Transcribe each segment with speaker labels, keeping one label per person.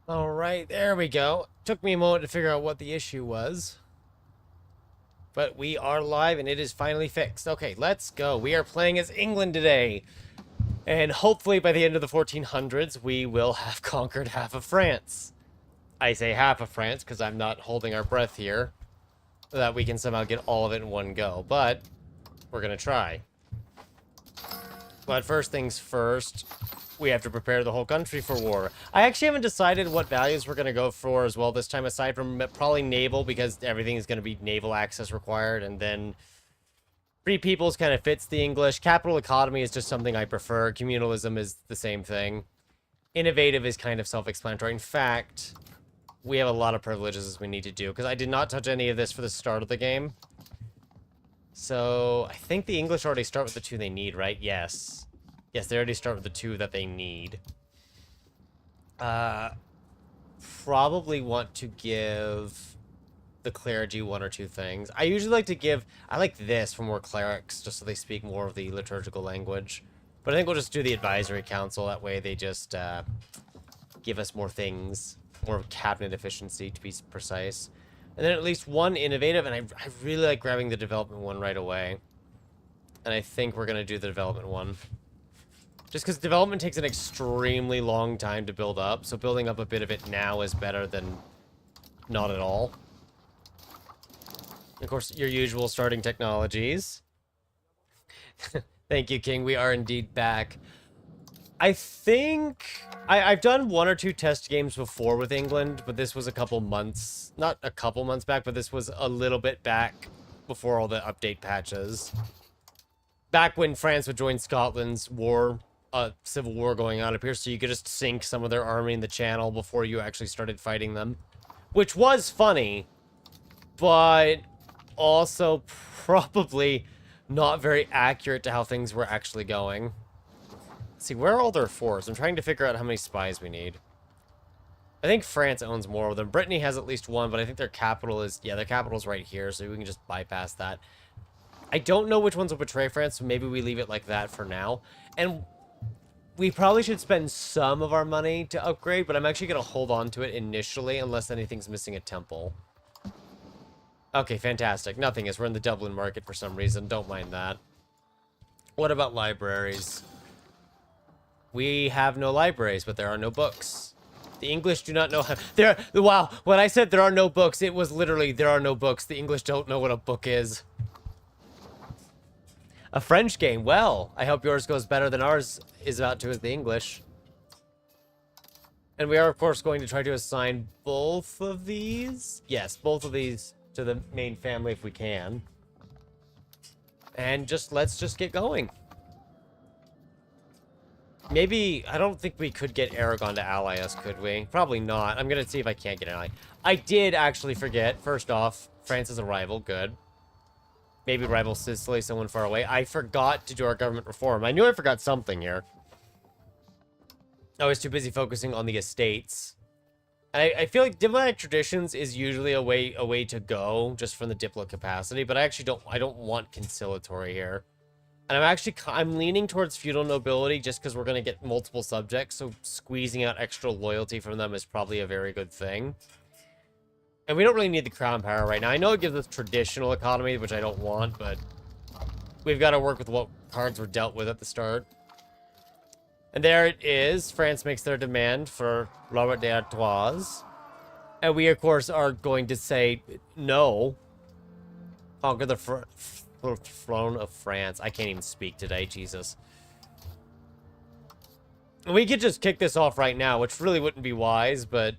Speaker 1: All right, there we go. Took me a moment to figure out what the issue was. But we are live and it is finally fixed. Okay, let's go. We are playing as England today. And hopefully by the end of the 1400s, we will have conquered half of France. I say half of France because I'm not holding our breath here. So that we can somehow get all of it in one go. But we're going to try. But first things first, we have to prepare the whole country for war. I actually haven't decided what values we're going to go for as well this time, aside from probably naval, because everything is going to be naval access required, and then free peoples kind of fits the English. Capital economy is just something I prefer. Communalism is the same thing. Innovative is kind of self-explanatory. In fact, we have a lot of privileges as we need to do, because I did not touch any of this for the start of the game. So, I think the English already start with the two they need, right? Yes. Yes, they already start with the two that they need. Probably want to give the clergy one or two things. I usually like to give... I like this for more clerics, just so they speak more of the liturgical language. But I think we'll just do the advisory council. That way they just give us more things. More cabinet efficiency, to be precise. And then at least one innovative, and I really like grabbing the development one right away. And I think we're going to do the development one. Just because development takes an extremely long time to build up, so building up a bit of it now is better than not at all. Of course, your usual starting technologies. Thank you, King. We are indeed back. I think... I've done one or two test games before with England, but this was a couple months... Not a couple months back, but this was a little bit back before all the update patches. Back when France would join Scotland's war, civil war going on up here, so you could just sink some of their army in the channel before you actually started fighting them. Which was funny, but also probably not very accurate to how things were actually going. See, where are all their forts? I'm trying to figure out how many spies we need. I think France owns more of them. Brittany has at least one, but I think their capital is... Yeah, their capital is right here, so we can just bypass that. I don't know which ones will betray France, so maybe we leave it like that for now. And we probably should spend some of our money to upgrade, but I'm actually going to hold on to it initially, unless anything's missing a temple. Okay, fantastic. Nothing is. We're in the Dublin market for some reason. Don't mind that. What about libraries? We have no libraries, but there are no books. The English do not know how... Wow, when I said there are no books, it was literally there are no books. The English don't know what a book is. A French game. Well, I hope yours goes better than ours is about to as the English. And we are, of course, going to try to assign both of these. Yes, both of these to the main family if we can. And let's just get going. Maybe, I don't think we could get Aragon to ally us, could we? Probably not. I'm going to see if I can't get an ally. I did actually forget. First off, France is a rival. Good. Maybe rival Sicily, someone far away. I forgot to do our government reform. I knew I forgot something here. I was too busy focusing on the estates. And I feel like diplomatic traditions is usually a way to go, just from the diplo capacity. But I don't want conciliatory here. And I'm leaning towards feudal nobility just because we're going to get multiple subjects, so squeezing out extra loyalty from them is probably a very good thing. And we don't really need the crown power right now. I know it gives us traditional economy, which I don't want, but we've got to work with what cards were dealt with at the start. And there it is. France makes their demand for Robert d'Artois. And we, of course, are going to say no. Conquer the throne of France. I can't even speak today, Jesus. We could just kick this off right now, which really wouldn't be wise, but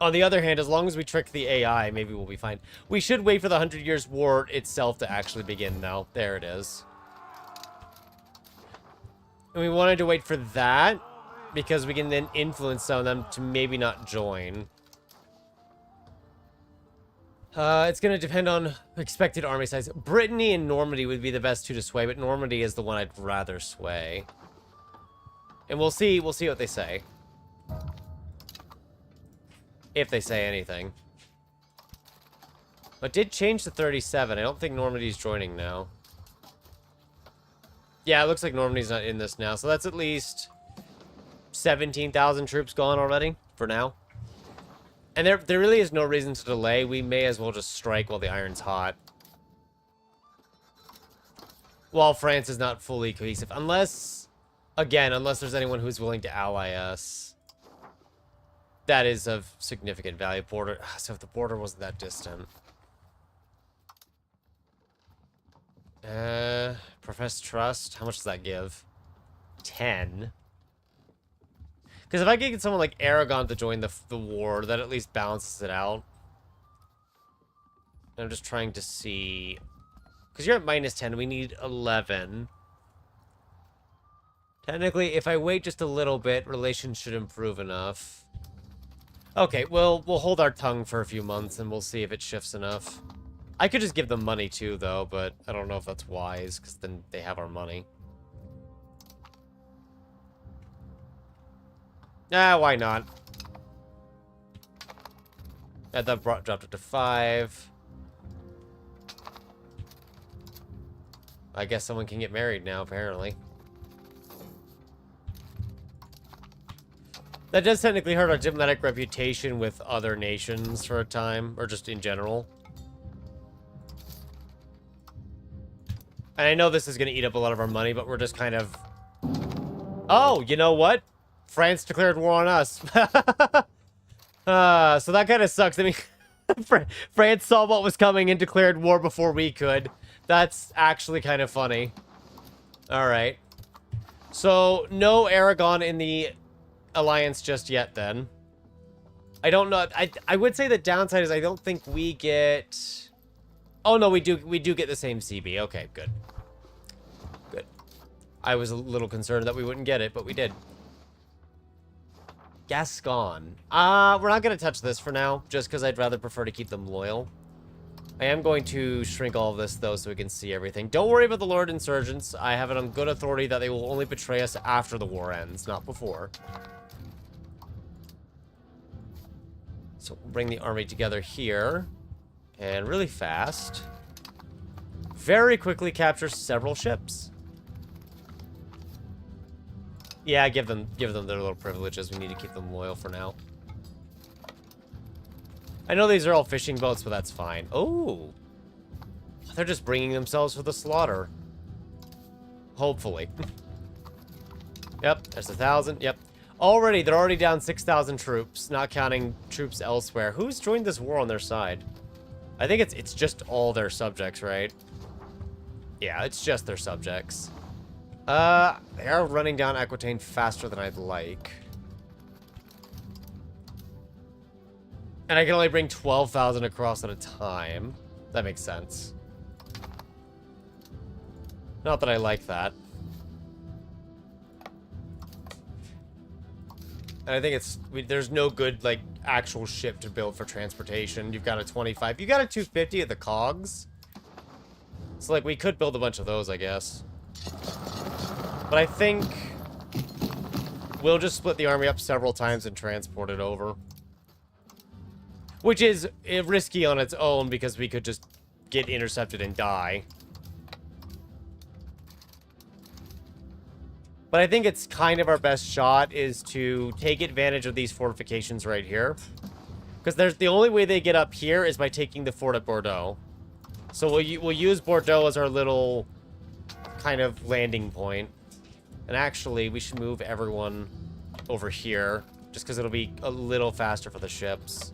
Speaker 1: on the other hand, as long as we trick the AI, maybe we'll be fine. We should wait for the 100 Years' War itself to actually begin now. There it is. And we wanted to wait for that because we can then influence some of them to maybe not join. It's going to depend on expected army size. Brittany and Normandy would be the best two to sway, but Normandy is the one I'd rather sway. And we'll see what they say. If they say anything. But did change to 37. I don't think Normandy's joining now. Yeah, it looks like Normandy's not in this now, so that's at least 17,000 troops gone already. for now. And there really is no reason to delay. We may as well just strike while the iron's hot. While France is not fully cohesive. Unless, again, unless there's anyone who's willing to ally us. That is of significant value. Border. So if the border wasn't that distant. Profess trust. How much does that give? 10. Because if I could get someone like Aragon to join the war, that at least balances it out. I'm just trying to see... Because you're at -10, we need 11. Technically, if I wait just a little bit, relations should improve enough. Okay, we'll hold our tongue for a few months, and we'll see if it shifts enough. I could just give them money too, though, but I don't know if that's wise, because then they have our money. Ah, why not? Yeah, that dropped it to 5. I guess someone can get married now, apparently. That does technically hurt our diplomatic reputation with other nations for a time, or just in general. And I know this is going to eat up a lot of our money, but we're just kind of... Oh, you know what? France declared war on us. So that kind of sucks. I mean, France saw what was coming and declared war before we could. That's actually kind of funny. Alright. So, no Aragon in the alliance just yet, then. I don't know. I would say the downside is I don't think we get... Oh, no, we do get the same CB. Okay, good. Good. I was a little concerned that we wouldn't get it, but we did. Gascon. We're not going to touch this for now, just because I'd rather prefer to keep them loyal. I am going to shrink all of this, though, so we can see everything. Don't worry about the Lord Insurgents. I have it on good authority that they will only betray us after the war ends, not before. So we'll bring the army together here. And really fast. Very quickly capture several ships. Yeah, give them their little privileges. We need to keep them loyal for now. I know these are all fishing boats, but that's fine. Oh, they're just bringing themselves for the slaughter. Hopefully. Yep, there's 1,000. Yep. They're already down 6,000 troops, not counting troops elsewhere. Who's joined this war on their side? I think it's just all their subjects, right? Yeah, it's just their subjects. They are running down Aquitaine faster than I'd like. And I can only bring 12,000 across at a time. That makes sense. Not that I like that. And I think there's no good, like, actual ship to build for transportation. You've got a 25. You got a 250 at the cogs. So, like, we could build a bunch of those, I guess. But I think we'll just split the army up several times and transport it over. Which is risky on its own because we could just get intercepted and die. But I think it's kind of our best shot is to take advantage of these fortifications right here. Because the only way they get up here is by taking the fort at Bordeaux. So we'll use Bordeaux as our little kind of landing point. And actually, we should move everyone over here. Just because it'll be a little faster for the ships.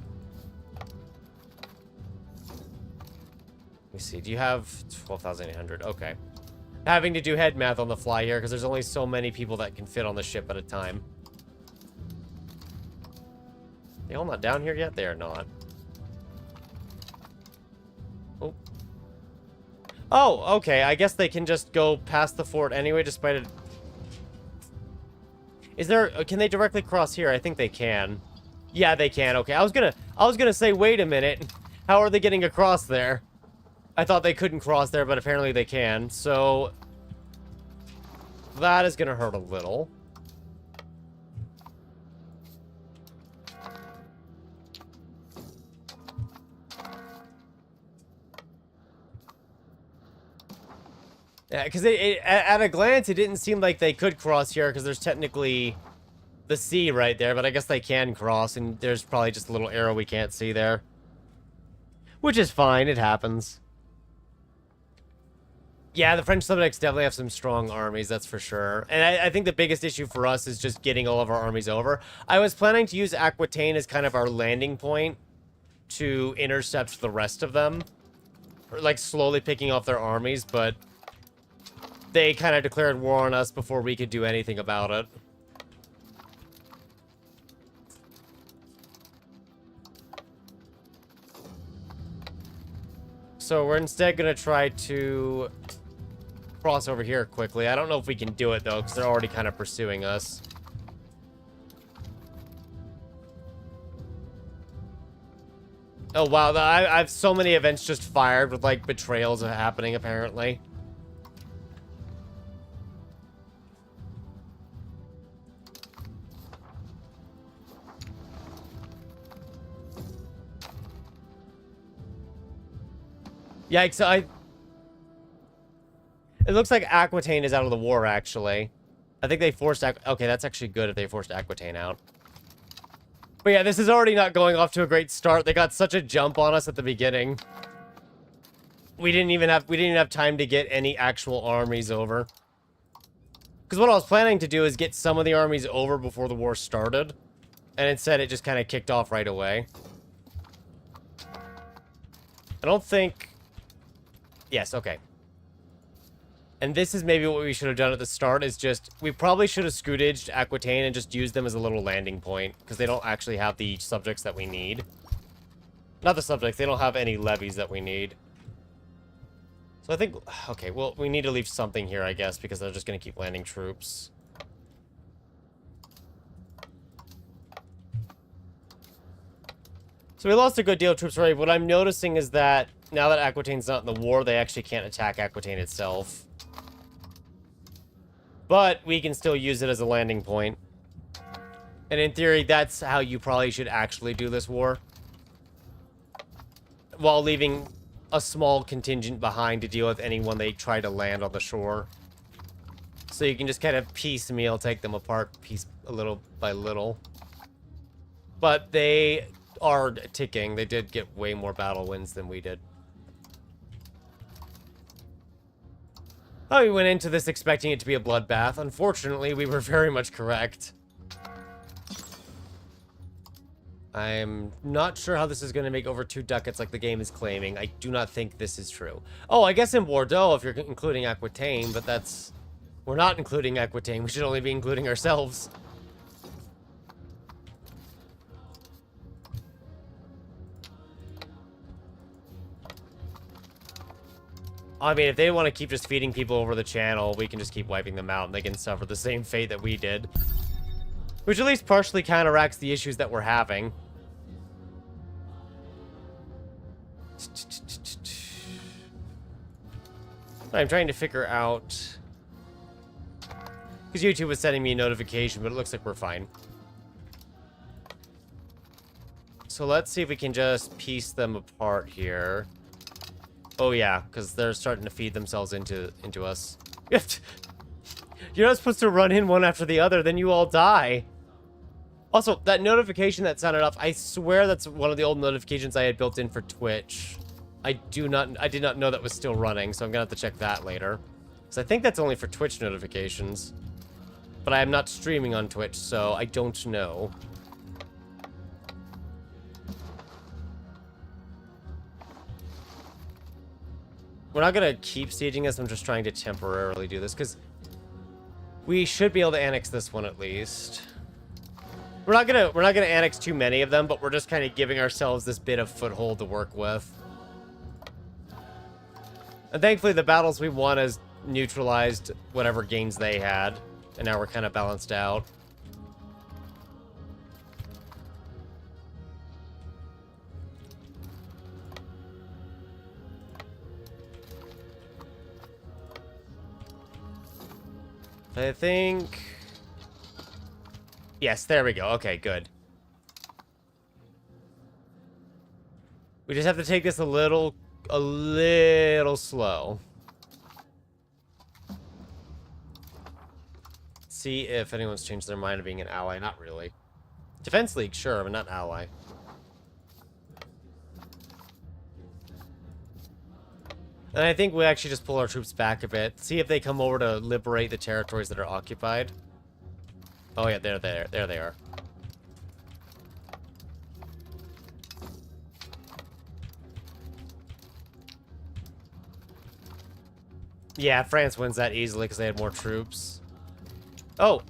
Speaker 1: Let me see. Do you have 12,800? Okay. Having to do head math on the fly here because there's only so many people that can fit on the ship at a time. They all not down here yet? They are not. Oh. Oh, okay. I guess they can just go past the fort anyway, despite it. Is there? Can they directly cross here? I think they can. Yeah, they can. Okay. I was gonna say, wait a minute. How are they getting across there? I thought they couldn't cross there, but apparently they can. So that is gonna hurt a little. Yeah, because at a glance, it didn't seem like they could cross here, because there's technically the sea right there, but I guess they can cross, and there's probably just a little arrow we can't see there. Which is fine, it happens. Yeah, the French subjects definitely have some strong armies, that's for sure. And I think the biggest issue for us is just getting all of our armies over. I was planning to use Aquitaine as kind of our landing point to intercept the rest of them. Or, like, slowly picking off their armies, but they kind of declared war on us before we could do anything about it. So we're instead going to try to cross over here quickly. I don't know if we can do it, though, because they're already kind of pursuing us. Oh, wow. I have so many events just fired with, like, betrayals happening, apparently. Yikes, it looks like Aquitaine is out of the war, actually. I think they forced okay, that's actually good if they forced Aquitaine out. But yeah, this is already not going off to a great start. They got such a jump on us at the beginning. We didn't even have time to get any actual armies over. Because what I was planning to do is get some of the armies over before the war started. And instead, it just kind of kicked off right away. I don't think... Yes, okay. And this is maybe what we should have done at the start, is just... We probably should have scootaged Aquitaine and just used them as a little landing point, because they don't actually have the subjects that we need. Not the subjects, they don't have any levies that we need. So I think... Okay, well, we need to leave something here, I guess, because they're just going to keep landing troops. So we lost a good deal of troops already. What I'm noticing is that now that Aquitaine's not in the war, they actually can't attack Aquitaine itself. But we can still use it as a landing point. And in theory, that's how you probably should actually do this war. While leaving a small contingent behind to deal with anyone they try to land on the shore. So you can just kind of piecemeal take them apart little by little. But they are ticking. They did get way more battle wins than we did. Oh, we went into this expecting it to be a bloodbath. Unfortunately, we were very much correct. I'm not sure how this is going to make over 2 ducats like the game is claiming. I do not think this is true. Oh, I guess in Bordeaux, if you're including Aquitaine, but that's... We're not including Aquitaine. We should only be including ourselves. I mean, if they want to keep just feeding people over the channel, we can just keep wiping them out and they can suffer the same fate that we did. Which at least partially counteracts the issues that we're having. I'm trying to figure out... Because YouTube was sending me a notification, but it looks like we're fine. So let's see if we can just piece them apart here. Oh yeah, because they're starting to feed themselves into us. You're not supposed to run in one after the other, then you all die. Also, that notification that sounded off, I swear that's one of the old notifications I had built in for Twitch. I did not know that was still running, so I'm gonna have to check that later. Because I think that's only for Twitch notifications. But I am not streaming on Twitch, so I don't know. We're not gonna keep sieging this, I'm just trying to temporarily do this, because we should be able to annex this one at least. We're not gonna annex too many of them, but we're just kind of giving ourselves this bit of foothold to work with. And thankfully the battles we won has neutralized whatever gains they had, and now we're kind of balanced out. I think... Yes, there we go. Okay, good. We just have to take this a little slow. see if anyone's changed their mind of being an ally. Not really. Defense League, sure, but not ally. And I think we actually just pull our troops back a bit. See if they come over to liberate the territories that are occupied. Oh yeah, they're there. There they are. Yeah, France wins that easily because they had more troops. Oh!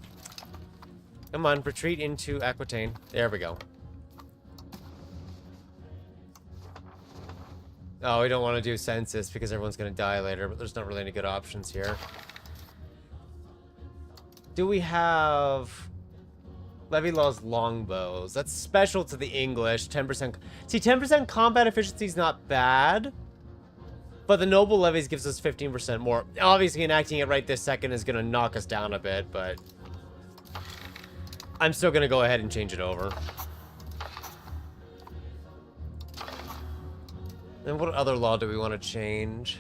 Speaker 1: Come on, retreat into Aquitaine. There we go. Oh, we don't want to do census because everyone's going to die later, but there's not really any good options here. Do we have... Levy laws longbows. That's special to the English. 10%. See, 10% combat efficiency is not bad. But the noble levies gives us 15% more. Obviously, enacting it right this second is going to knock us down a bit, but... I'm still going to go ahead and change it over. And what other law do we want to change?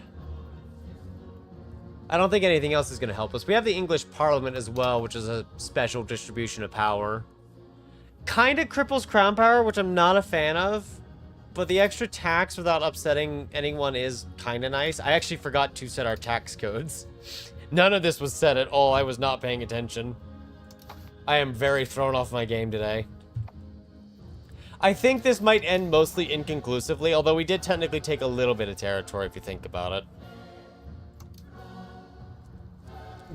Speaker 1: I don't think anything else is going to help us. We have the English Parliament as well, which is a special distribution of power. Kind of cripples crown power, which I'm not a fan of. But the extra tax without upsetting anyone is kind of nice. I actually forgot to set our tax codes. None of this was set at all. I was not paying attention. I am very thrown off my game today. I think this might end mostly inconclusively, although we did technically take a little bit of territory if you think about it.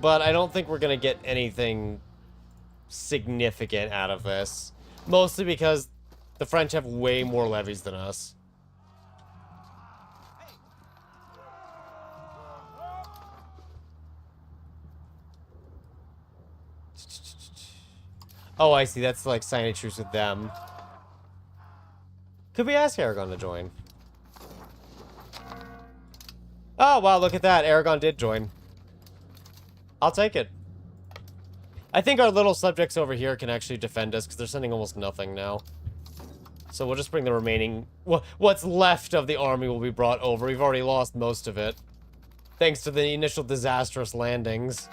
Speaker 1: But I don't think we're going to get anything significant out of this. Mostly because the French have way more levies than us. Oh, I see. That's like sign a truce with them. Could we ask Aragon to join? Oh, wow, look at that. Aragon did join. I'll take it. I think our little subjects over here can actually defend us because they're sending almost nothing now. So we'll just bring the remaining... What's left of the army will be brought over. We've already lost most of it. Thanks to the initial disastrous landings.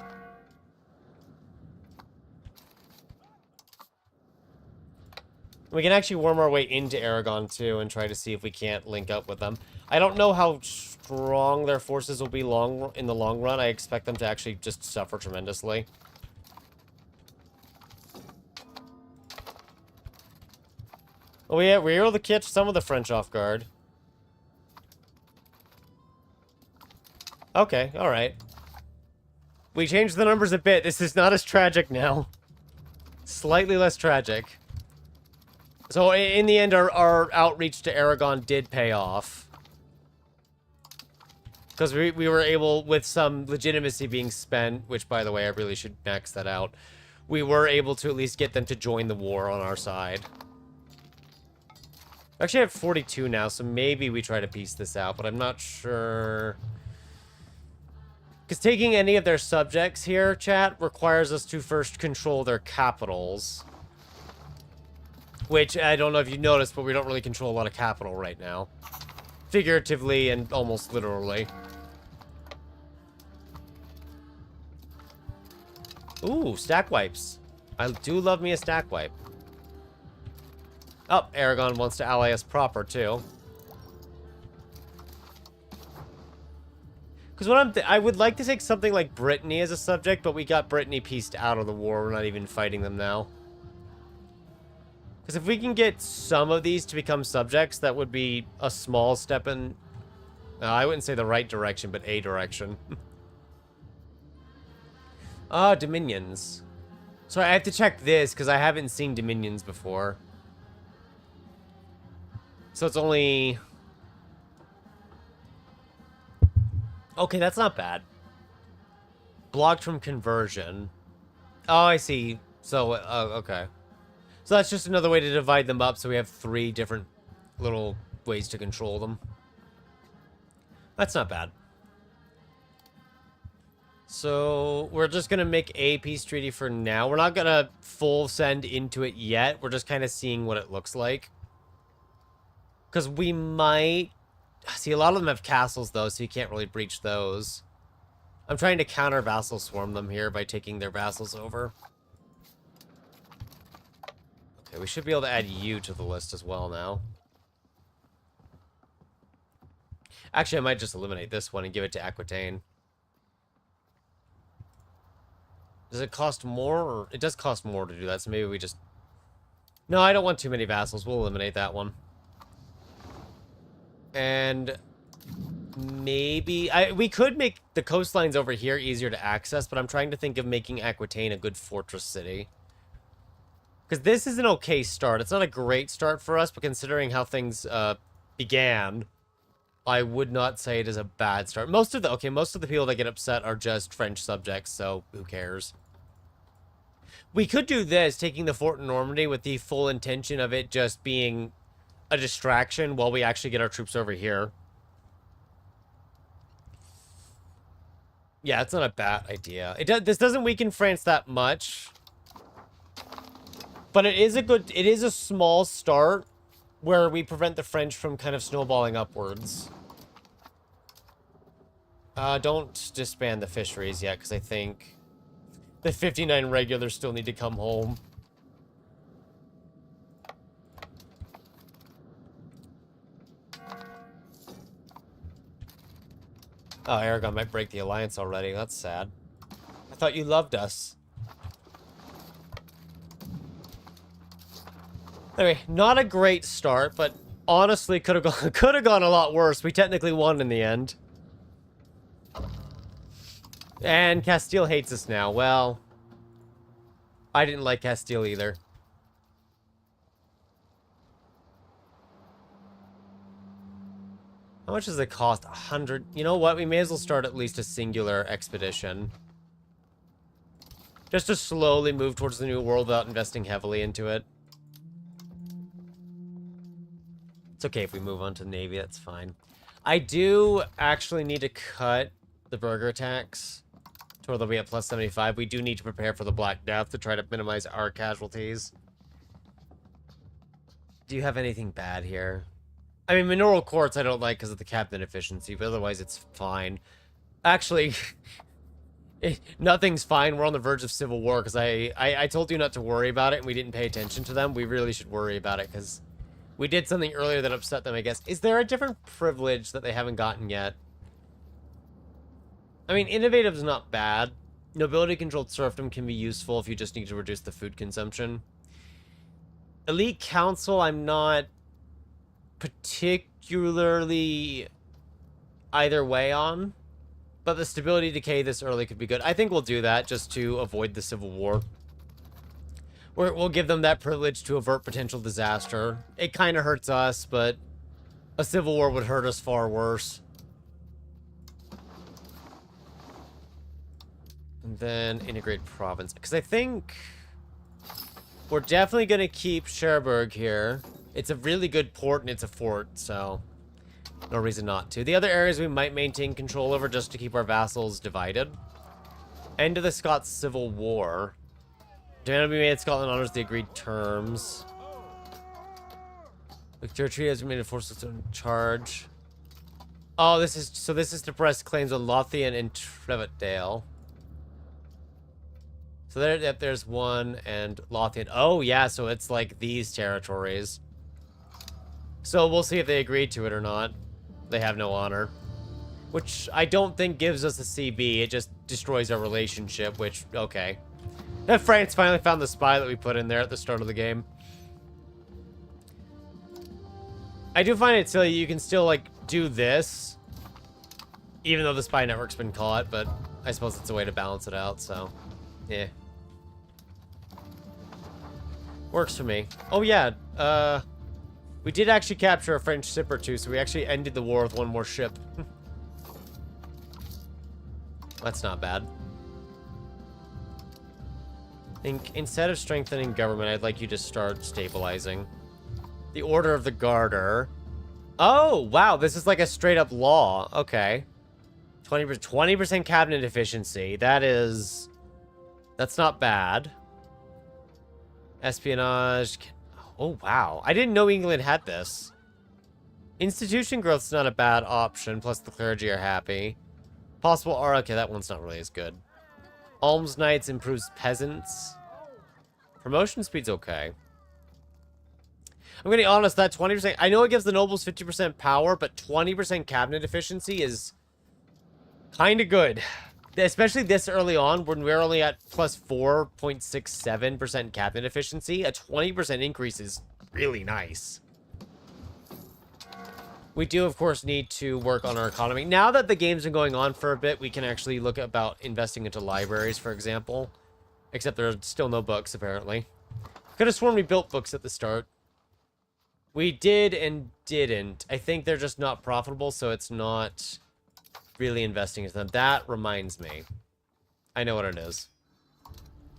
Speaker 1: We can actually worm our way into Aragon, too, and try to see if we can't link up with them. I don't know how strong their forces will be in the long run. I expect them to actually just suffer tremendously. Oh, yeah, we were able to catch some of the French off guard. Okay, alright. We changed the numbers a bit. This is not as tragic now. Slightly less tragic. So, in the end, our outreach to Aragon did pay off. Because we were able, with some legitimacy being spent, which, by the way, I really should max that out, we were able to at least get them to join the war on our side. Actually, I have 42 now, so maybe we try to piece this out, but I'm not sure. Because taking any of their subjects here, chat, requires us to first control their capitals. Which, I don't know if you noticed, but we don't really control a lot of capital right now. Figuratively and almost literally. Ooh, stack wipes. I do love me a stack wipe. Oh, Aragon wants to ally us proper, too. Because I would like to take something like Brittany as a subject, but we got Brittany pieced out of the war. We're not even fighting them now. Because if we can get some of these to become subjects, that would be a small step in... I wouldn't say the right direction, but a direction. Dominions. Sorry, I have to check this, because I haven't seen Dominions before. So it's only... Okay, that's not bad. Blocked from conversion. Oh, I see. So, okay. So that's just another way to divide them up, so we have 3 different little ways to control them. That's not bad. So, we're just going to make a peace treaty for now. We're not going to full send into it yet. We're just kind of seeing what it looks like. Because we might... See, a lot of them have castles, though, so you can't really breach those. I'm trying to counter vassal swarm them here by taking their vassals over. Okay, we should be able to add you to the list as well now. Actually, I might just eliminate this one and give it to Aquitaine. Does it cost more? Or it does cost more to do that, so maybe we just... No, I don't want too many vassals. We'll eliminate that one. And maybe... we could make the coastlines over here easier to access, but I'm trying to think of making Aquitaine a good fortress city. Because this is an okay start. It's not a great start for us, but considering how things began, I would not say it is a bad start. Most of the people that get upset are just French subjects, so who cares? We could do this, taking the fort in Normandy with the full intention of it just being a distraction while we actually get our troops over here. Yeah, it's not a bad idea. This doesn't weaken France that much. But it is a small start where we prevent the French from kind of snowballing upwards. Don't disband the fisheries yet, because I think the 59 regulars still need to come home. Oh, Aragon might break the alliance already. That's sad. I thought you loved us. Anyway, not a great start, but honestly could have gone a lot worse. We technically won in the end. And Castile hates us now. Well, I didn't like Castile either. How much does it cost? 100. You know what? We may as well start at least a singular expedition. Just to slowly move towards the New World without investing heavily into it. It's okay if we move on to the Navy, that's fine. I do actually need to cut the burger tax to where they'll be at plus 75. We do need to prepare for the Black Death to try to minimize our casualties. Do you have anything bad here? I mean, mineral quartz I don't like because of the cabinet efficiency, but otherwise it's fine. Actually, nothing's fine. We're on the verge of civil war because I told you not to worry about it and we didn't pay attention to them. We really should worry about it because we did something earlier that upset them, I guess. Is there a different privilege that they haven't gotten yet? I mean, innovative's not bad. Nobility-controlled serfdom can be useful if you just need to reduce the food consumption. Elite Council, I'm not particularly either way on. But the stability decay this early could be good. I think we'll do that just to avoid the civil war. We'll give them that privilege to avert potential disaster. It kind of hurts us, but a civil war would hurt us far worse. And then integrate province. Because I think we're definitely going to keep Cherbourg here. It's a really good port and it's a fort, so no reason not to. The other areas we might maintain control over just to keep our vassals divided. End of the Scots Civil War. Demand will be made. Scotland honors the agreed terms. Victoria Treaty has remained forces in charge. Oh, this is to press claims on Lothian and Trevetdale. So there's one and Lothian. Oh yeah, so it's like these territories. So we'll see if they agreed to it or not. They have no honor, which I don't think gives us a CB. It just destroys our relationship. Which okay. And France finally found the spy that we put in there at the start of the game. I do find it silly you can still, like, do this, even though the spy network's been caught, but I suppose it's a way to balance it out, so, yeah. Works for me. Oh, yeah, we did actually capture a French ship or two, so we actually ended the war with one more ship. That's not bad. I think instead of strengthening government, I'd like you to start stabilizing. The Order of the Garter. Oh, wow, this is like a straight up law. Okay. 20% cabinet efficiency. That's not bad. Espionage. Oh, wow. I didn't know England had this. Institution growth's not a bad option, plus the clergy are happy. Possible R. Okay, that one's not really as good. Alms Knights improves peasants. Promotion speed's okay. I'm gonna be honest, that 20%... I know it gives the nobles 50% power, but 20% cabinet efficiency is kind of good. Especially this early on, when we're only at plus 4.67% cabinet efficiency. A 20% increase is really nice. We do, of course, need to work on our economy. Now that the game's been going on for a bit, we can actually look about investing into libraries, for example. Except there are still no books, apparently. Could have sworn we built books at the start. We did and didn't. I think they're just not profitable, so it's not really investing into them. That reminds me. I know what it is.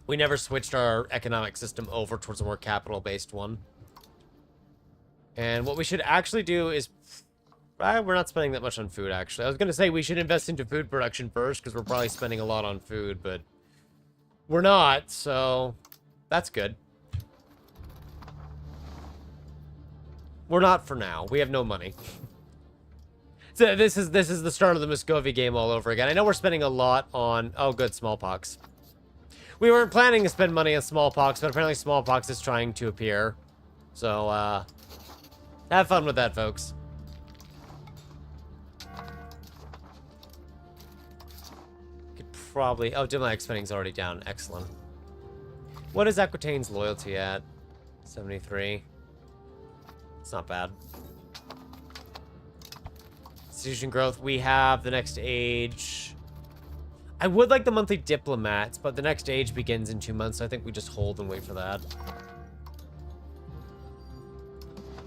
Speaker 1: We never switched our economic system over towards a more capital-based one. And what we should actually do is... we're not spending that much on food, actually. I was going to say we should invest into food production first, because we're probably spending a lot on food, but... we're not, so... that's good. We're not for now. We have no money. So this is the start of the Muscovy game all over again. I know we're spending a lot on... oh, good, smallpox. We weren't planning to spend money on smallpox, but apparently smallpox is trying to appear. So, have fun with that, folks. Could probably... oh, diplomatic spending's already down. Excellent. What is Aquitaine's loyalty at? 73. It's not bad. Institution growth. We have the next age. I would like the monthly diplomats, but the next age begins in 2 months, so I think we just hold and wait for that.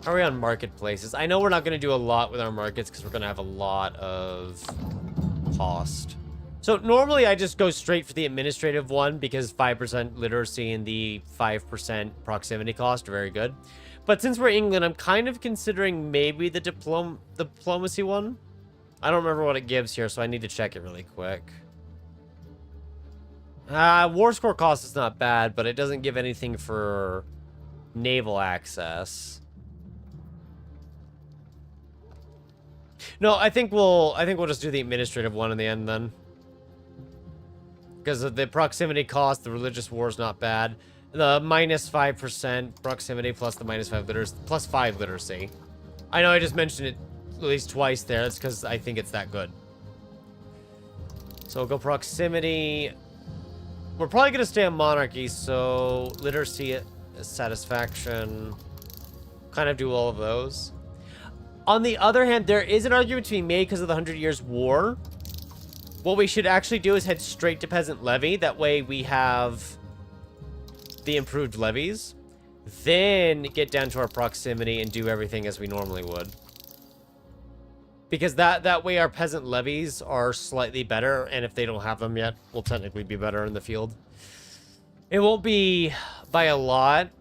Speaker 1: How are we on marketplaces? I know we're not going to do a lot with our markets because we're going to have a lot of cost. So normally I just go straight for the administrative one because 5% literacy and the 5% proximity cost are very good. But since we're England, I'm kind of considering maybe the diplomacy one. I don't remember what it gives here, so I need to check it really quick. War score cost is not bad, but it doesn't give anything for naval access. No, I think we'll just do the administrative one in the end then. Because of the proximity cost, the religious war is not bad. The minus 5% proximity plus the minus 5 literacy, plus 5 literacy. I know I just mentioned it at least twice there. That's because I think it's that good. So we'll go proximity. We're probably going to stay on monarchy, so literacy, satisfaction, kind of do all of those. On the other hand, there is an argument to be made because of the 100 Years' War. What we should actually do is head straight to peasant levy. That way we have the improved levies, then get down to our proximity and do everything as we normally would. Because that way our peasant levies are slightly better, and if they don't have them yet, we'll technically be better in the field. It won't be by a lot,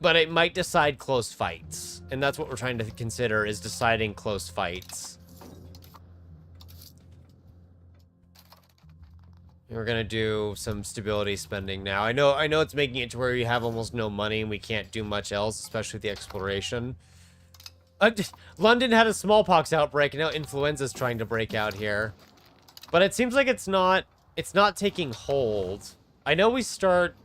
Speaker 1: but it might decide close fights. And that's what we're trying to consider, is deciding close fights. We're gonna do some stability spending now. I know it's making it to where we have almost no money and we can't do much else, especially with the exploration. London had a smallpox outbreak and now influenza's trying to break out here. But it seems like it's not taking hold. I know we start...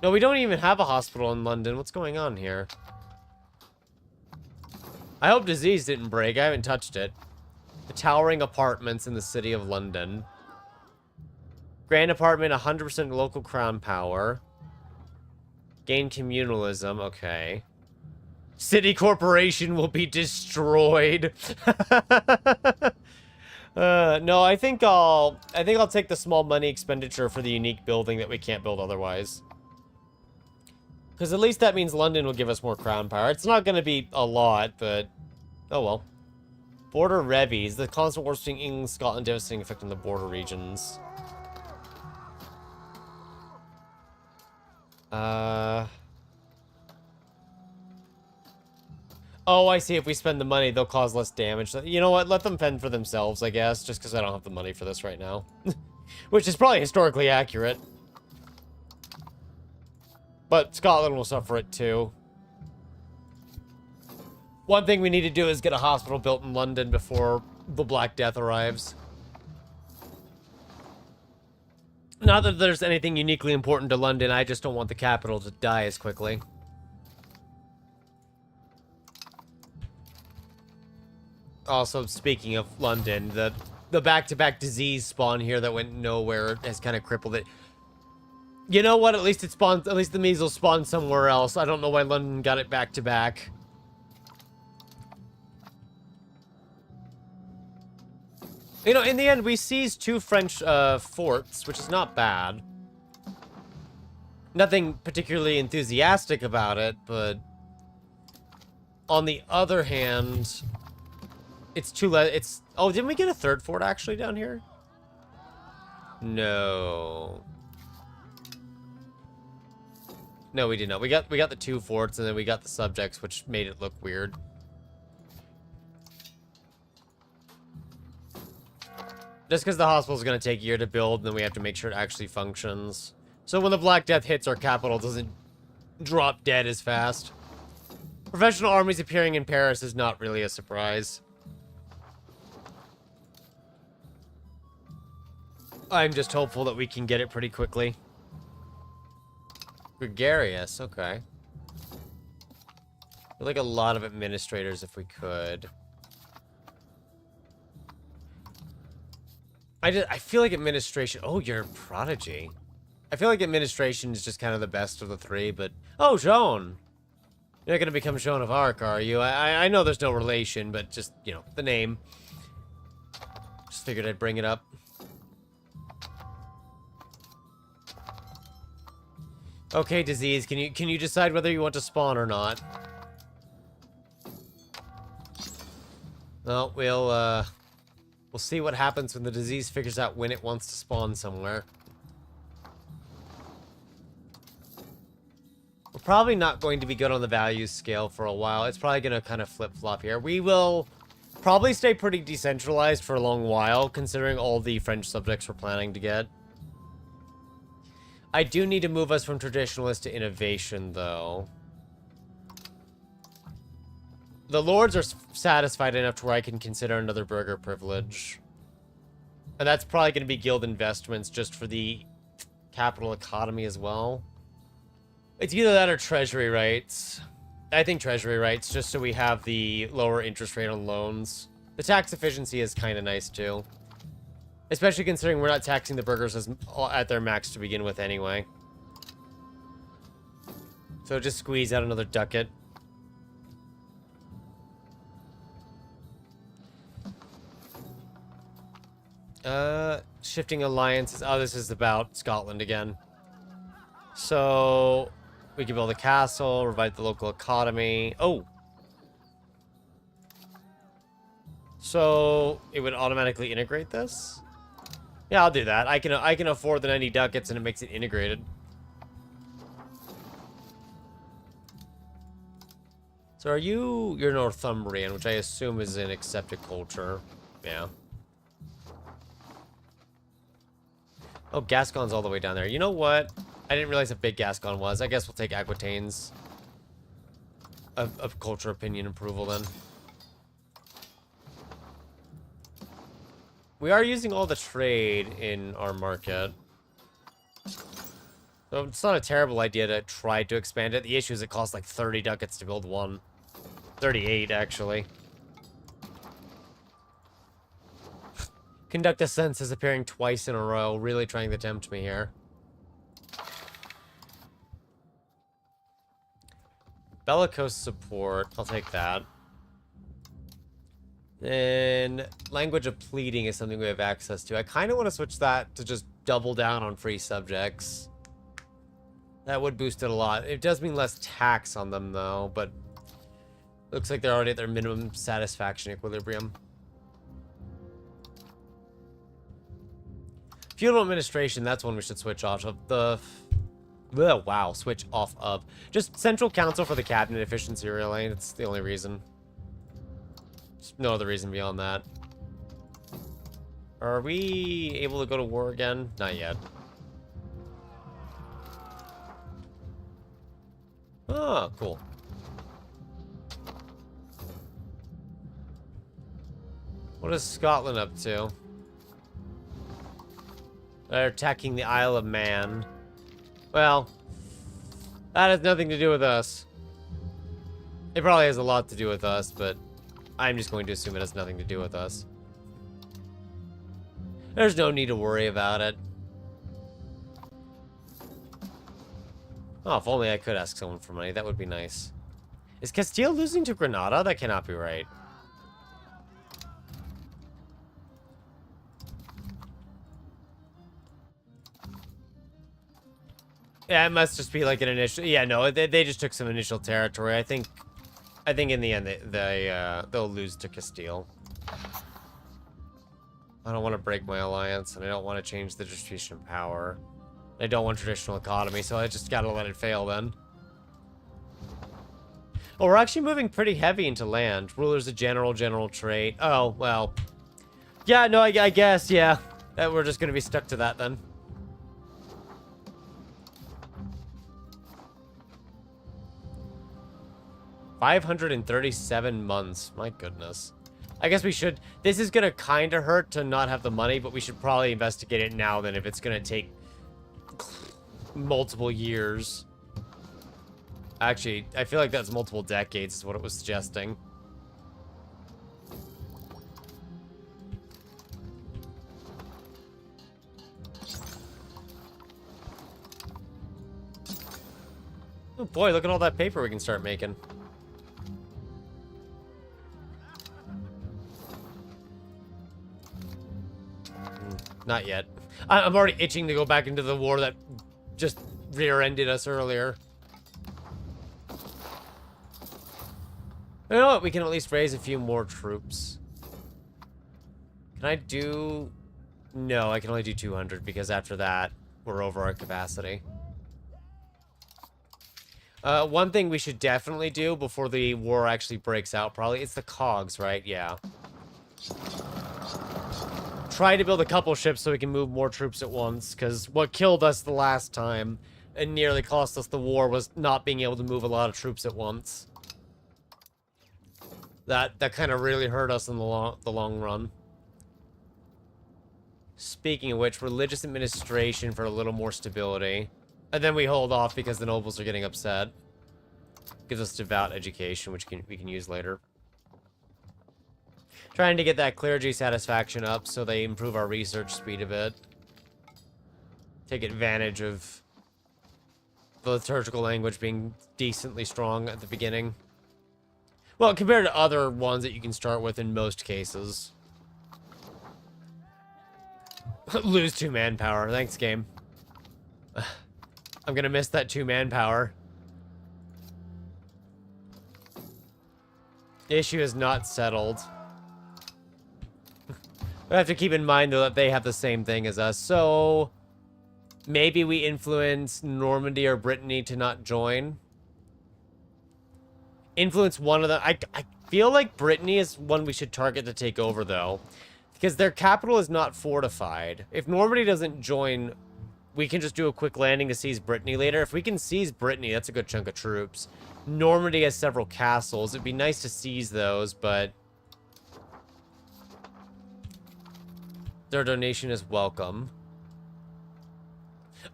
Speaker 1: no, we don't even have a hospital in London. What's going on here? I hope disease didn't break. I haven't touched it. The towering apartments in the city of London. Grand apartment, 100% local crown power. Gain communalism, okay. City corporation will be destroyed. No, I think I'll take the small money expenditure for the unique building that we can't build otherwise. Because at least that means London will give us more crown power. It's not going to be a lot, but oh well. Border levies. The constant wars between England and Scotland devastating effect on the border regions. Oh, I see. If we spend the money, they'll cause less damage. You know what? Let them fend for themselves, I guess, just because I don't have the money for this right now. Which is probably historically accurate. But Scotland will suffer it too. One thing we need to do is get a hospital built in London before the Black Death arrives. Not that there's anything uniquely important to London, I just don't want the capital to die as quickly. Also, speaking of London, the back-to-back disease spawn here that went nowhere has kind of crippled it. You know what? At least it spawned. At least the measles spawned somewhere else. I don't know why London got it back-to-back. You know, in the end, we seized 2 French forts, which is not bad. Nothing particularly enthusiastic about it, but on the other hand, it's too late. It's oh, didn't we get a 3rd fort actually down here? No. No, we did not. We got the 2 forts, and then we got the subjects, which made it look weird. Just because the hospital's going to take a year to build, and then we have to make sure it actually functions. So when the Black Death hits, our capital doesn't drop dead as fast. Professional armies appearing in Paris is not really a surprise. I'm just hopeful that we can get it pretty quickly. Gregarious, okay. I'd like a lot of administrators if we could. I feel like administration... Oh, you're a prodigy. I feel like administration is just kind of the best of the 3, but... Oh, Joan! You're not going to become Joan of Arc, are you? I know there's no relation, but just, you know, the name. Just figured I'd bring it up. Okay, disease, can you decide whether you want to spawn or not? Well, we'll see what happens when the disease figures out when it wants to spawn somewhere. We're probably not going to be good on the values scale for a while. It's probably going to kind of flip-flop here. We will probably stay pretty decentralized for a long while, considering all the French subjects we're planning to get. I do need to move us from traditionalist to innovation, though. The lords are satisfied enough to where I can consider another burger privilege. And that's probably going to be guild investments just for the capital economy as well. It's either that or treasury rights. I think treasury rights, just so we have the lower interest rate on loans. The tax efficiency is kind of nice, too. Especially considering we're not taxing the burgers at their max to begin with anyway. So just squeeze out another ducat. Shifting alliances. Oh, this is about Scotland again. So, we can build a castle, revive the local economy. Oh! So, it would automatically integrate this? Yeah, I'll do that. I can afford the 90 ducats and it makes it integrated. So you're Northumbrian, which I assume is an accepted culture. Yeah. Oh, Gascon's all the way down there. You know what? I didn't realize how big Gascon was. I guess we'll take Aquitaine's of culture opinion approval then. We are using all the trade in our market. So it's not a terrible idea to try to expand it. The issue is it costs like 30 ducats to build one. 38, actually. Conduct a census appearing twice in a row. Really trying to tempt me here. Bellicose support. I'll take that. And language of pleading is something we have access to. I kind of want to switch that to just double down on free subjects. That would boost it a lot. It does mean less tax on them, though, but looks like they're already at their minimum satisfaction equilibrium. Feudal administration, that's one we should switch off of. Wow, switch off of. Just central council for the cabinet efficiency, really. That's the only reason. There's no other reason beyond that. Are we able to go to war again? Not yet. Oh, cool. What is Scotland up to? They're attacking the Isle of Man. Well, that has nothing to do with us. It probably has a lot to do with us, but I'm just going to assume it has nothing to do with us. There's no need to worry about it. Oh, if only I could ask someone for money. That would be nice. Is Castile losing to Granada? That cannot be right. Yeah, it must just be like an initial... Yeah, no, they just took some initial territory. I think in the end they'll lose to Castile. I don't want to break my alliance, and I don't want to change the distribution of power. I don't want traditional economy, so I just gotta let it fail then. Oh, we're actually moving pretty heavy into land. Rulers of general trait. Oh, well. Yeah, no, I guess, yeah. We're just gonna be stuck to that then. $537 months. My goodness. I guess we should... This is gonna kind of hurt to not have the money, but we should probably investigate it now then if it's gonna take multiple years. Actually, I feel like that's multiple decades is what it was suggesting. Oh boy, look at all that paper we can start making. Not yet. I'm already itching to go back into the war that just rear-ended us earlier. You know what? We can at least raise a few more troops. Can I do... No, I can only do 200 because after that, we're over our capacity. One thing we should definitely do before the war actually breaks out, probably, it's the cogs, right? Yeah. Try to build a couple ships so we can move more troops at once, because what killed us the last time and nearly cost us the war was not being able to move a lot of troops at once. That kind of really hurt us in the long run. Speaking of which, religious administration for a little more stability. And then we hold off because the nobles are getting upset. Gives us devout education, which we can use later. Trying to get that clergy satisfaction up so they improve our research speed a bit. Take advantage of the liturgical language being decently strong at the beginning. Well, compared to other ones that you can start with in most cases. Lose 2 manpower. Thanks, game. I'm gonna miss that 2 manpower. The issue is not settled. We have to keep in mind, though, that they have the same thing as us. So, maybe we influence Normandy or Brittany to not join. Influence one of them. I feel like Brittany is one we should target to take over, though. Because their capital is not fortified. If Normandy doesn't join, we can just do a quick landing to seize Brittany later. If we can seize Brittany, that's a good chunk of troops. Normandy has several castles. It'd be nice to seize those, but... their donation is welcome.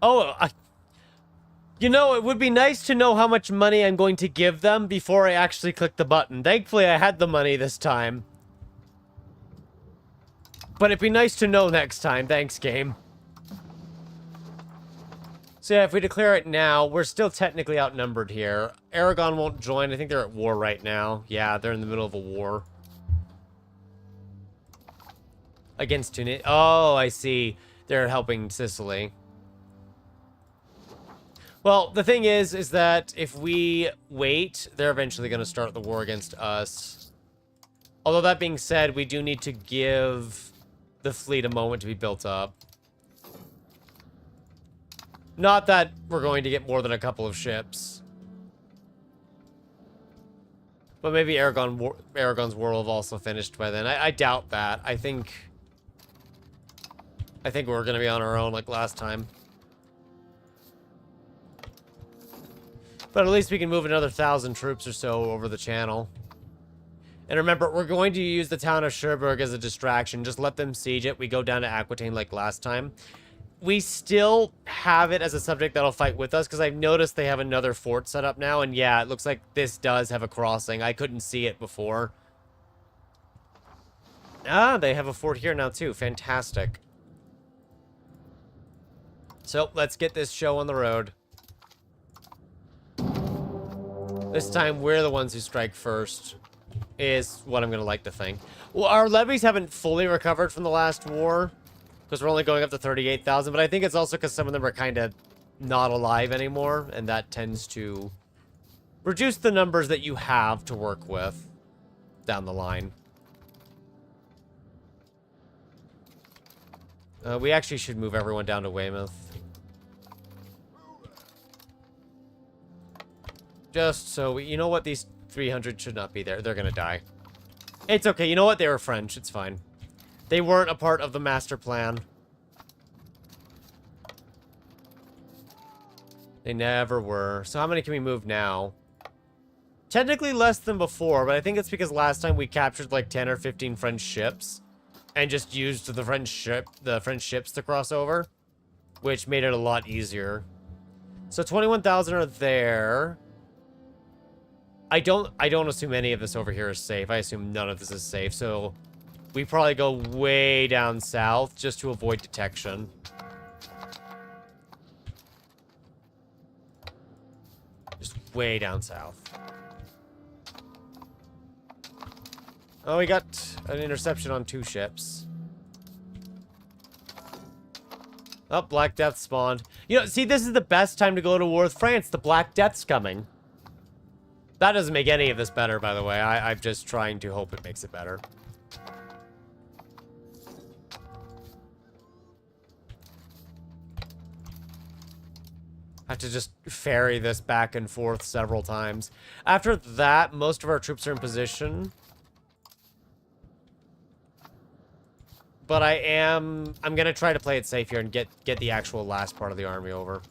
Speaker 1: Oh, you know, it would be nice to know how much money I'm going to give them before I actually click the button. Thankfully, I had the money this time. But it'd be nice to know next time. Thanks, game. So yeah, if we declare it now, we're still technically outnumbered here. Aragon won't join. I think they're at war right now. Yeah, they're in the middle of a war. Against Tunis. Oh, I see. They're helping Sicily. Well, the thing is that if we wait, they're eventually going to start the war against us. Although that being said, we do need to give the fleet a moment to be built up. Not that we're going to get more than a couple of ships. But maybe Aragon's war will have also finished by then. I doubt that. I think we're going to be on our own like last time. But at least we can move another 1,000 troops or so over the channel. And remember, we're going to use the town of Cherbourg as a distraction. Just let them siege it. We go down to Aquitaine like last time. We still have it as a subject that'll fight with us, because I've noticed they have another fort set up now. And yeah, it looks like this does have a crossing. I couldn't see it before. Ah, they have a fort here now too. Fantastic. So, let's get this show on the road. This time, we're the ones who strike first. Is what I'm going to like to think. Well, our levies haven't fully recovered from the last war, because we're only going up to 38,000, but I think it's also because some of them are kind of not alive anymore, and that tends to reduce the numbers that you have to work with down the line. We actually should move everyone down to Weymouth. Just so we, you know what, these 300 should not be there. They're gonna die. It's okay. You know what? They were French. It's fine. They weren't a part of the master plan. They never were. So how many can we move now? Technically less than before, but I think it's because last time we captured like 10 or 15 French ships and just used the French ships to cross over, which made it a lot easier. So 21,000 are there. I don't assume any of this over here is safe. I assume none of this is safe, so we probably go way down south just to avoid detection. Just way down south. Oh, we got an interception on 2 ships. Oh, Black Death spawned. You know, see, this is the best time to go to war with France. The Black Death's coming. That doesn't make any of this better, by the way. I'm just trying to hope it makes it better. I have to just ferry this back and forth several times. After that, most of our troops are in position. But I'm gonna try to play it safe here and get the actual last part of the army over.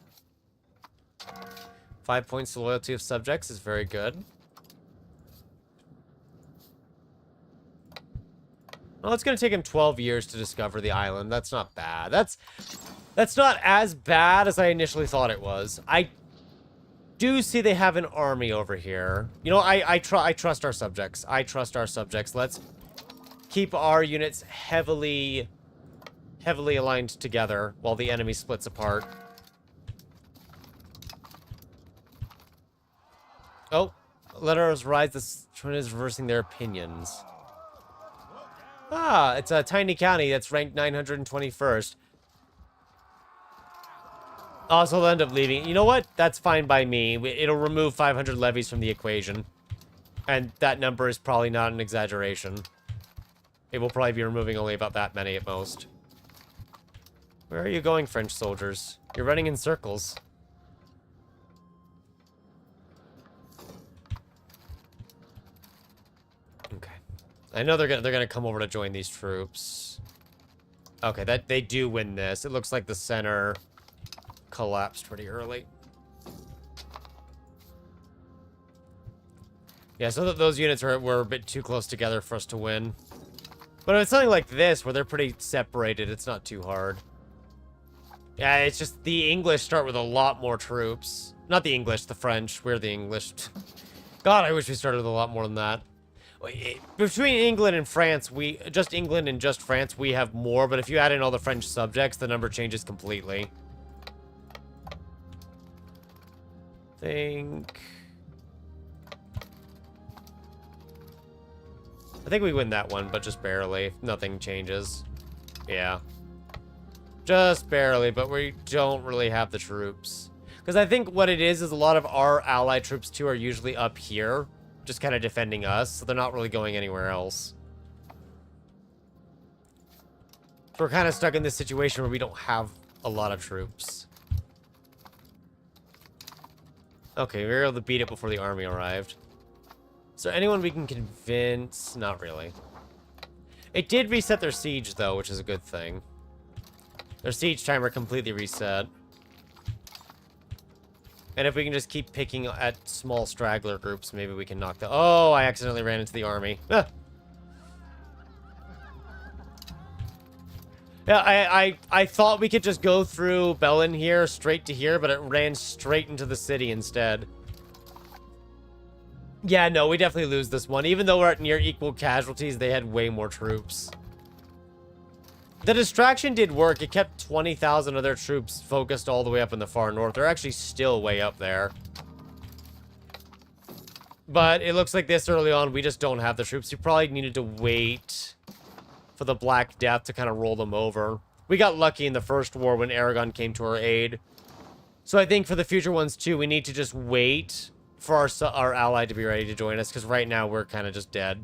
Speaker 1: 5 points to loyalty of subjects is very good. Well, it's going to take him 12 years to discover the island. That's not bad. That's not as bad as I initially thought it was. I do see they have an army over here. You know, I trust our subjects. I trust our subjects. Let's keep our units heavily aligned together while the enemy splits apart. Oh, let us rise. The trend is reversing their opinions. Ah, it's a tiny county that's ranked 921st. Oh, so they'll end up leaving. You know what? That's fine by me. It'll remove 500 levies from the equation. And that number is probably not an exaggeration. It will probably be removing only about that many at most. Where are you going, French soldiers? You're running in circles. Okay. I know they're gonna come over to join these troops. Okay, that they do win this. It looks like the center collapsed pretty early. Yeah, so those units were a bit too close together for us to win. But if it's something like this, where they're pretty separated, it's not too hard. Yeah, it's just the English start with a lot more troops. Not the English, the French. We're the English. God, I wish we started with a lot more than that. Between England and France, just England and just France, we have more. But if you add in all the French subjects, the number changes completely. I think we win that one, but just barely. Nothing changes. Yeah. Just barely, but we don't really have the troops. Because I think what it is a lot of our allied troops, too, are usually up here. Just kind of defending us, so they're not really going anywhere else. So we're kind of stuck in this situation where we don't have a lot of troops. Okay, we were able to beat it before the army arrived. Is there anyone we can convince? Not really. It did reset their siege, though, which is a good thing. Their siege timer completely reset. And if we can just keep picking at small straggler groups, maybe we can knock the... Oh, I accidentally ran into the army. Ah. Yeah, I thought we could just go through Bellin here, straight to here, but it ran straight into the city instead. Yeah, no, we definitely lose this one. Even though we're at near equal casualties, they had way more troops. The distraction did work. It kept 20,000 of their troops focused all the way up in the far north. They're actually still way up there. But it looks like this early on, we just don't have the troops. You probably needed to wait for the Black Death to kind of roll them over. We got lucky in the first war when Aragon came to our aid. So I think for the future ones too, we need to just wait for our ally to be ready to join us, because right now we're kind of just dead.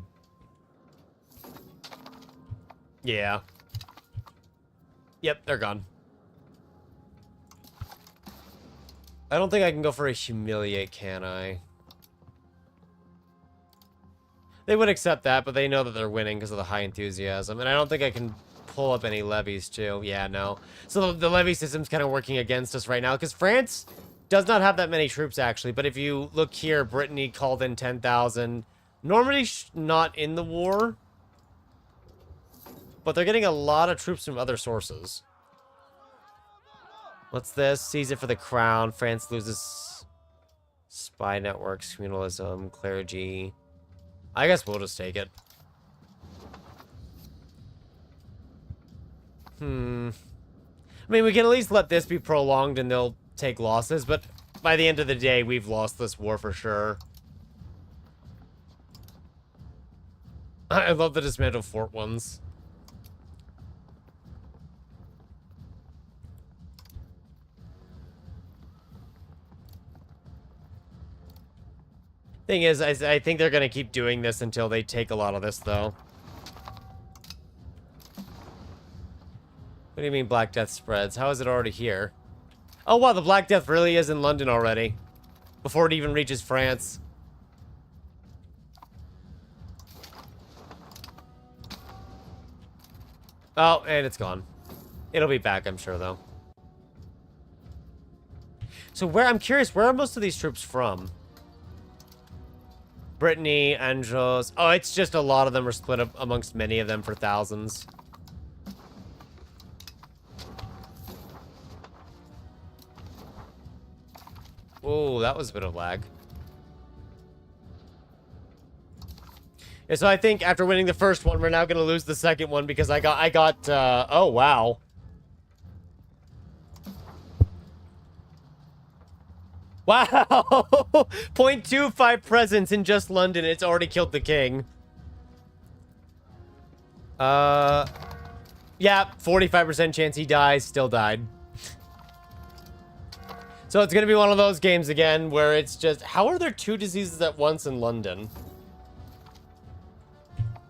Speaker 1: Yeah. Yep, they're gone. I don't think I can go for a humiliate, can I? They would accept that, but they know that they're winning because of the high enthusiasm. And I don't think I can pull up any levies, too. Yeah, no. So the levy system's kind of working against us right now, because France does not have that many troops, actually. But if you look here, Brittany called in 10,000. Normandy not in the war, but they're getting a lot of troops from other sources. What's this? Seize it for the crown. France loses spy networks, communalism, clergy. I guess we'll just take it. I mean, we can at least let this be prolonged and they'll take losses, but by the end of the day, we've lost this war for sure. I love the dismantle fort ones. Thing is, I think they're going to keep doing this until they take a lot of this, though. What do you mean Black Death spreads? How is it already here? Oh, wow, the Black Death really is in London already. Before it even reaches France. Oh, and it's gone. It'll be back, I'm sure, though. So I'm curious, where are most of these troops from? Brittany, Angers. Oh, it's just a lot of them are split up amongst many of them for thousands. Oh, that was a bit of lag. Yeah, so I think after winning the first one, we're now going to lose the second one because I got, oh, wow. Wow! 0.25 presence in just London. It's already killed the king. Yeah, 45% chance he dies. Still died. So it's gonna be one of those games again where it's just... How are there two diseases at once in London?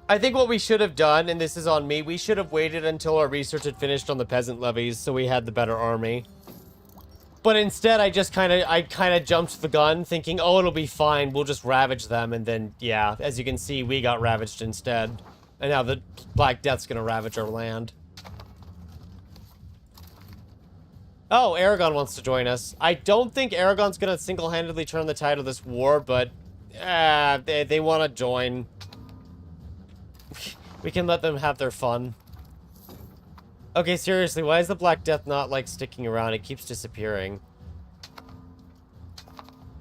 Speaker 1: I think what we should have done, and this is on me, we should have waited until our research had finished on the peasant levies so we had the better army. But instead, I kind of jumped the gun, thinking, oh, it'll be fine. We'll just ravage them. And then, yeah, as you can see, we got ravaged instead. And now the Black Death's going to ravage our land. Oh, Aragon wants to join us. I don't think Aragon's going to single-handedly turn the tide of this war, but they want to join. We can let them have their fun. Okay, seriously, why is the Black Death not, like, sticking around? It keeps disappearing.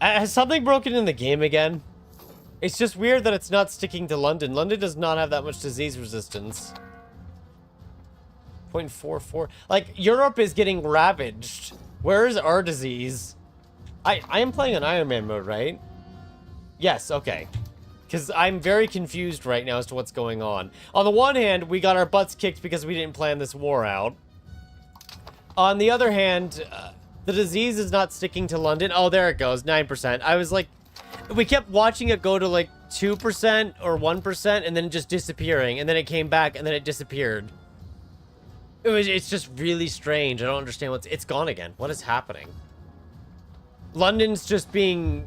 Speaker 1: Has something broken in the game again? It's just weird that it's not sticking to London. London does not have that much disease resistance. 0.44. Like, Europe is getting ravaged. Where is our disease? I am playing on Ironman mode, right? Yes, okay. Because I'm very confused right now as to what's going on. On the one hand, we got our butts kicked because we didn't plan this war out. On the other hand, the disease is not sticking to London. Oh, there it goes, 9%. I was like, we kept watching it go to like 2% or 1% and then just disappearing. And then it came back and then it disappeared. It's just really strange. I don't understand it's gone again. What is happening? London's just being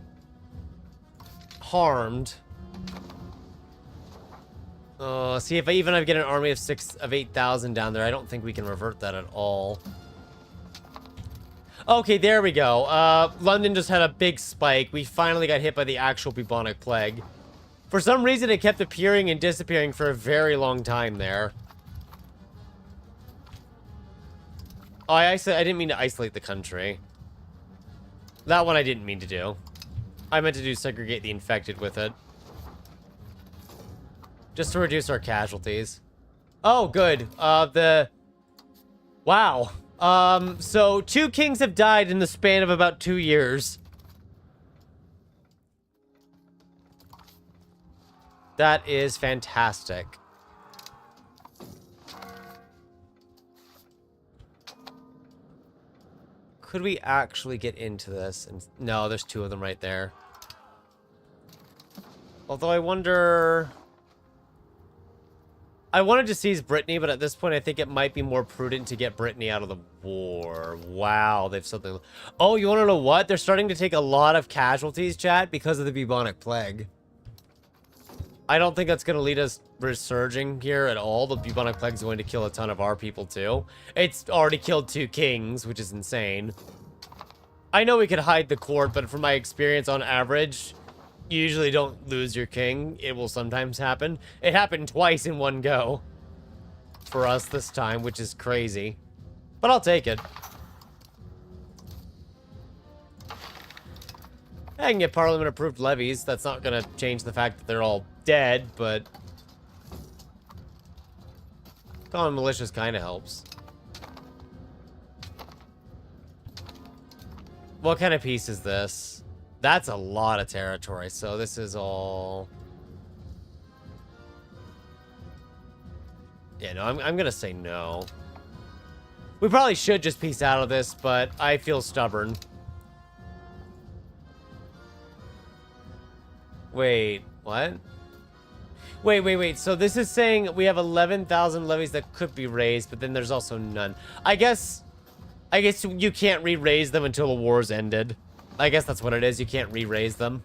Speaker 1: harmed. See, if I get an army of 8,000 down there, I don't think we can revert that at all. Okay, there we go. London just had a big spike. We finally got hit by the actual bubonic plague. For some reason, it kept appearing and disappearing for a very long time there. Oh, I didn't mean to isolate the country. That one I didn't mean to do. I meant to do segregate the infected with it. Just to reduce our casualties. Oh, good. Wow. So 2 kings have died in the span of about 2 years. That is fantastic. Could we actually get into this? And no, there's 2 of them right there. Although I wonder... I wanted to seize Brittany, but at this point I think it might be more prudent to get Brittany out of the war. Wow, they've something... Oh, you want to know what? They're starting to take a lot of casualties, chat, because of the bubonic plague. I don't think that's going to lead us resurging here at all. The bubonic plague is going to kill a ton of our people, too. It's already killed 2 kings, which is insane. I know we could hide the court, but from my experience on average... You usually don't lose your king. It will sometimes happen. It happened twice in one go. For us this time, which is crazy. But I'll take it. I can get parliament-approved levies. That's not going to change the fact that they're all dead, but... Calling militias kind of helps. What kind of peace is this? That's a lot of territory, so this is all... Yeah, no, I'm gonna say no. We probably should just peace out of this, but I feel stubborn. Wait, what? Wait. So this is saying we have 11,000 levies that could be raised, but then there's also none. I guess you can't re-raise them until the war's ended. I guess that's what it is. You can't re-raise them.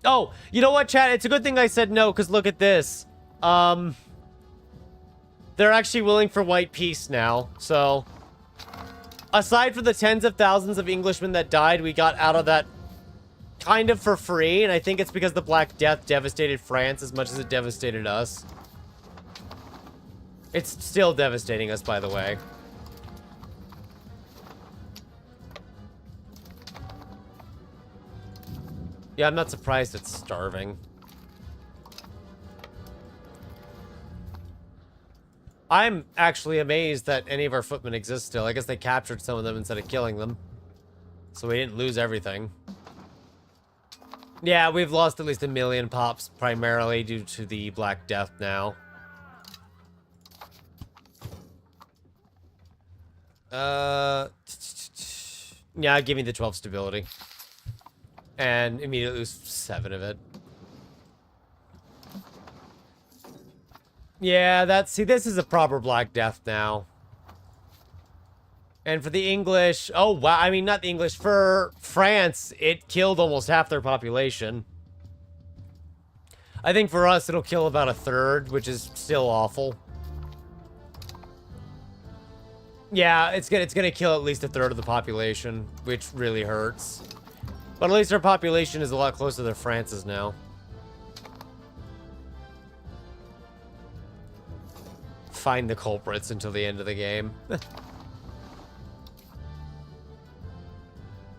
Speaker 1: Oh, you know what, chat? It's a good thing I said no, because look at this. They're actually willing for white peace now, so... Aside from the tens of thousands of Englishmen that died, we got out of that kind of for free, and I think it's because the Black Death devastated France as much as it devastated us. It's still devastating us, by the way. Yeah, I'm not surprised it's starving. I'm actually amazed that any of our footmen exist still. I guess they captured some of them instead of killing them. So we didn't lose everything. Yeah, we've lost at least 1 million pops, primarily due to the Black Death now. Yeah, give me the 12 stability. And immediately lose 7 of it. Yeah, see, this is a proper Black Death now. And for the English, oh wow, I mean, not the English, for France, it killed almost half their population. I think for us, it'll kill about 1/3, which is still awful. Yeah, it's gonna kill at least 1/3 of the population, which really hurts. But at least our population is a lot closer to France's now. Find the culprits until the end of the game.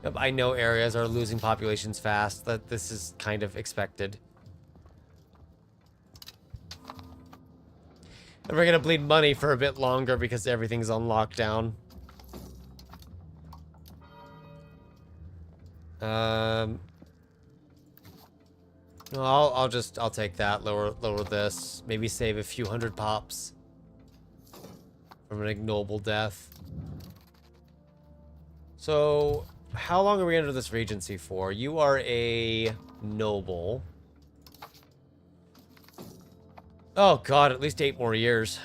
Speaker 1: Yep, I know areas are losing populations fast. That this is kind of expected. And we're gonna bleed money for a bit longer because everything's on lockdown. No, I'll take that. Lower this. Maybe save a few hundred pops from an ignoble death. So, how long are we under this regency for? You are a noble. Oh god, at least 8 more years.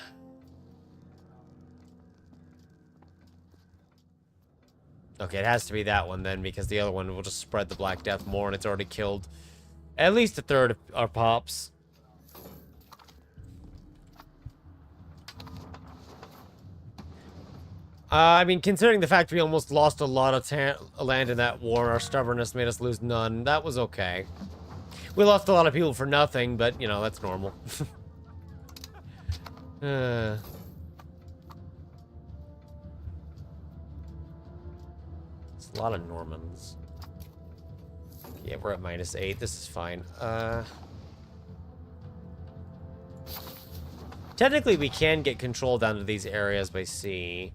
Speaker 1: Okay, it has to be that one then, because the other one will just spread the Black Death more, and it's already killed at least 1/3 of our pops. I mean, considering the fact we almost lost a lot of land in that war, our stubbornness made us lose none. That was okay. We lost a lot of people for nothing, but, you know, that's normal. It's a lot of Normans. Yeah, we're at -8. This is fine. Technically, we can get control down to these areas by sea.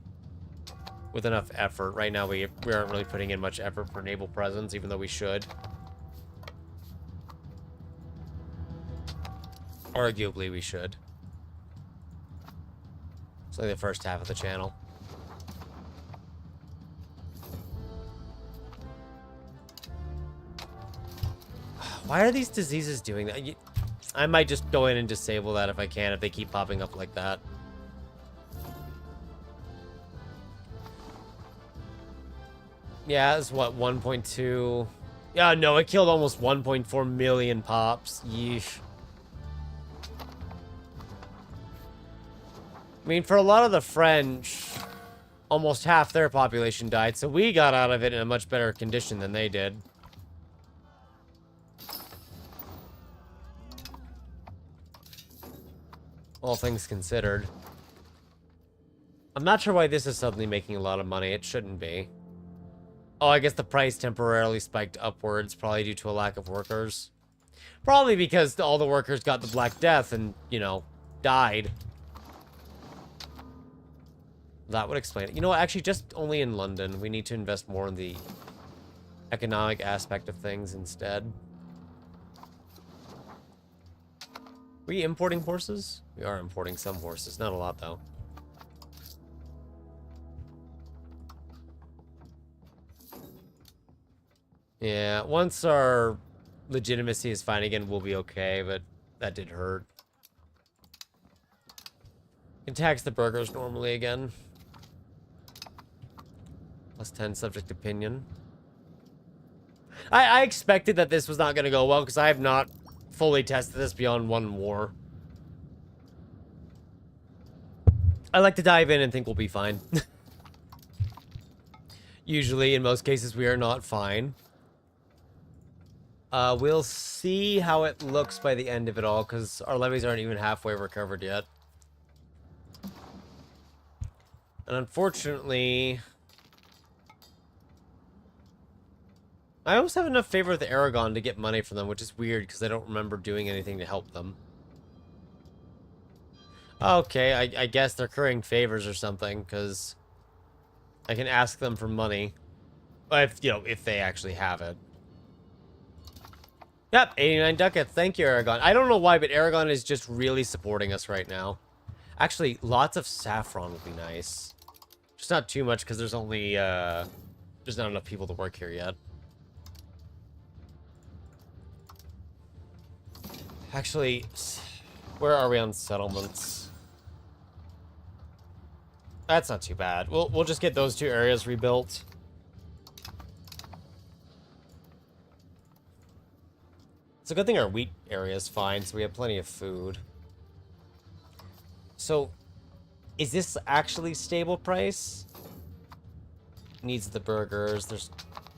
Speaker 1: With enough effort. Right now, we aren't really putting in much effort for naval presence, even though we should. Arguably, we should. It's like the first half of the channel. Why are these diseases doing that? I might just go in and disable that if I can, if they keep popping up like that. Yeah, it's what, 1.2? Yeah, no, it killed almost 1.4 million pops. Yeesh. I mean, for a lot of the French, almost half their population died, so we got out of it in a much better condition than they did. All things considered. I'm not sure why this is suddenly making a lot of money. It shouldn't be. Oh, I guess the price temporarily spiked upwards, probably due to a lack of workers. Probably because all the workers got the Black Death and, you know, died. That would explain it. You know what, actually, just only in London. We need to invest more in the economic aspect of things instead. Are we importing horses? We are importing some horses. Not a lot, though. Yeah, once our legitimacy is fine again, we'll be okay, but that did hurt. Can tax the burgers normally again. +10 subject opinion. I expected that this was not going to go well, because I have not fully tested this beyond one war. I like to dive in and think we'll be fine. Usually, in most cases, we are not fine. We'll see how it looks by the end of it all, because our levies aren't even halfway recovered yet. And unfortunately, I almost have enough favor with Aragon to get money from them, which is weird, because I don't remember doing anything to help them. Okay, I guess they're currying favors or something, because I can ask them for money. If, you know, if they actually have it. Yep, 89 ducats. Thank you, Aragon. I don't know why, but Aragon is just really supporting us right now. Actually, lots of saffron would be nice. Just not too much, because there's only, there's not enough people to work here yet. Actually, where are we on settlements? That's not too bad. We'll just get those two areas rebuilt. It's a good thing our wheat area is fine, so we have plenty of food. So, is this actually stable price? Needs the burgers.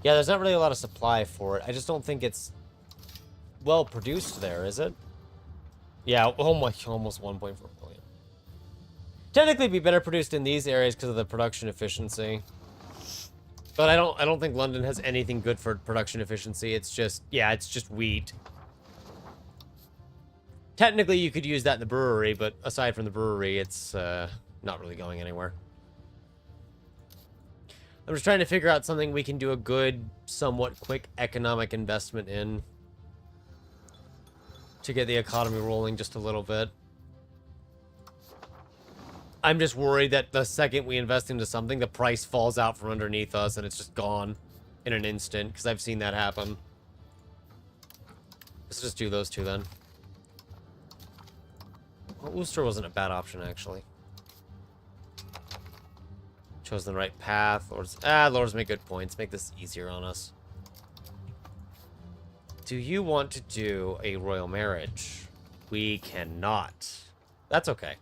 Speaker 1: Yeah, there's not really a lot of supply for it. I just don't think it's well produced there, is it? Yeah, oh my, almost 1.4 billion. Technically, it'd be better produced in these areas because of the production efficiency. But I don't think London has anything good for production efficiency. It's just, yeah, it's just wheat. Technically, you could use that in the brewery, but aside from the brewery, it's not really going anywhere. I'm just trying to figure out something we can do a good, somewhat quick economic investment in to get the economy rolling just a little bit. I'm just worried that the second we invest into something, the price falls out from underneath us and it's just gone in an instant, because I've seen that happen. Let's just do those two then. Well, Worcester wasn't a bad option, actually. Chose the right path. Lords make good points. Make this easier on us. Do you want to do a royal marriage? We cannot. That's okay.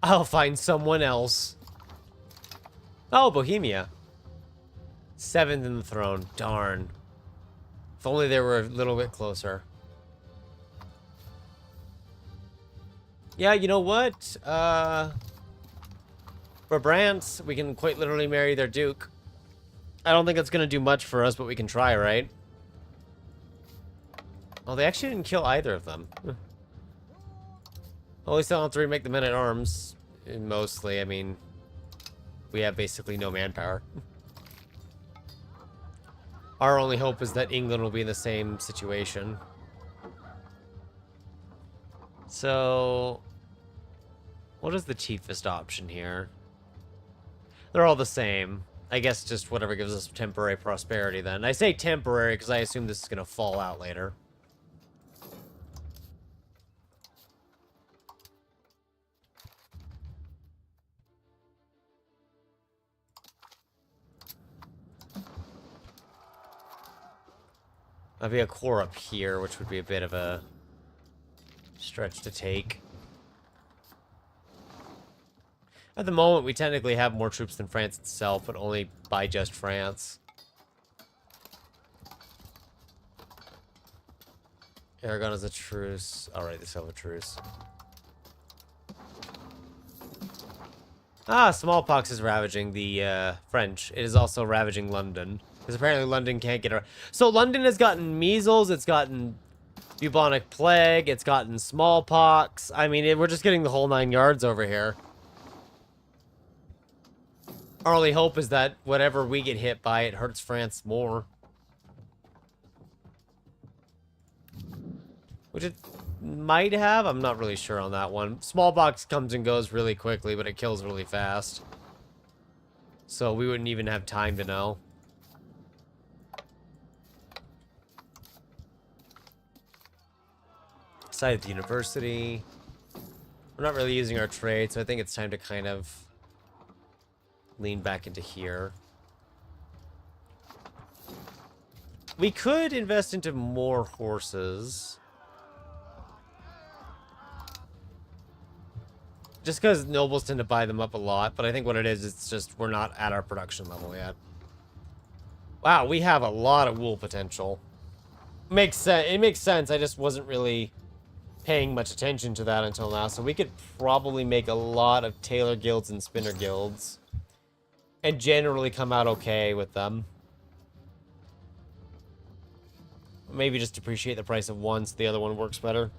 Speaker 1: I'll find someone else. Oh, Bohemia. 7th in the throne. Darn. If only they were a little bit closer. Yeah, you know what? Brabants, we can quite literally marry their duke. I don't think it's going to do much for us, but we can try, right? Oh, they actually didn't kill either of them. Only still on 3 make the men-at-arms. Mostly, I mean, we have basically no manpower. Our only hope is that England will be in the same situation. So, what is the cheapest option here? They're all the same. I guess just whatever gives us temporary prosperity then. I say temporary because I assume this is going to fall out later. That'd be a core up here, which would be a bit of a stretch to take. At the moment, we technically have more troops than France itself, but only by just France. Aragon is a truce. Alright, they still have a truce. Ah, smallpox is ravaging the French. It is also ravaging London. Because apparently London can't get around. So London has gotten measles, it's gotten bubonic plague, it's gotten smallpox. I mean, we're just getting the whole 9 yards over here. Our only hope is that whatever we get hit by, it hurts France more. Which it might have. I'm not really sure on that one. Smallpox comes and goes really quickly, but it kills really fast. So we wouldn't even have time to know. Side of the university. We're not really using our trade, so I think it's time to kind of lean back into here. We could invest into more horses. Just because nobles tend to buy them up a lot, but I think what it is, it's just we're not at our production level yet. Wow, we have a lot of wool potential. Makes sense. It makes sense. I just wasn't really paying much attention to that until now. So we could probably make a lot of tailor guilds and spinner guilds. And generally come out okay with them. Maybe just depreciate the price of one so the other one works better.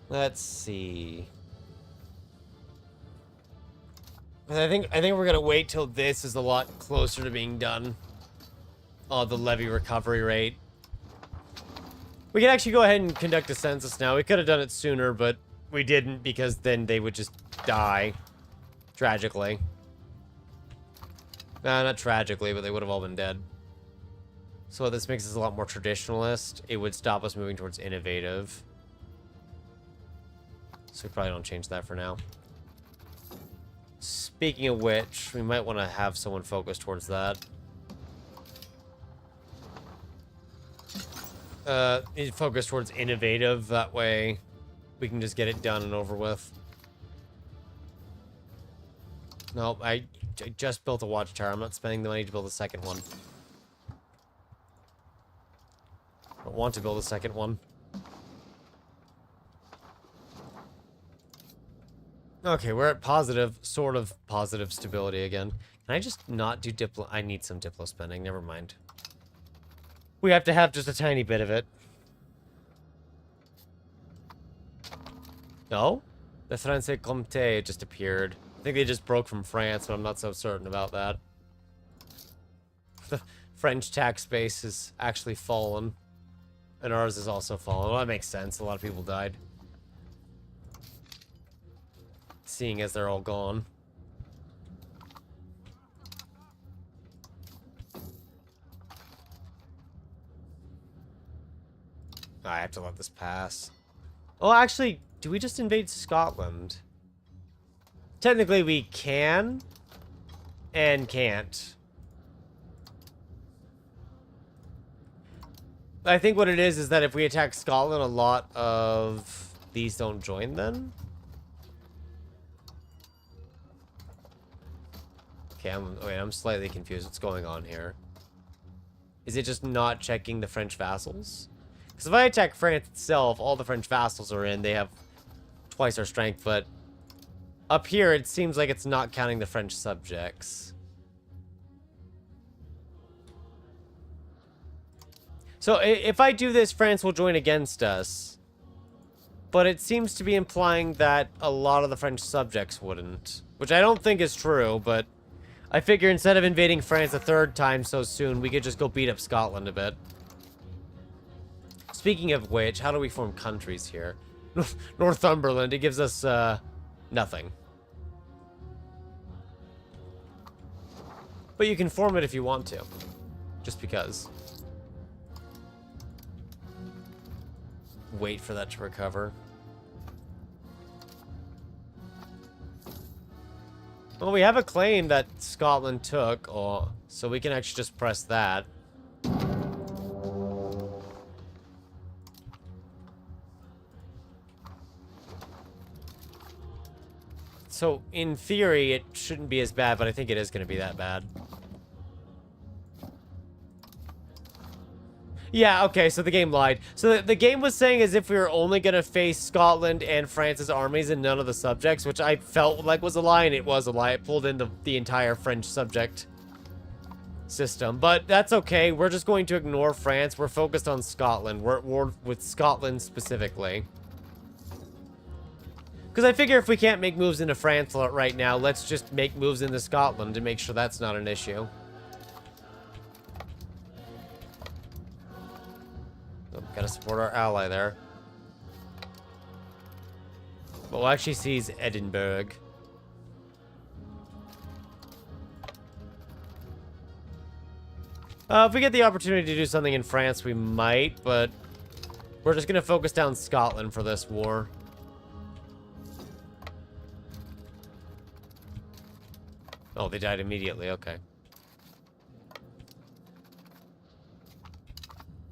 Speaker 1: Let's see. I think we're gonna wait till this is a lot closer to being done. Oh, the levy recovery rate. We can actually go ahead and conduct a census now. We could have done it sooner, but we didn't because then they would just die. Tragically. Nah, not tragically, but they would have all been dead. So this makes us a lot more traditionalist. It would stop us moving towards innovative. So we probably don't change that for now. Speaking of which, we might want to have someone focus towards that. Focus towards innovative. That way we can just get it done and over with. No, I just built a watchtower. I'm not spending the money to build a second one. I don't want to build a second one. Okay, we're at positive, sort of positive stability again. Can I just not do diplo? I need some diplo spending. Never mind. We have to have just a tiny bit of it. No? The Franche Comté just appeared. I think they just broke from France, but I'm not so certain about that. The French tax base has actually fallen. And ours has also fallen. Well, that makes sense. A lot of people died. Seeing as they're all gone. I have to let this pass. Oh, actually, do we just invade Scotland? Technically, we can and can't. I think what it is that if we attack Scotland, a lot of these don't join then. Okay, wait, I'm slightly confused. What's going on here? Is it just not checking the French vassals? Because if I attack France itself, all the French vassals are in. They have twice our strength, but up here, it seems like it's not counting the French subjects. So if I do this, France will join against us. But it seems to be implying that a lot of the French subjects wouldn't. Which I don't think is true, but I figure instead of invading France a third time so soon, we could just go beat up Scotland a bit. Speaking of which, how do we form countries here? Northumberland, it gives us, nothing. But you can form it if you want to. Just because. Wait for that to recover. Well, we have a claim that Scotland took, so we can actually just press that. So, in theory, it shouldn't be as bad, but I think it is going to be that bad. Yeah, okay, so the game lied. So the game was saying as if we were only going to face Scotland and France's armies and none of the subjects, which I felt like was a lie, and it was a lie. It pulled in the entire French subject system. But that's okay. We're just going to ignore France. We're focused on Scotland. We're at war with Scotland specifically. Because I figure if we can't make moves into France right now, let's just make moves into Scotland to make sure that's not an issue. Gotta support our ally there. Well, actually sees Edinburgh. If we get the opportunity to do something in France, we might, but we're just gonna focus down Scotland for this war. Oh, they died immediately, okay.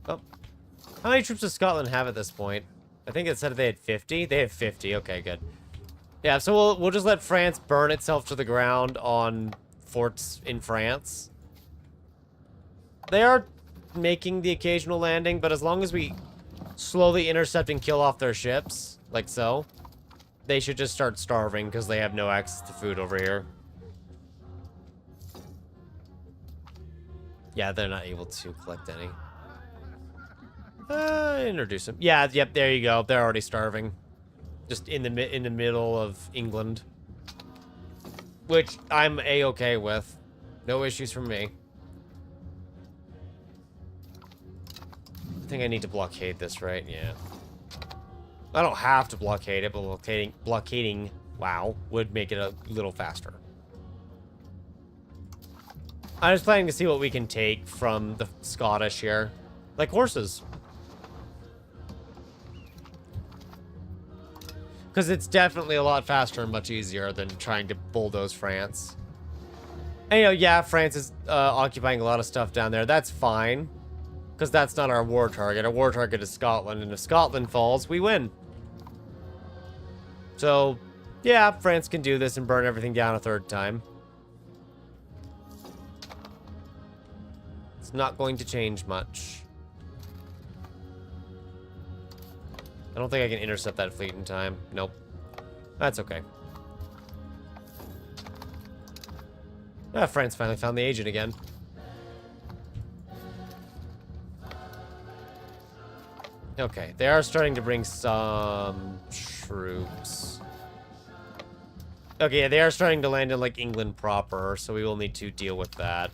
Speaker 1: Oh. How many troops does Scotland have at this point? I think it said they had 50. They have 50. Okay, good. Yeah, so we'll just let France burn itself to the ground on forts in France. They are making the occasional landing, but as long as we slowly intercept and kill off their ships, like so, they should just start starving because they have no access to food over here. Yeah, they're not able to collect any. Introduce them. Yeah, yep, there you go. They're already starving. Just in the middle of England. Which I'm A-okay with. No issues from me. I think I need to blockade this, right? Yeah. I don't have to blockade it, but blockading, wow, would make it a little faster. I was planning to see what we can take from the Scottish here. Like horses. Because it's definitely a lot faster and much easier than trying to bulldoze France. And, you know, yeah, France is occupying a lot of stuff down there. That's fine. Because that's not our war target. Our war target is Scotland. And if Scotland falls, we win. So, yeah, France can do this and burn everything down a third time. It's not going to change much. I don't think I can intercept that fleet in time. Nope. That's okay. Ah, France finally found the agent again. Okay, they are starting to bring some troops. Okay, yeah, they are starting to land in, like, England proper, so we will need to deal with that.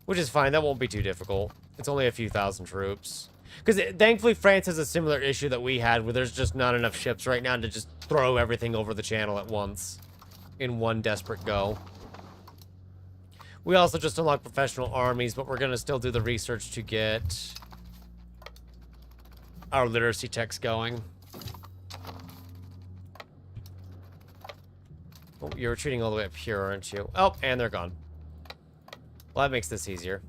Speaker 1: Which is fine, that won't be too difficult. It's only a few thousand troops. Because thankfully France has a similar issue that we had, where there's just not enough ships right now to just throw everything over the channel at once. In one desperate go. We also just unlocked professional armies, but we're going to still do the research to get our literacy techs going. Oh, you're retreating all the way up here, aren't you? Oh, and they're gone. Well, that makes this easier.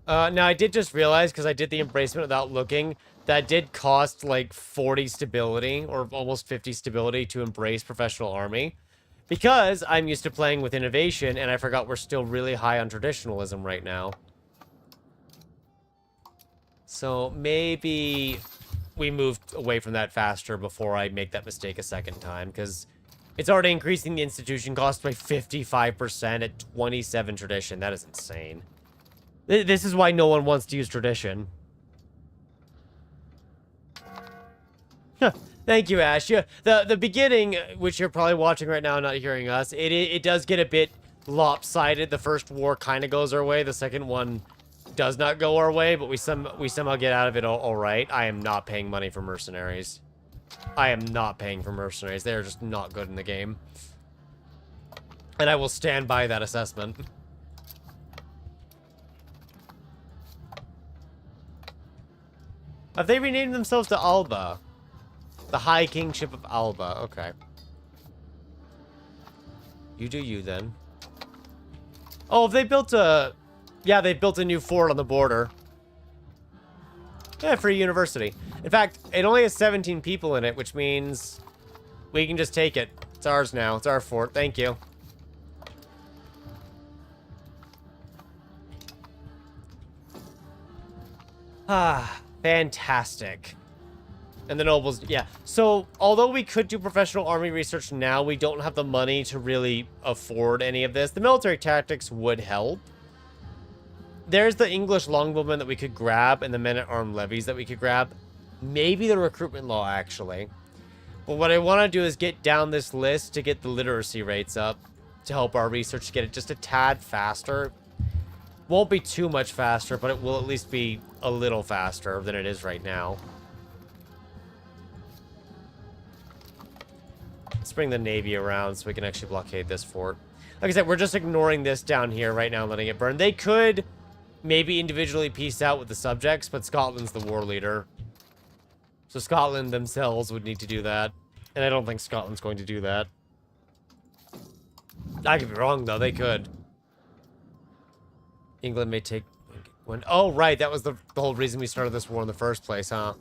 Speaker 1: Now, I did just realize, because I did the embracement without looking, that did cost like 40 stability or almost 50 stability to embrace professional army. Because I'm used to playing with innovation, and I forgot we're still really high on traditionalism right now. So maybe we move away from that faster before I make that mistake a second time, because it's already increasing the institution cost by 55% at 27 tradition. That is insane. This is why no one wants to use tradition. Thank you, Ash. Yeah, the beginning, which you're probably watching right now, not hearing us, it does get a bit lopsided. The first war kind of goes our way. The second one does not go our way, but we somehow get out of it all right. I am not paying money for mercenaries. I am not paying for mercenaries. They are just not good in the game. And I will stand by that assessment. Have they renamed themselves to Alba? The High Kingship of Alba. Okay. You do you, then. Oh, they built a... Yeah, they built a new fort on the border. Yeah, for a university. In fact, it only has 17 people in it, which means we can just take it. It's ours now. It's our fort. Thank you. Ah, fantastic. And the nobles, yeah. So, although we could do professional army research now, we don't have the money to really afford any of this. The military tactics would help. There's the English longbowmen that we could grab and the men-at-arms levies that we could grab. Maybe the recruitment law, actually. But what I want to do is get down this list to get the literacy rates up to help our research get it just a tad faster. Won't be too much faster, but it will at least be a little faster than it is right now. Let's bring the navy around so we can actually blockade this fort. Like I said, we're just ignoring this down here right now and letting it burn. They could maybe individually peace out with the subjects, but Scotland's the war leader. So Scotland themselves would need to do that. And I don't think Scotland's going to do that. I could be wrong, though. They could. England may take... When, oh, right. That was the whole reason we started this war in the first place, huh?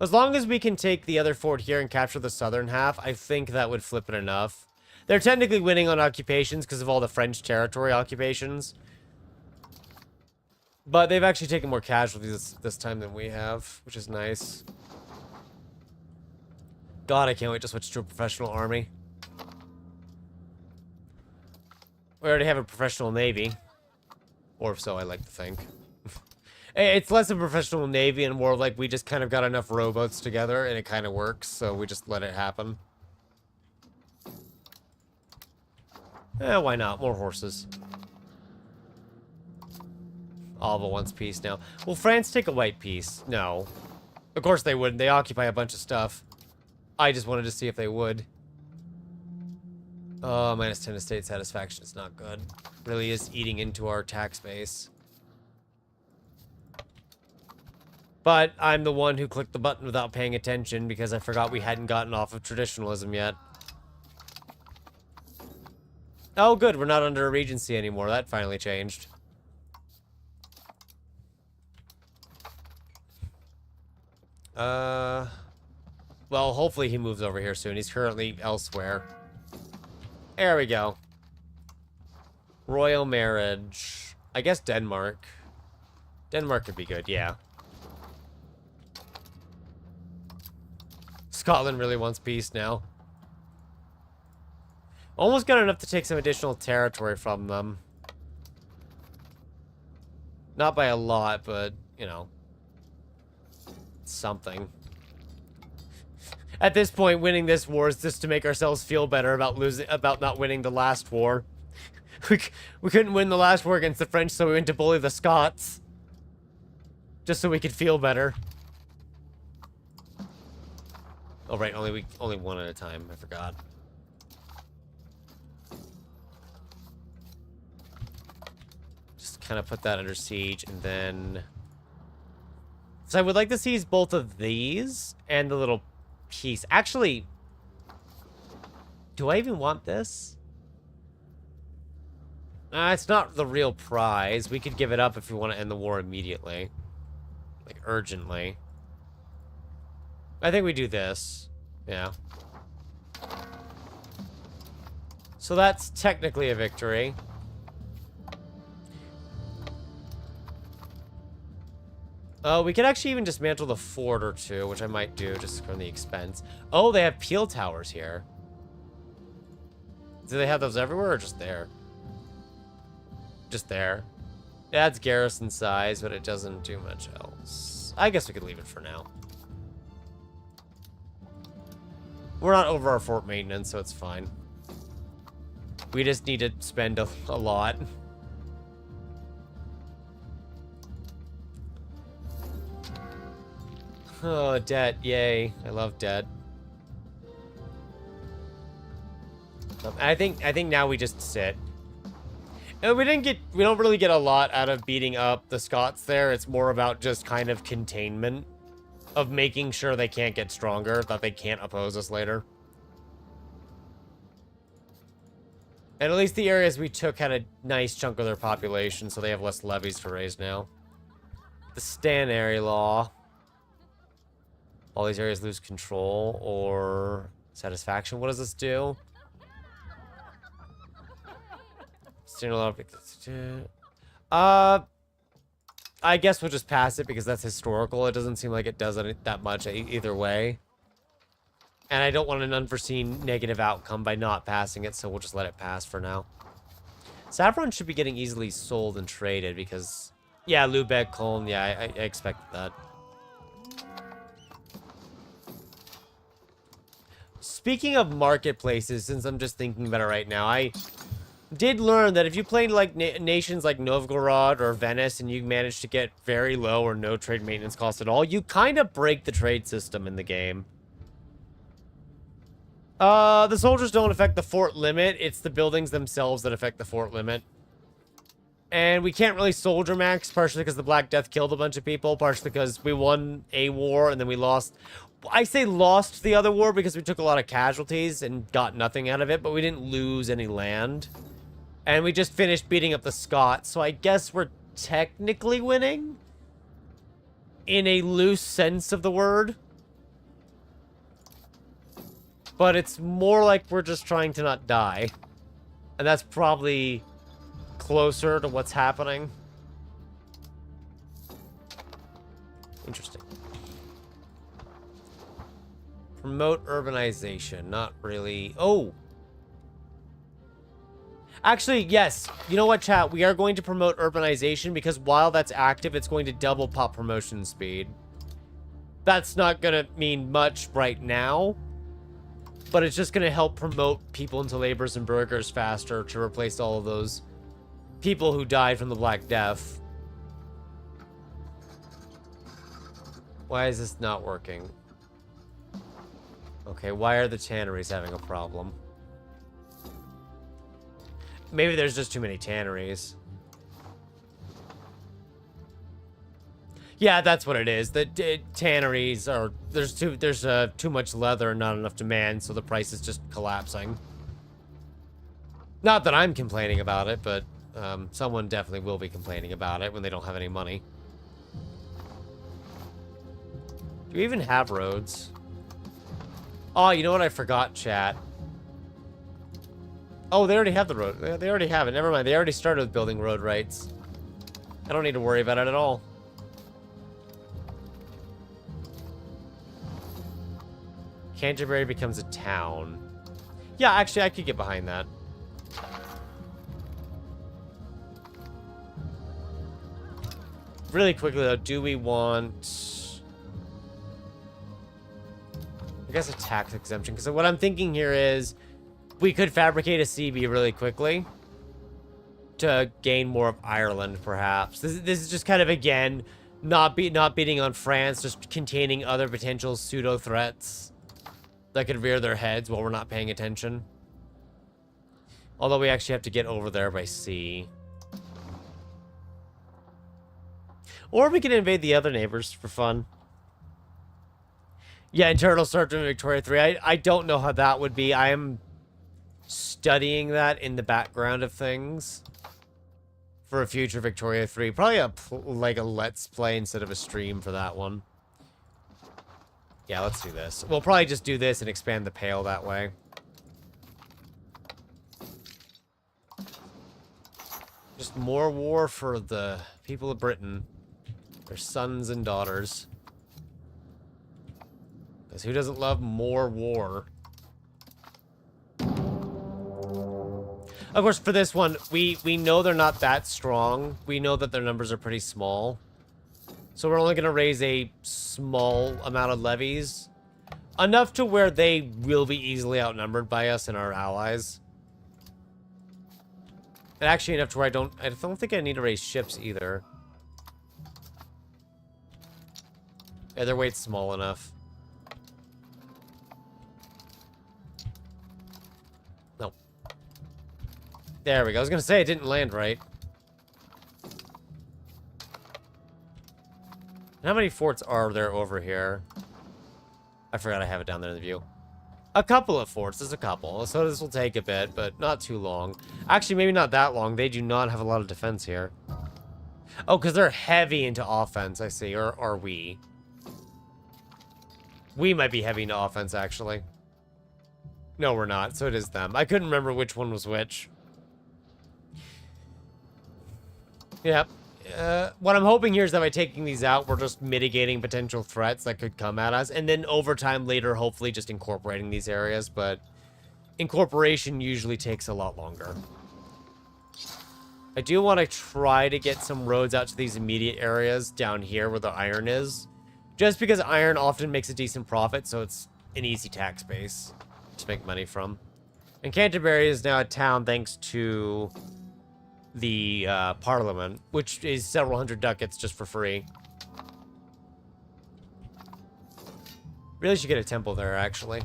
Speaker 1: As long as we can take the other fort here and capture the southern half, I think that would flip it enough. They're technically winning on occupations because of all the French territory occupations. But they've actually taken more casualties this time than we have, which is nice. God, I can't wait to switch to a professional army. We already have a professional navy. Or so I like to think. It's less of a professional navy and more like we just kind of got enough rowboats together and it kind of works, so we just let it happen. Why not? More horses. Alva wants peace now. Will France take a white peace? No. Of course they wouldn't. They occupy a bunch of stuff. I just wanted to see if they would. Oh, -10 to state satisfaction is not good. Really is eating into our tax base. But I'm the one who clicked the button without paying attention because I forgot we hadn't gotten off of traditionalism yet. Oh, good. We're not under a regency anymore. That finally changed. Well, hopefully he moves over here soon. He's currently elsewhere. There we go. Royal marriage. I guess Denmark. Denmark could be good, yeah. Scotland really wants peace now. Almost got enough to take some additional territory from them. Not by a lot, but, you know. Something. At this point, winning this war is just to make ourselves feel better about not winning the last war. We couldn't win the last war against the French, so we went to bully the Scots. Just so we could feel better. Oh, right, only one at a time. I forgot. Just kind of put that under siege, and then... So I would like to seize both of these, and the little piece. Actually, do I even want this? It's not the real prize. We could give it up if we want to end the war immediately. Like, urgently. I think we do this. Yeah. So that's technically a victory. We could actually even dismantle the fort or two, which I might do just from the expense. Oh, they have peel towers here. Do they have those everywhere or just there? Just there. It adds garrison size, but it doesn't do much else. I guess we could leave it for now. We're not over our fort maintenance, so it's fine. We just need to spend a lot. Oh, debt. Yay. I love debt. I think now we just sit. And we don't really get a lot out of beating up the Scots there. It's more about just kind of containment of making sure they can't get stronger, that they can't oppose us later. And at least the areas we took had a nice chunk of their population, so they have less levies to raise now. The Stanary Law. All these areas lose control or satisfaction. What does this do? I guess we'll just pass it because that's historical. It doesn't seem like it does that much either way. And I don't want an unforeseen negative outcome by not passing it, so we'll just let it pass for now. Saffron should be getting easily sold and traded because... Yeah, Lubeck, Cologne, yeah, I expected that. Speaking of marketplaces, since I'm just thinking about it right now, I did learn that if you play like nations like Novgorod or Venice and you manage to get very low or no trade maintenance costs at all, you kind of break the trade system in the game. The soldiers don't affect the fort limit. It's the buildings themselves that affect the fort limit. And we can't really soldier max, partially because the Black Death killed a bunch of people, partially because we won a war and then we lost... I say lost the other war because we took a lot of casualties and got nothing out of it, but we didn't lose any land. And we just finished beating up the Scots, so I guess we're technically winning? In a loose sense of the word. But it's more like we're just trying to not die. And that's probably closer to what's happening. Interesting. Promote urbanization. Not really. Oh! Actually, yes. You know what, chat? We are going to promote urbanization because while that's active, it's going to double pop promotion speed. That's not going to mean much right now. But it's just going to help promote people into laborers and burghers faster to replace all of those people who died from the Black Death. Why is this not working? Okay, why are the tanneries having a problem? Maybe there's just too many tanneries. Yeah, that's what it is. The tanneries are... There's too much leather and not enough demand, so the price is just collapsing. Not that I'm complaining about it, but someone definitely will be complaining about it when they don't have any money. Do we even have roads? Oh, you know what I forgot, chat? Oh, they already have the road. They already have it. Never mind. They already started with building road rights. I don't need to worry about it at all. Canterbury becomes a town. Yeah, actually, I could get behind that. Really quickly, though, do we want... I guess a tax exemption, because what I'm thinking here is we could fabricate a CB really quickly to gain more of Ireland, perhaps. This is just kind of, again, not beating on France, just containing other potential pseudo-threats that could rear their heads while we're not paying attention. Although we actually have to get over there by sea. Or we can invade the other neighbors for fun. Yeah, internal search in Victoria 3. I don't know how that would be. I am studying that in the background of things. for a future Victoria 3. Probably like a Let's Play instead of a stream for that one. Yeah, let's do this. We'll probably just do this and expand the Pale that way. Just more war for the people of Britain. Their sons and daughters. Because who doesn't love more war? Of course, for this one, we know they're not that strong. We know that their numbers are pretty small. So we're only going to raise a small amount of levies. Enough to where they will be easily outnumbered by us and our allies. And actually enough to where I don't think I need to raise ships either. Yeah, their weight's small enough. No. There we go. I was going to say it didn't land right. How many forts are there over here? I forgot I have it down there in the view. A couple of forts. There's a couple. So this will take a bit, but not too long. Actually, maybe not that long. They do not have a lot of defense here. Oh, because they're heavy into offense, I see. Or are we? We might be heavy into offense, actually. No, we're not. So it is them. I couldn't remember which one was which. Yep. What I'm hoping here is that by taking these out, we're just mitigating potential threats that could come at us. And then over time later, hopefully just incorporating these areas. But incorporation usually takes a lot longer. I do want to try to get some roads out to these immediate areas down here where the iron is. Just because iron often makes a decent profit, so it's an easy tax base to make money from. And Canterbury is now a town thanks to the Parliament, which is several hundred ducats just for free. Really should get a temple there, actually.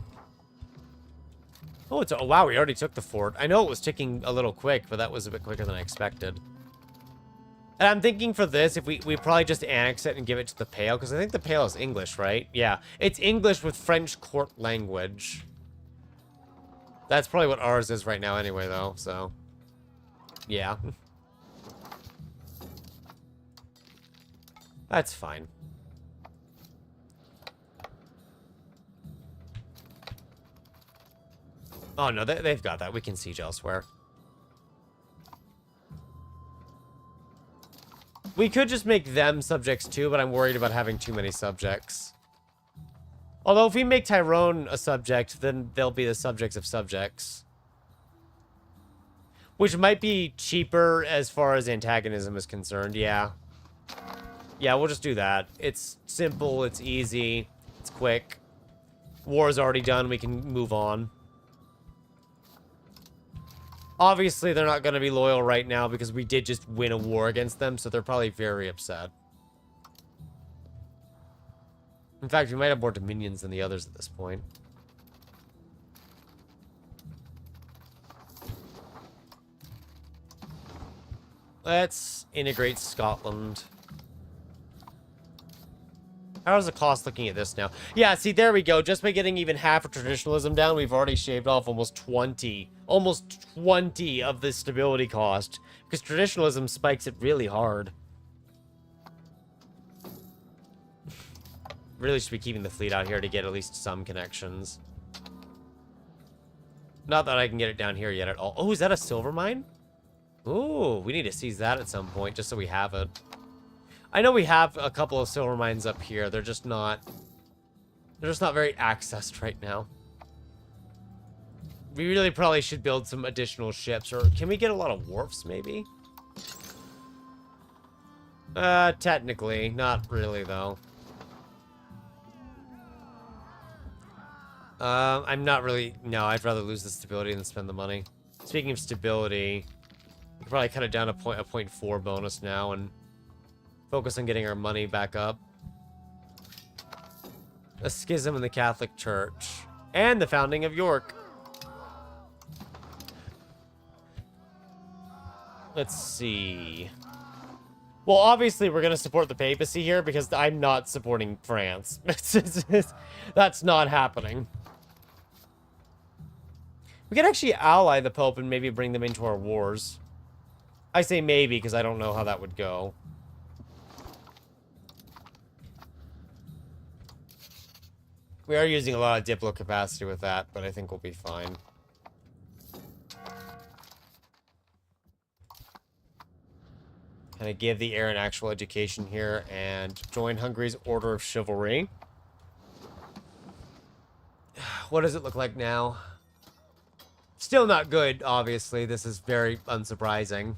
Speaker 1: Oh, oh wow, we already took the fort. I know it was ticking a little quick, but that was a bit quicker than I expected. And I'm thinking for this, if we probably just annex it and give it to the Pale, because I think the Pale is English, right? Yeah, it's English with French court language. That's probably what ours is right now anyway, though, so... yeah. That's fine. Oh, no, they've got that. We can siege elsewhere. We could just make them subjects too, but I'm worried about having too many subjects. Although if we make Tyrone a subject, then they'll be the subjects of subjects. Which might be cheaper as far as antagonism is concerned, yeah. Yeah, we'll just do that. It's simple, it's easy, it's quick. War is already done, we can move on. Obviously, they're not going to be loyal right now because we did just win a war against them, so they're probably very upset. In fact, we might have more dominions than the others at this point. Let's integrate Scotland. How's the cost looking at this now? Yeah, see, there we go. Just by getting even half of traditionalism down, we've already shaved off almost 20 of the stability cost. Because traditionalism spikes it really hard. Really should be keeping the fleet out here to get at least some connections. Not that I can get it down here yet at all. Oh, is that a silver mine? Ooh, we need to seize that at some point, just so we have it. I know we have a couple of silver mines up here. They're just not very accessed right now. We really probably should build some additional ships, or can we get a lot of wharfs, maybe? Technically, not really, though. I'm not really... no, I'd rather lose the stability than spend the money. Speaking of stability, we could probably cut it down to a 0.4 bonus now and focus on getting our money back up. A schism in the Catholic Church. And the founding of York. Let's see. Well, obviously, we're going to support the papacy here because I'm not supporting France. That's not happening. We could actually ally the Pope and maybe bring them into our wars. I say maybe because I don't know how that would go. We are using a lot of Diplo capacity with that, but I think we'll be fine. Kind of give the heir an actual education here and join Hungary's Order of Chivalry. What does it look like now? Still not good, obviously. This is very unsurprising.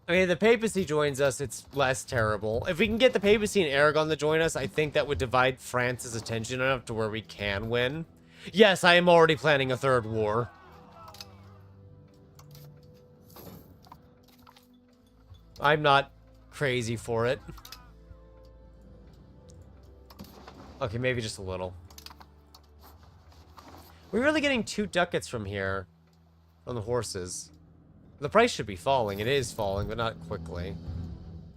Speaker 1: I mean, if the papacy joins us, it's less terrible. If we can get the papacy and Aragon to join us, I think that would divide France's attention enough to where we can win. Yes, I am already planning a third war. I'm not crazy for it. Okay, maybe just a little. We're really getting 2 ducats from here. On the horses. The price should be falling. It is falling, but not quickly.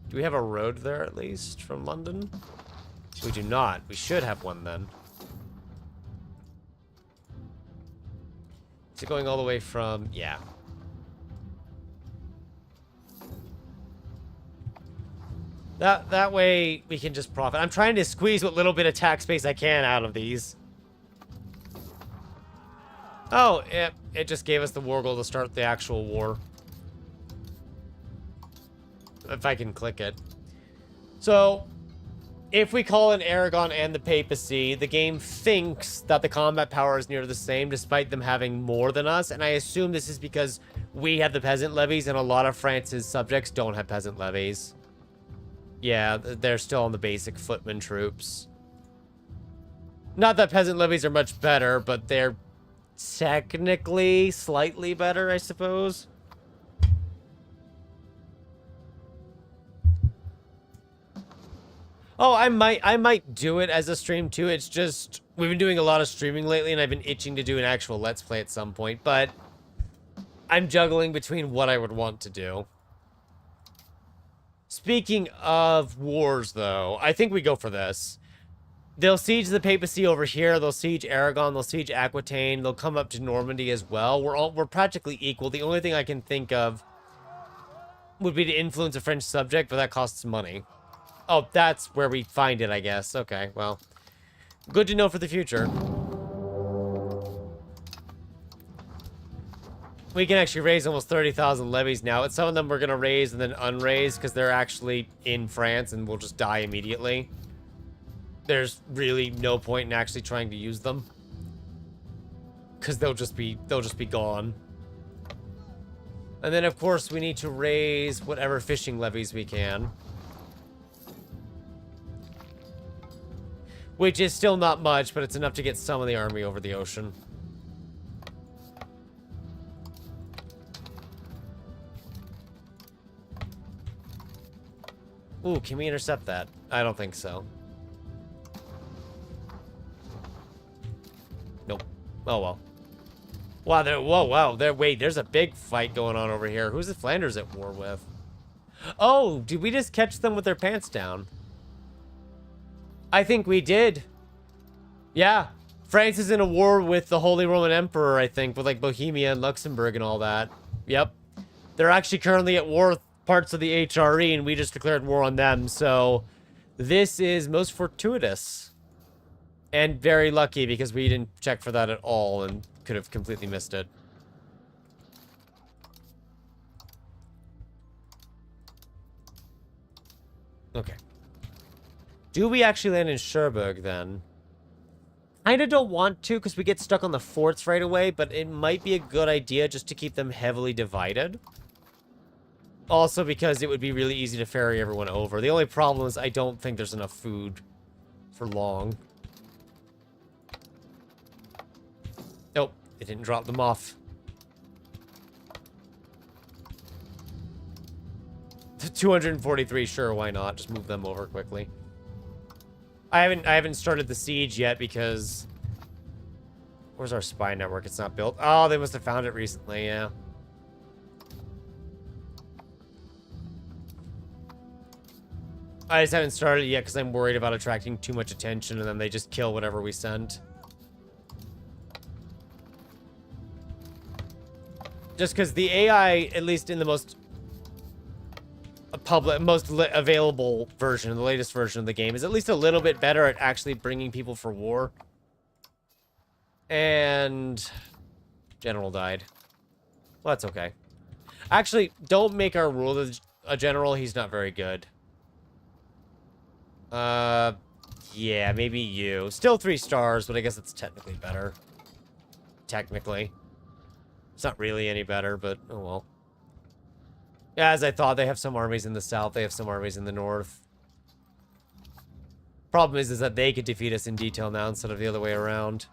Speaker 1: Do we have a road there, at least, from London? We do not. We should have one, then. Is it going all the way from... Yeah. That way, we can just profit. I'm trying to squeeze what little bit of tax space I can out of these. Oh, it just gave us the war goal to start the actual war. If I can click it. So, if we call in Aragon and the papacy, the game thinks that the combat power is near the same, despite them having more than us, and I assume this is because we have the peasant levies, and a lot of France's subjects don't have peasant levies. Yeah, they're still on the basic footman troops. Not that peasant levies are much better, but they're technically slightly better, I suppose. Oh, I might do it as a stream too. It's just we've been doing a lot of streaming lately and I've been itching to do an actual let's play at some point, but I'm juggling between what I would want to do. Speaking of wars though, I think we go for this. They'll siege the papacy over here, they'll siege Aragon, they'll siege Aquitaine, they'll come up to Normandy as well. We're practically equal. The only thing I can think of would be to influence a French subject, but that costs money. Oh, that's where we find it, I guess. Okay, well. Good to know for the future. We can actually raise almost 30,000 levies now. Some of them we're going to raise and then unraise because they're actually in France and we'll just die immediately. There's really no point in actually trying to use them. Because they'll just be gone. And then, of course, we need to raise whatever fishing levies we can. Which is still not much, but it's enough to get some of the army over the ocean. Ooh, can we intercept that? I don't think so. Nope. Oh, well. Wow, wow. Wait, there's a big fight going on over here. Who's the Flanders at war with? Oh, did we just catch them with their pants down? I think we did. Yeah. France is in a war with the Holy Roman Emperor, I think, with like Bohemia and Luxembourg and all that. Yep. They're actually currently at war with parts of the HRE, and we just declared war on them, so this is most fortuitous. And very lucky, because we didn't check for that at all, and could have completely missed it. Okay. Do we actually land in Cherbourg, then? I kinda don't want to, because we get stuck on the forts right away, but it might be a good idea just to keep them heavily divided. Also because it would be really easy to ferry everyone over. The only problem is I don't think there's enough food for long. Nope, it didn't drop them off. 243, sure, why not? Just move them over quickly. I haven't started the siege yet because... Where's our spy network? It's not built. Oh, they must have found it recently, yeah. I just haven't started yet because I'm worried about attracting too much attention and then they just kill whatever we send. Just because the AI, at least in the most available version, the latest version of the game, is at least a little bit better at actually bringing people for war. And general died. Well, that's okay. Actually, don't make our ruler a general. He's not very good. Yeah, maybe you. Still 3 stars, but I guess it's technically better. Technically. It's not really any better, but oh well. Yeah, as I thought, they have some armies in the south, they have some armies in the north. Problem is that they could defeat us in detail now instead of the other way around.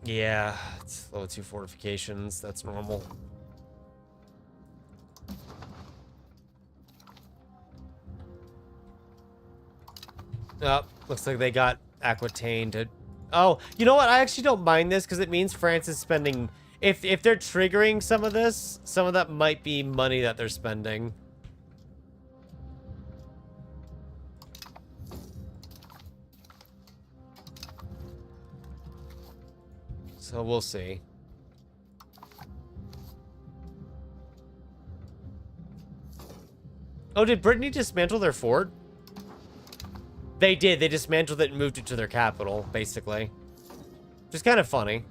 Speaker 1: Yeah, it's level 2 fortifications, that's normal. Oh, looks like they got Aquitaine to... Oh, you know what? I actually don't mind this because it means France is spending... If they're triggering some of this, some of that might be money that they're spending. So we'll see. Oh, did Brittany dismantle their fort? They did. They dismantled it and moved it to their capital, basically. Which is kind of funny.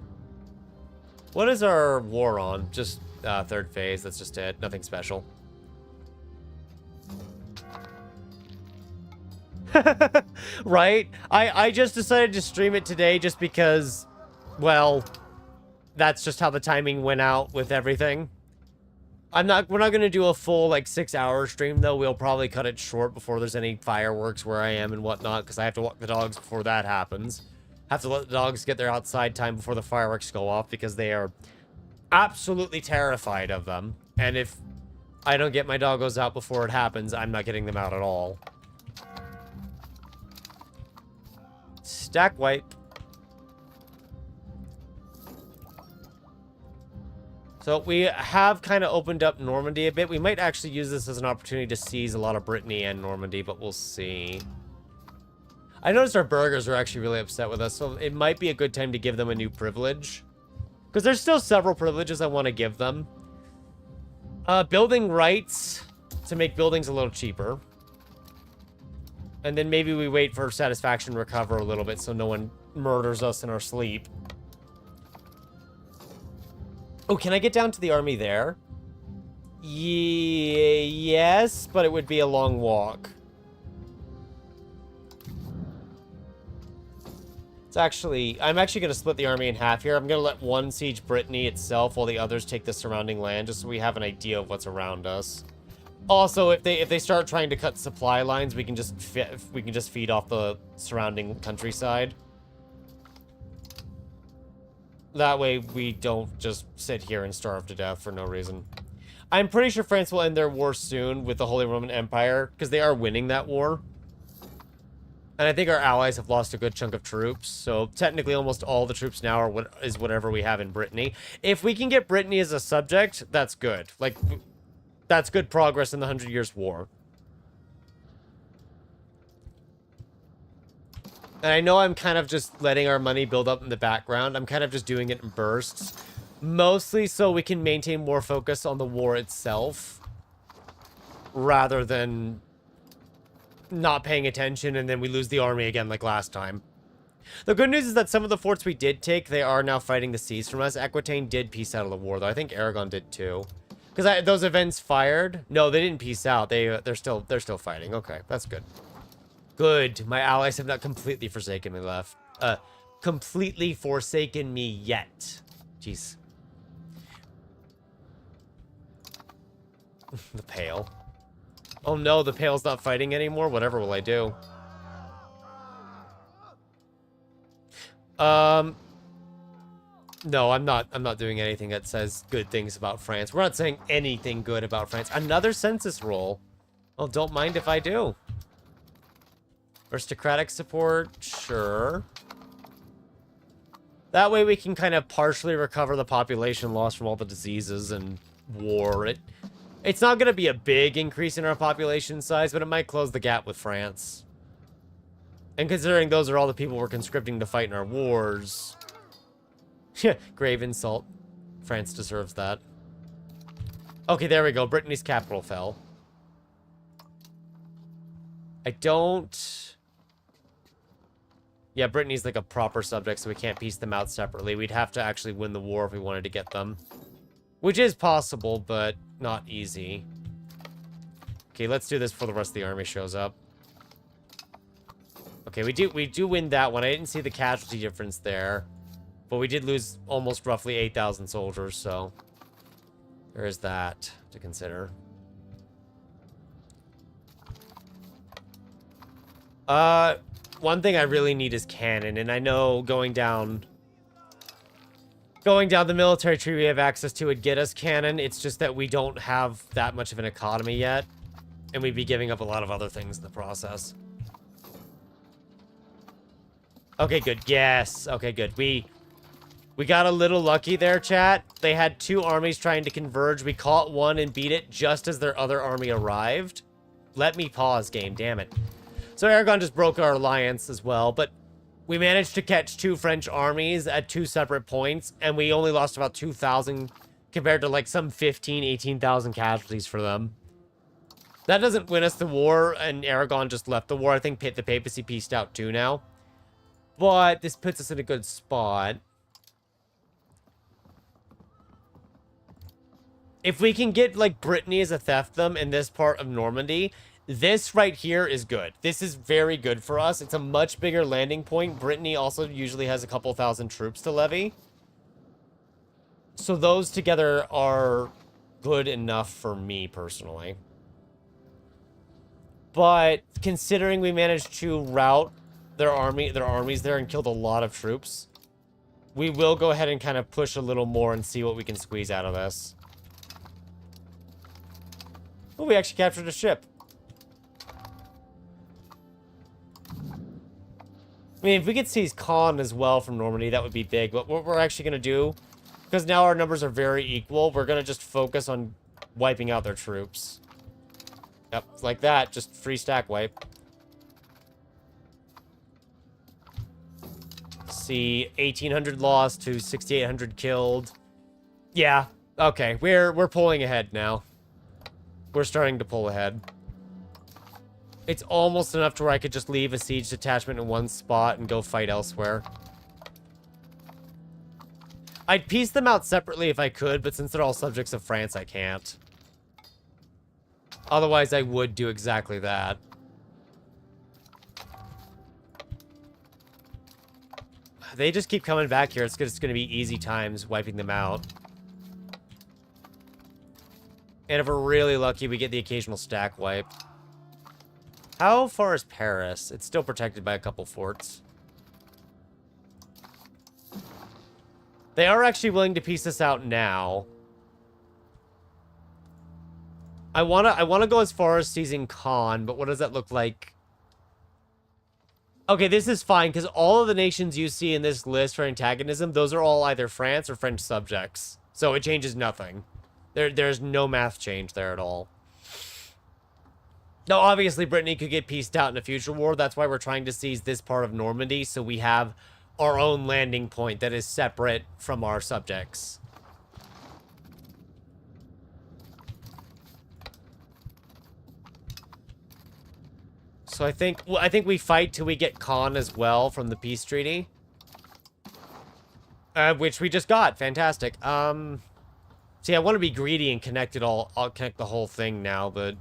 Speaker 1: What is our war on? Just 3rd phase. That's just it. Nothing special. Right? I just decided to stream it today just because, well, that's just how the timing went out with everything. We're not going to do a full, like, 6-hour stream, though. We'll probably cut it short before there's any fireworks where I am and whatnot, because I have to walk the dogs before that happens. Have to let the dogs get their outside time before the fireworks go off, because they are absolutely terrified of them. And if I don't get my doggos out before it happens, I'm not getting them out at all. Stack wipe. So we have kind of opened up Normandy a bit. We might actually use this as an opportunity to seize a lot of Brittany and Normandy, but we'll see. I noticed our burghers are actually really upset with us, so it might be a good time to give them a new privilege. Because there's still several privileges I want to give them. Building rights to make buildings a little cheaper. And then maybe we wait for satisfaction to recover a little bit so no one murders us in our sleep. Oh, can I get down to the army there? Yes, but it would be a long walk. I'm actually going to split the army in half here. I'm going to let one siege Brittany itself while the others take the surrounding land, just so we have an idea of what's around us. Also, if they start trying to cut supply lines, we can just feed off the surrounding countryside. That way, we don't just sit here and starve to death for no reason. I'm pretty sure France will end their war soon with the Holy Roman Empire, because they are winning that war. And I think our allies have lost a good chunk of troops, so technically almost all the troops now is whatever we have in Brittany. If we can get Brittany as a subject, that's good. Like, that's good progress in the 100 Years' War. And I know I'm kind of just letting our money build up in the background. I'm kind of just doing it in bursts. Mostly so we can maintain more focus on the war itself. Rather than not paying attention and then we lose the army again like last time. The good news is that some of the forts we did take, they are now fighting the seas from us. Aquitaine did peace out of the war, though. I think Aragon did too. Because those events fired. No, they didn't peace out. They're still fighting. Okay, that's good. Good. My allies have not completely forsaken me completely forsaken me yet. Jeez. The Pale. Oh no, the Pale's not fighting anymore? Whatever will I do? No, I'm not doing anything that says good things about France. We're not saying anything good about France. Another census roll. Well, don't mind if I do. Aristocratic support, sure. That way we can kind of partially recover the population loss from all the diseases and war. It's not going to be a big increase in our population size, but it might close the gap with France. And considering those are all the people we're conscripting to fight in our wars... Grave insult. France deserves that. Okay, there we go. Brittany's capital fell. I don't... Yeah, Brittany's like a proper subject, so we can't piece them out separately. We'd have to actually win the war if we wanted to get them. Which is possible, but not easy. Okay, let's do this before the rest of the army shows up. Okay, we do win that one. I didn't see the casualty difference there. But we did lose almost roughly 8,000 soldiers, so... there is that to consider. One thing I really need is cannon, and I know going down the military tree we have access to would get us cannon. It's just that we don't have that much of an economy yet, and we'd be giving up a lot of other things in the process. Okay, good. Yes. Okay, good. We got a little lucky there, chat. They had two armies trying to converge. We caught one and beat it just as their other army arrived. Let me pause, game. Damn it. So Aragon just broke our alliance as well, but we managed to catch two French armies at two separate points, and we only lost about 2,000 compared to like some 15, 18,000 casualties for them. That doesn't win us the war, and Aragon just left the war. I think the papacy pieced out too now. But this puts us in a good spot. If we can get, like, Brittany as a fiefdom in this part of Normandy, this right here is good. This is very good for us. It's a much bigger landing point. Brittany also usually has a couple thousand troops to levy. So those together are good enough for me, personally. But considering we managed to rout their armies there and killed a lot of troops, we will go ahead and kind of push a little more and see what we can squeeze out of this. Oh, we actually captured a ship. I mean, if we could seize Caen as well from Normandy, that would be big. But what we're actually going to do, because now our numbers are very equal, we're going to just focus on wiping out their troops. Yep, like that. Just free stack wipe. See, 1,800 lost to 6,800 killed. Yeah, okay. We're pulling ahead now. We're starting to pull ahead. It's almost enough to where I could just leave a siege detachment in one spot and go fight elsewhere. I'd piece them out separately if I could, but since they're all subjects of France, I can't. Otherwise, I would do exactly that. They just keep coming back here. It's going to be easy times wiping them out. And if we're really lucky, we get the occasional stack wipe. How far is Paris? It's still protected by a couple forts. They are actually willing to piece this out now. I wanna go as far as seizing Caen, but what does that look like? Okay, this is fine, because all of the nations you see in this list for antagonism, those are all either France or French subjects. So it changes nothing. There's no math change there at all. Now, obviously, Brittany could get pieced out in a future war. That's why we're trying to seize this part of Normandy, so we have our own landing point that is separate from our subjects. So I think we fight till we get Caen as well from the peace treaty. Which we just got. Fantastic. See, I want to be greedy and I'll connect the whole thing now, but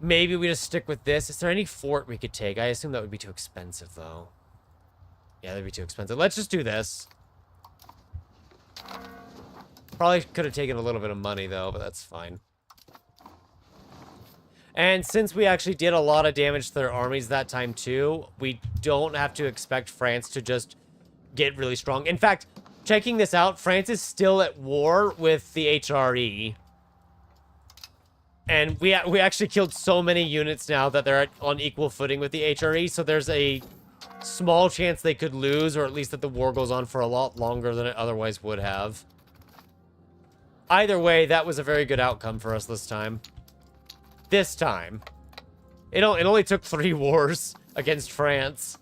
Speaker 1: maybe we just stick with this. Is there any fort we could take? I assume that would be too expensive, though. Yeah, that'd be too expensive. Let's just do this. Probably could have taken a little bit of money, though, but that's fine. And since we actually did a lot of damage to their armies that time, too, we don't have to expect France to just get really strong. In fact, checking this out, France is still at war with the HRE. And we actually killed so many units now that they're on equal footing with the HRE, so there's a small chance they could lose, or at least that the war goes on for a lot longer than it otherwise would have. Either way, that was a very good outcome for us this time. This time. It only took 3 wars against France.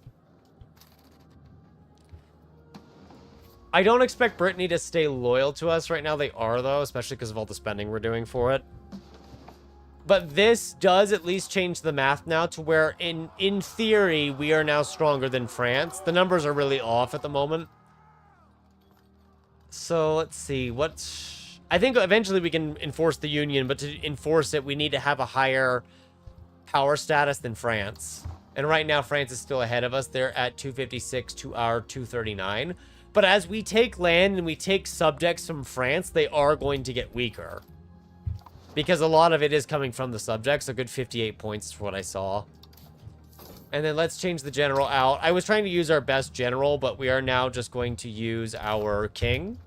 Speaker 1: I don't expect Brittany to stay loyal to us right now. They are, though, especially because of all the spending we're doing for it. But this does at least change the math now to where, in theory, we are now stronger than France. The numbers are really off at the moment. So, let's see. I think eventually we can enforce the Union, but to enforce it, we need to have a higher power status than France. And right now, France is still ahead of us. They're at 256 to our 239. But as we take land and we take subjects from France, they are going to get weaker. Because a lot of it is coming from the subjects. A good 58 points is what I saw. And then let's change the general out. I was trying to use our best general, but we are now just going to use our king.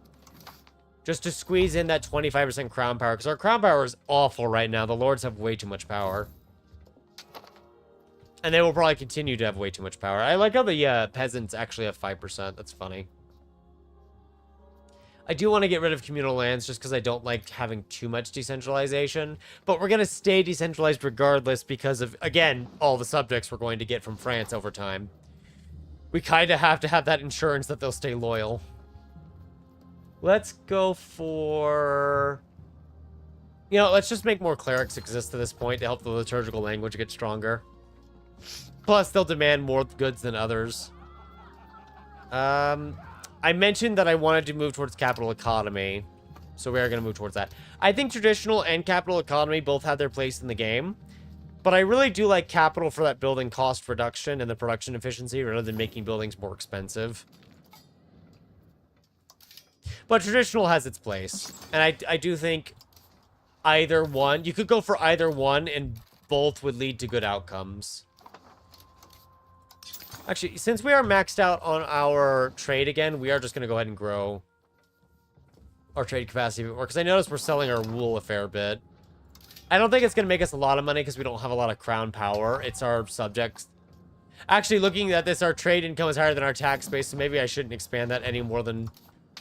Speaker 1: Just to squeeze in that 25% crown power. Because our crown power is awful right now. The lords have way too much power. And they will probably continue to have way too much power. I like how the peasants actually have 5%. That's funny. I do want to get rid of communal lands just because I don't like having too much decentralization. But we're going to stay decentralized regardless because of, again, all the subjects we're going to get from France over time. We kind of have to have that insurance that they'll stay loyal. Let's go for... You know, let's just make more clerics exist to this point to help the liturgical language get stronger. Plus, they'll demand more goods than others. I mentioned that I wanted to move towards capital economy, so we are going to move towards that. I think traditional and capital economy both have their place in the game, but I really do like capital for that building cost reduction and the production efficiency rather than making buildings more expensive. But traditional has its place, and I do think either one, you could go for either one and both would lead to good outcomes. Actually, since we are maxed out on our trade again, we are just going to go ahead and grow our trade capacity a bit more. Because I noticed we're selling our wool a fair bit. I don't think it's going to make us a lot of money because we don't have a lot of crown power. It's our subjects. Actually, looking at this, our trade income is higher than our tax base, so maybe I shouldn't expand that any more than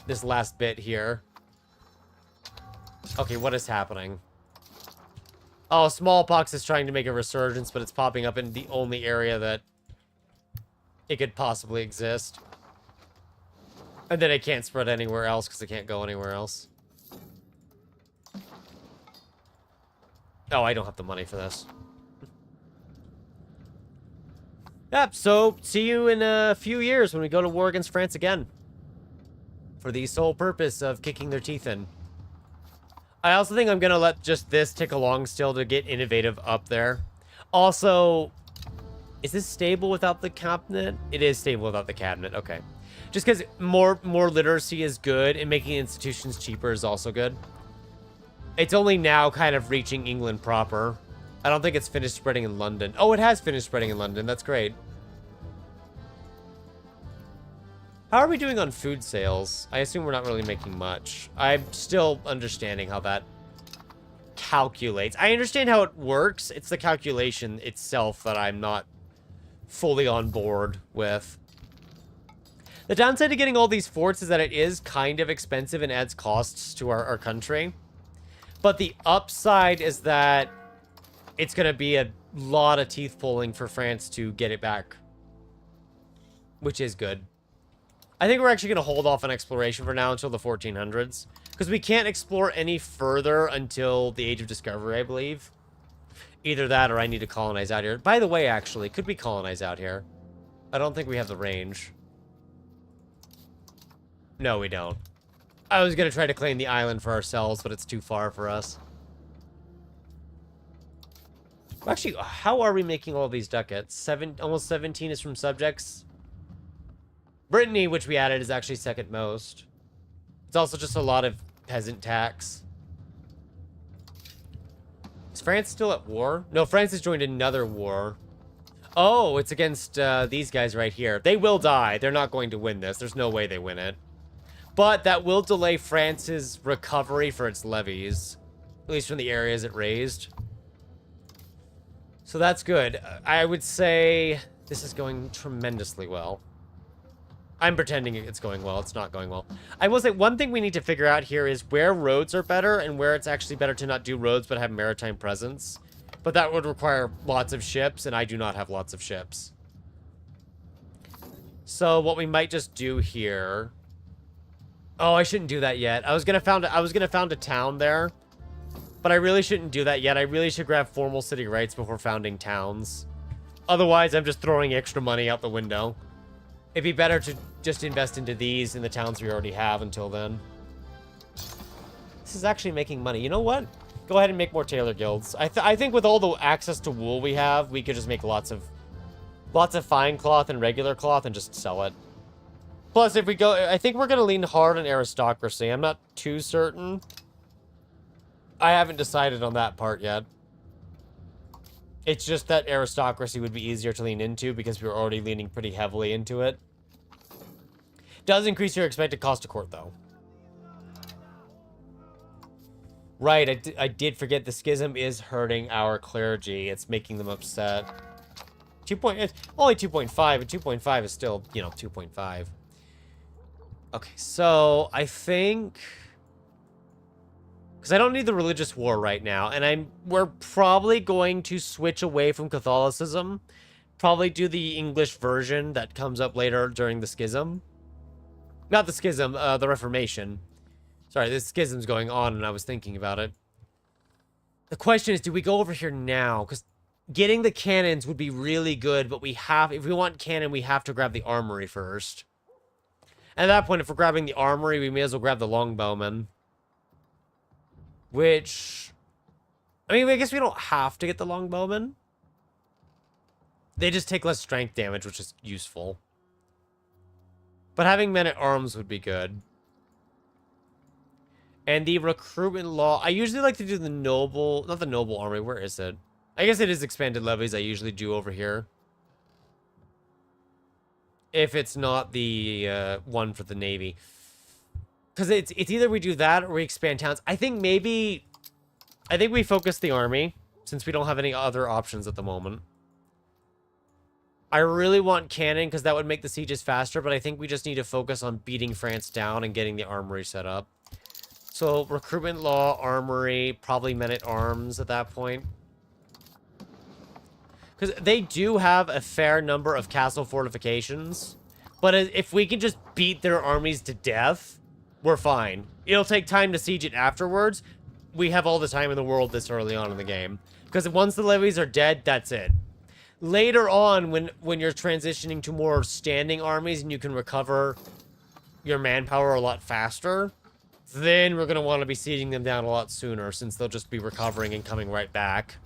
Speaker 1: this last bit here. Okay, what is happening? Oh, smallpox is trying to make a resurgence, but it's popping up in the only area that it could possibly exist. And then it can't spread anywhere else because it can't go anywhere else. Oh, I don't have the money for this. Yep, so see you in a few years when we go to war against France again. For the sole purpose of kicking their teeth in. I also think I'm going to let just this tick along still to get innovative up there. Also... Is this stable without the cabinet? It is stable without the cabinet. Okay. Just because more literacy is good and making institutions cheaper is also good. It's only now kind of reaching England proper. I don't think it's finished spreading in London. Oh, it has finished spreading in London. That's great. How are we doing on food sales? I assume we're not really making much. I'm still understanding how that calculates. I understand how it works. It's the calculation itself that I'm not fully on board with. The downside to getting all these forts is that it is kind of expensive and adds costs to our country. But the upside is that it's going to be a lot of teeth pulling for France to get it back. Which is good. I think we're actually going to hold off on exploration for now until the 1400s. Because we can't explore any further until the Age of Discovery, I believe. Either that or I need to colonize out here. By the way, actually, could we colonize out here? I don't think we have the range. No, we don't. I was going to try to claim the island for ourselves, but it's too far for us. Actually, how are we making all these ducats? Almost 17 is from subjects. Brittany, which we added, is actually second most. It's also just a lot of peasant tax. Is France still at war? No, France has joined another war. Oh, it's against these guys right here. They will die. They're not going to win this. There's no way they win it. But that will delay France's recovery for its levies. At least from the areas it raised. So that's good. I would say this is going tremendously well. I'm pretending it's going well. It's not going well. I will say one thing we need to figure out here is where roads are better and where it's actually better to not do roads but have maritime presence. But that would require lots of ships, and I do not have lots of ships. So what we might just do here... Oh, I shouldn't do that yet. I was gonna found a town there, but I really shouldn't do that yet. I really should grab formal city rights before founding towns. Otherwise, I'm just throwing extra money out the window. It'd be better to just invest into these in the towns we already have until then. This is actually making money. You know what? Go ahead and make more tailor guilds. I think with all the access to wool we have, we could just make lots of fine cloth and regular cloth and just sell it. Plus, if we go... I think we're going to lean hard on aristocracy. I'm not too certain. I haven't decided on that part yet. It's just that aristocracy would be easier to lean into because we were already leaning pretty heavily into it. Does increase your expected cost to court, though. Right, I did forget the schism is hurting our clergy. It's making them upset. It's only 2.5, and 2.5 is still, you know, 2.5. Okay, so I think... Because I don't need the religious war right now, and we're probably going to switch away from Catholicism. Probably do the English version that comes up later during the schism. Not the schism, the Reformation. Sorry, this schism's going on, and I was thinking about it. The question is, do we go over here now? Because getting the cannons would be really good, but if we want cannon, we have to grab the armory first. At that point, if we're grabbing the armory, we may as well grab the longbowmen. Which... I mean, I guess we don't have to get the longbowmen. They just take less strength damage, which is useful. But having men-at-arms would be good. And the recruitment law... I usually like to do the noble... Not the noble army. Where is it? I guess it is expanded levies I usually do over here. If it's not the one for the navy. Because it's either we do that or we expand towns. I think we focus the army, since we don't have any other options at the moment. I really want cannon, because that would make the sieges faster, but I think we just need to focus on beating France down and getting the armory set up. So, recruitment law, armory, probably men-at-arms at that point. Because they do have a fair number of castle fortifications, but if we can just beat their armies to death... We're fine. It'll take time to siege it afterwards. We have all the time in the world this early on in the game. Because once the levies are dead, that's it. Later on, when you're transitioning to more standing armies and you can recover your manpower a lot faster, then we're going to want to be sieging them down a lot sooner, since they'll just be recovering and coming right back.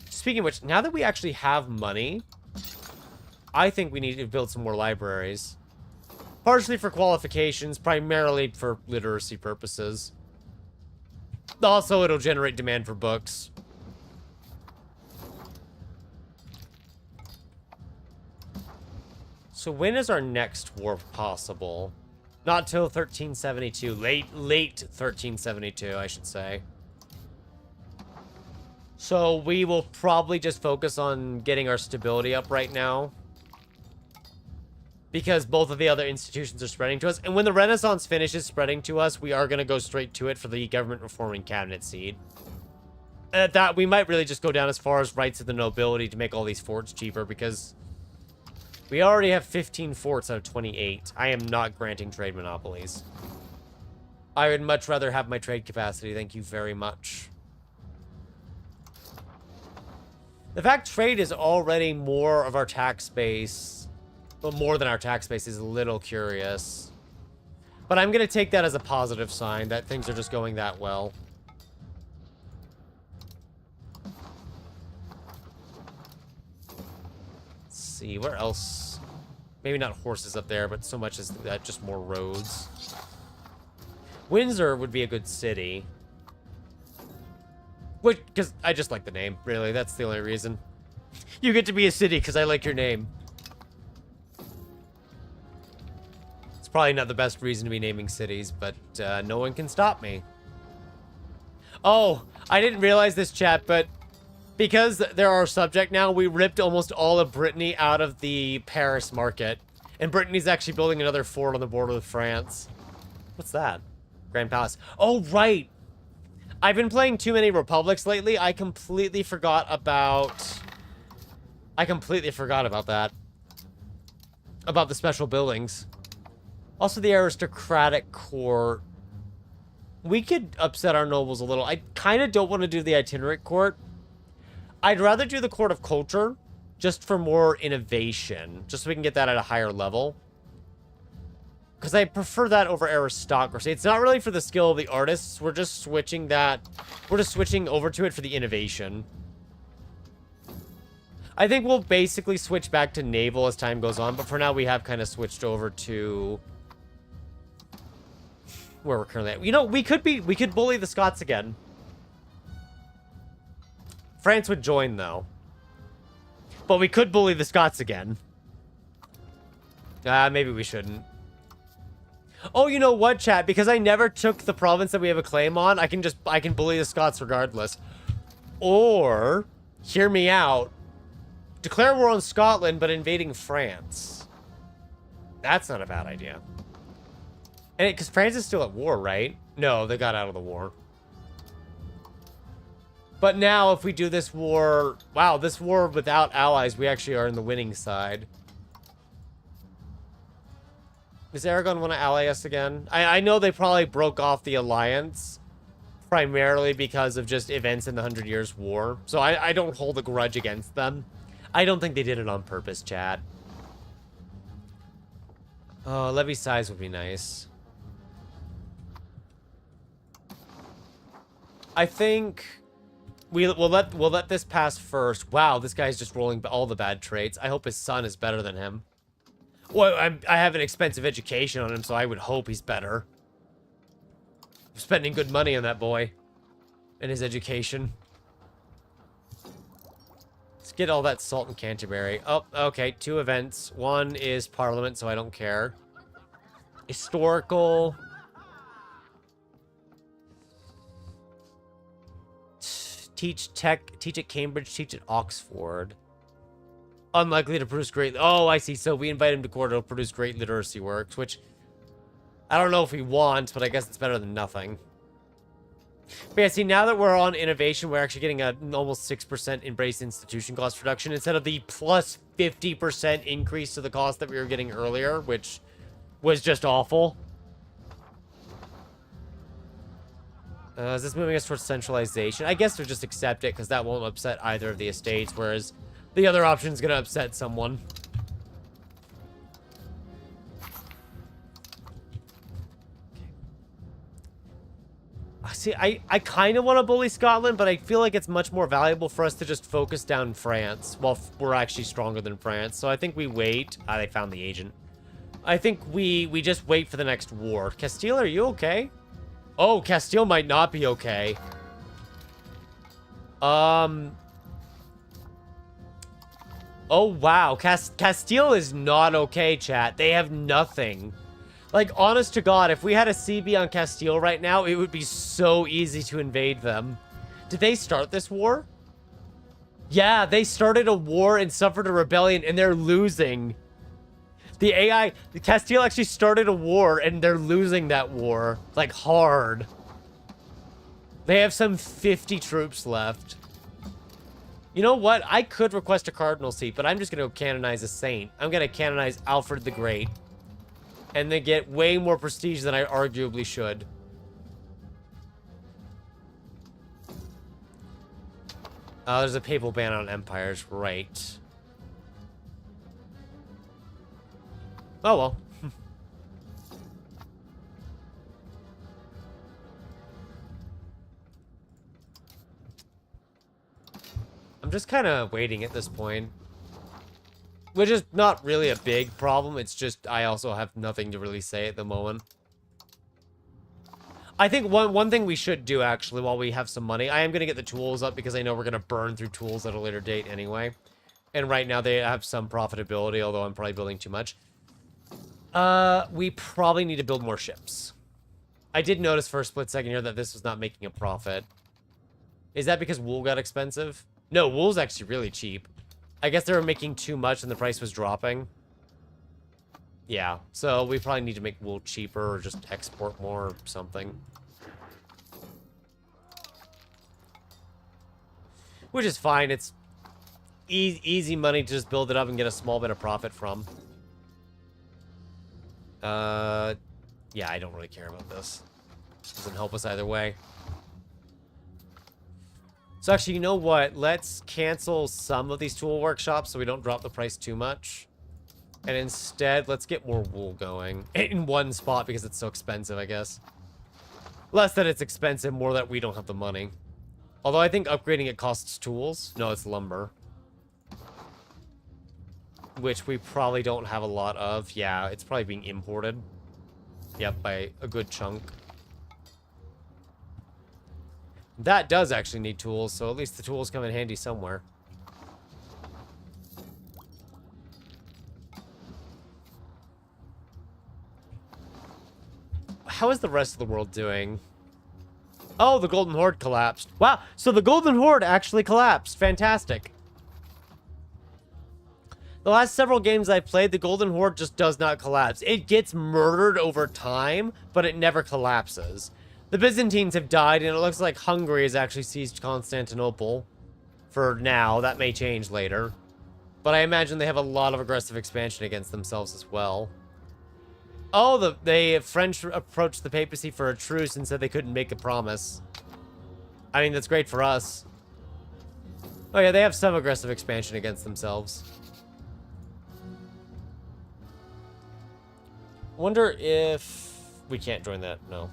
Speaker 1: Speaking of which, now that we actually have money, I think we need to build some more libraries. Partially for qualifications, primarily for literacy purposes. Also, it'll generate demand for books. So when is our next war possible? Not till 1372. Late 1372, I should say. So we will probably just focus on getting our stability up right now. Because both of the other institutions are spreading to us. And when the Renaissance finishes spreading to us, we are going to go straight to it for the government reforming cabinet seat. And at that, we might really just go down as far as rights of the nobility to make all these forts cheaper, because we already have 15 forts out of 28. I am not granting trade monopolies. I would much rather have my trade capacity. Thank you very much. The fact trade is already more of our tax base... Well, more than our tax base is a little curious. But I'm going to take that as a positive sign that things are just going that well. Let's see, where else? Maybe not horses up there, but so much as that, just more roads. Windsor would be a good city. Because I just like the name, really. That's the only reason. You get to be a city because I like your name. Probably not the best reason to be naming cities, but no one can stop me. Oh, I didn't realize this, chat, but because they're our subject now, we ripped almost all of Brittany out of the Paris market. And Brittany's actually building another fort on the border with France. What's that? Grand Palace. Oh, right! I've been playing too many Republics lately. I completely forgot about that. About the special buildings. Also, the aristocratic court. We could upset our nobles a little. I kind of don't want to do the itinerant court. I'd rather do the court of culture, just for more innovation. Just so we can get that at a higher level. Because I prefer that over aristocracy. It's not really for the skill of the artists. We're just switching that. We're just switching over to it for the innovation. I think we'll basically switch back to naval as time goes on. But for now, we have kind of switched over to where we're currently at. You know, we could bully the Scots again. France would join, though. But we could bully the Scots again. Maybe we shouldn't. Oh, you know what, chat? Because I never took the province that we have a claim on, I can bully the Scots regardless. Or, hear me out, declare war on Scotland, but invading France. That's not a bad idea. And because France is still at war, right? No, they got out of the war. But now, if we do this war... Wow, this war without allies, we actually are in the winning side. Does Aragon want to ally us again? I know they probably broke off the alliance primarily because of just events in the 100 Years' War. So I don't hold a grudge against them. I don't think they did it on purpose, chat. Oh, levy size would be nice. I think we'll let this pass first. Wow, this guy's just rolling all the bad traits. I hope his son is better than him. Well, I have an expensive education on him, so I would hope he's better. I'm spending good money on that boy. And his education. Let's get all that salt in Canterbury. Oh, okay, 2 events. One is Parliament, so I don't care. Historical. Teach at Cambridge, teach at Oxford. Unlikely to produce great... Oh, I see. So we invite him to court. It'll produce great literacy works, which I don't know if we want, but I guess it's better than nothing. But yeah, see, now that we're on innovation, we're actually getting an almost 6% embrace institution cost reduction instead of the plus 50% increase to the cost that we were getting earlier, which was just awful. Is this moving us towards centralization? I guess we'll just accept it because that won't upset either of the estates, whereas the other option is going to upset someone. Okay. See, I kind of want to bully Scotland, but I feel like it's much more valuable for us to just focus down France while we're actually stronger than France. So I think we wait. Ah, they found the agent. I think we just wait for the next war. Castile, are you okay? Oh, Castile might not be okay. Oh, wow. Castile is not okay, chat. They have nothing. Like, honest to God, if we had a CB on Castile right now, it would be so easy to invade them. Did they start this war? Yeah, they started a war and suffered a rebellion, and they're losing. The AI... Castile actually started a war, and they're losing that war. Like, hard. They have some 50 troops left. You know what? I could request a cardinal seat, but I'm just going to canonize a saint. I'm going to canonize Alfred the Great. And they get way more prestige than I arguably should. There's a papal ban on empires. Right. Oh, well. I'm just kind of waiting at this point. Which is not really a big problem. It's just I also have nothing to really say at the moment. I think one thing we should do, actually, while we have some money, I am going to get the tools up because I know we're going to burn through tools at a later date anyway. And right now they have some profitability, although I'm probably building too much. We probably need to build more ships. I did notice for a split second here that this was not making a profit. Is that because wool got expensive? No, wool's actually really cheap. I guess they were making too much and the price was dropping. Yeah, so we probably need to make wool cheaper or just export more or something. which is fine. It's easy money to just build it up and get a small bit of profit from. Yeah, I don't really care about this. Doesn't help us either way. So actually, you know what? Let's cancel some of these tool workshops so we don't drop the price too much. And instead, let's get more wool going in one spot because it's so expensive, I guess. Less that it's expensive, more that we don't have the money. Although I think upgrading it costs tools. No, it's lumber. Which we probably don't have a lot of. Yeah, it's probably being imported. Yep, by a good chunk. That does actually need tools, so at least the tools come in handy somewhere. How is the rest of the world doing? Oh, the Golden Horde collapsed. Wow, so the Golden Horde actually collapsed. Fantastic. The last several games I played, the Golden Horde just does not collapse. It gets murdered over time, but it never collapses. The Byzantines have died, and it looks like Hungary has actually seized Constantinople. For now. That may change later. But I imagine they have a lot of aggressive expansion against themselves as well. Oh, the French approached the papacy for a truce and said they couldn't make a promise. I mean, that's great for us. Oh yeah, they have some aggressive expansion against themselves. Wonder if we can't join that. No.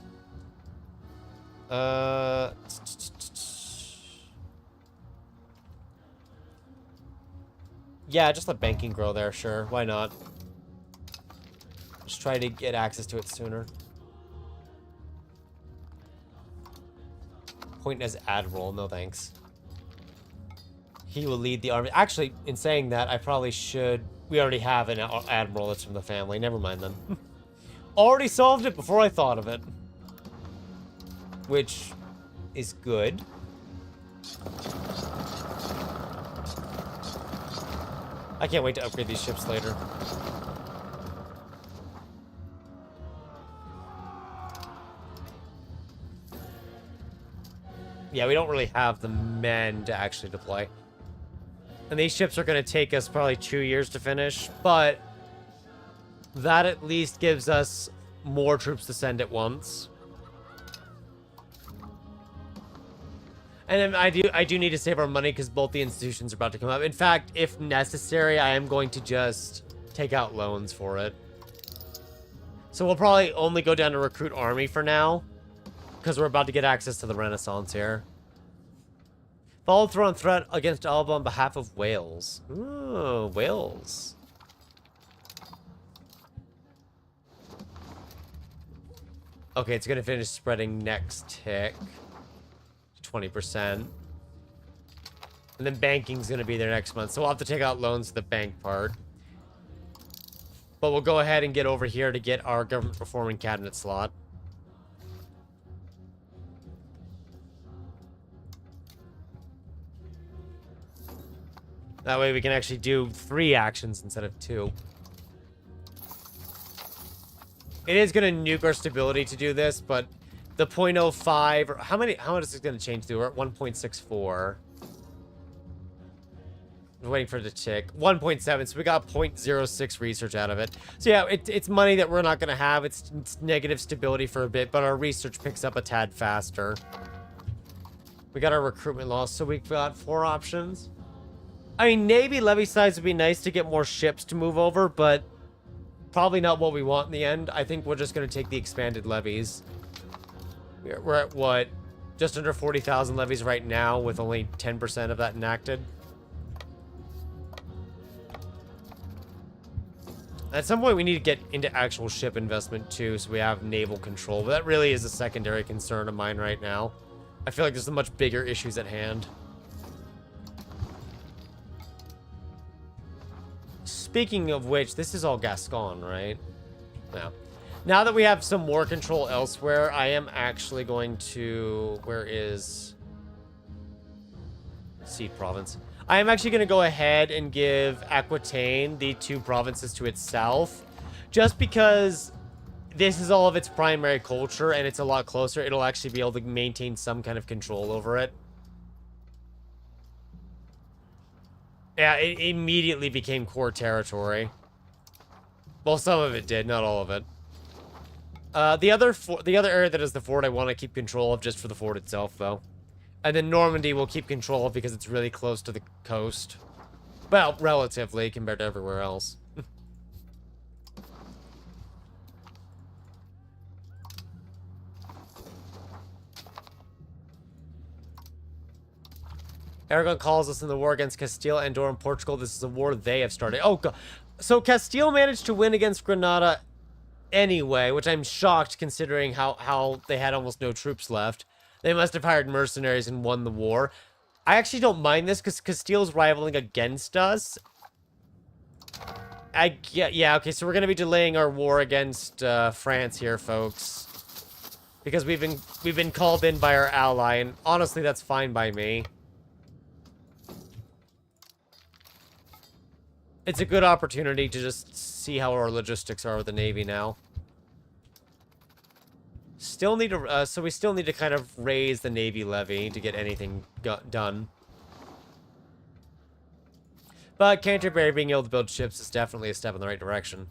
Speaker 1: Yeah, just let banking grow there, sure. Why not? Just try to get access to it sooner. Point as admiral, no thanks. He will lead the army. Actually, in saying that, I probably should. We already have an admiral that's from the family. Never mind then. Already solved it before I thought of it. Which is good. I can't wait to upgrade these ships later. Yeah, we don't really have the men to actually deploy. And these ships are going to take us probably 2 years to finish, but that at least gives us more troops to send at once. And I do need to save our money because both the institutions are about to come up. In fact, if necessary, I am going to just take out loans for it. So we'll probably only go down to recruit army for now, because we're about to get access to the Renaissance here. Follow through on threat against Alba on behalf of Wales. Ooh, Wales. Okay, it's going to finish spreading next tick. 20%. And then banking's going to be there next month. So we'll have to take out loans for the bank part. But we'll go ahead and get over here to get our government reform and cabinet slot. That way we can actually do 3 actions instead of 2. It is going to nuke our stability to do this, but the 0.05, or how much is it going to change to? We're at 1.64. We're waiting for it to tick. 1.7, so we got 0.06 research out of it. So yeah, it's money that we're not going to have. It's negative stability for a bit, but our research picks up a tad faster. We got our recruitment loss, so we've got 4 options. I mean, Navy levy size would be nice to get more ships to move over, but probably not what we want in the end. I think we're just going to take the expanded levies. We're at, what, just under 40,000 levies right now with only 10% of that enacted. At some point, we need to get into actual ship investment, too, so we have naval control. But that really is a secondary concern of mine right now. I feel like there's some much bigger issues at hand. Speaking of which, this is all Gascon, right? Yeah. Now that we have some more control elsewhere, I am actually going to... Where is... Seed province. I am actually going to go ahead and give Aquitaine the 2 provinces to itself. Just because this is all of its primary culture and it's a lot closer, it'll actually be able to maintain some kind of control over it. Yeah, it immediately became core territory. Well, some of it did, not all of it. The other area that is the fort I want to keep control of just for the fort itself, though. And then Normandy will keep control of because it's really close to the coast. Well, relatively, compared to everywhere else. Aragon calls us in the war against Castile, Andorra, and Portugal. This is a war they have started. Oh, God. So Castile managed to win against Granada anyway, which I'm shocked considering how they had almost no troops left. They must have hired mercenaries and won the war. I actually don't mind this because Castile's rivaling against us. Yeah, okay, so we're going to be delaying our war against France here, folks. Because we've been called in by our ally, and honestly, that's fine by me. It's a good opportunity to just see how our logistics are with the Navy now. Still need to, so we still need to kind of raise the Navy levy to get anything done. But Canterbury being able to build ships is definitely a step in the right direction.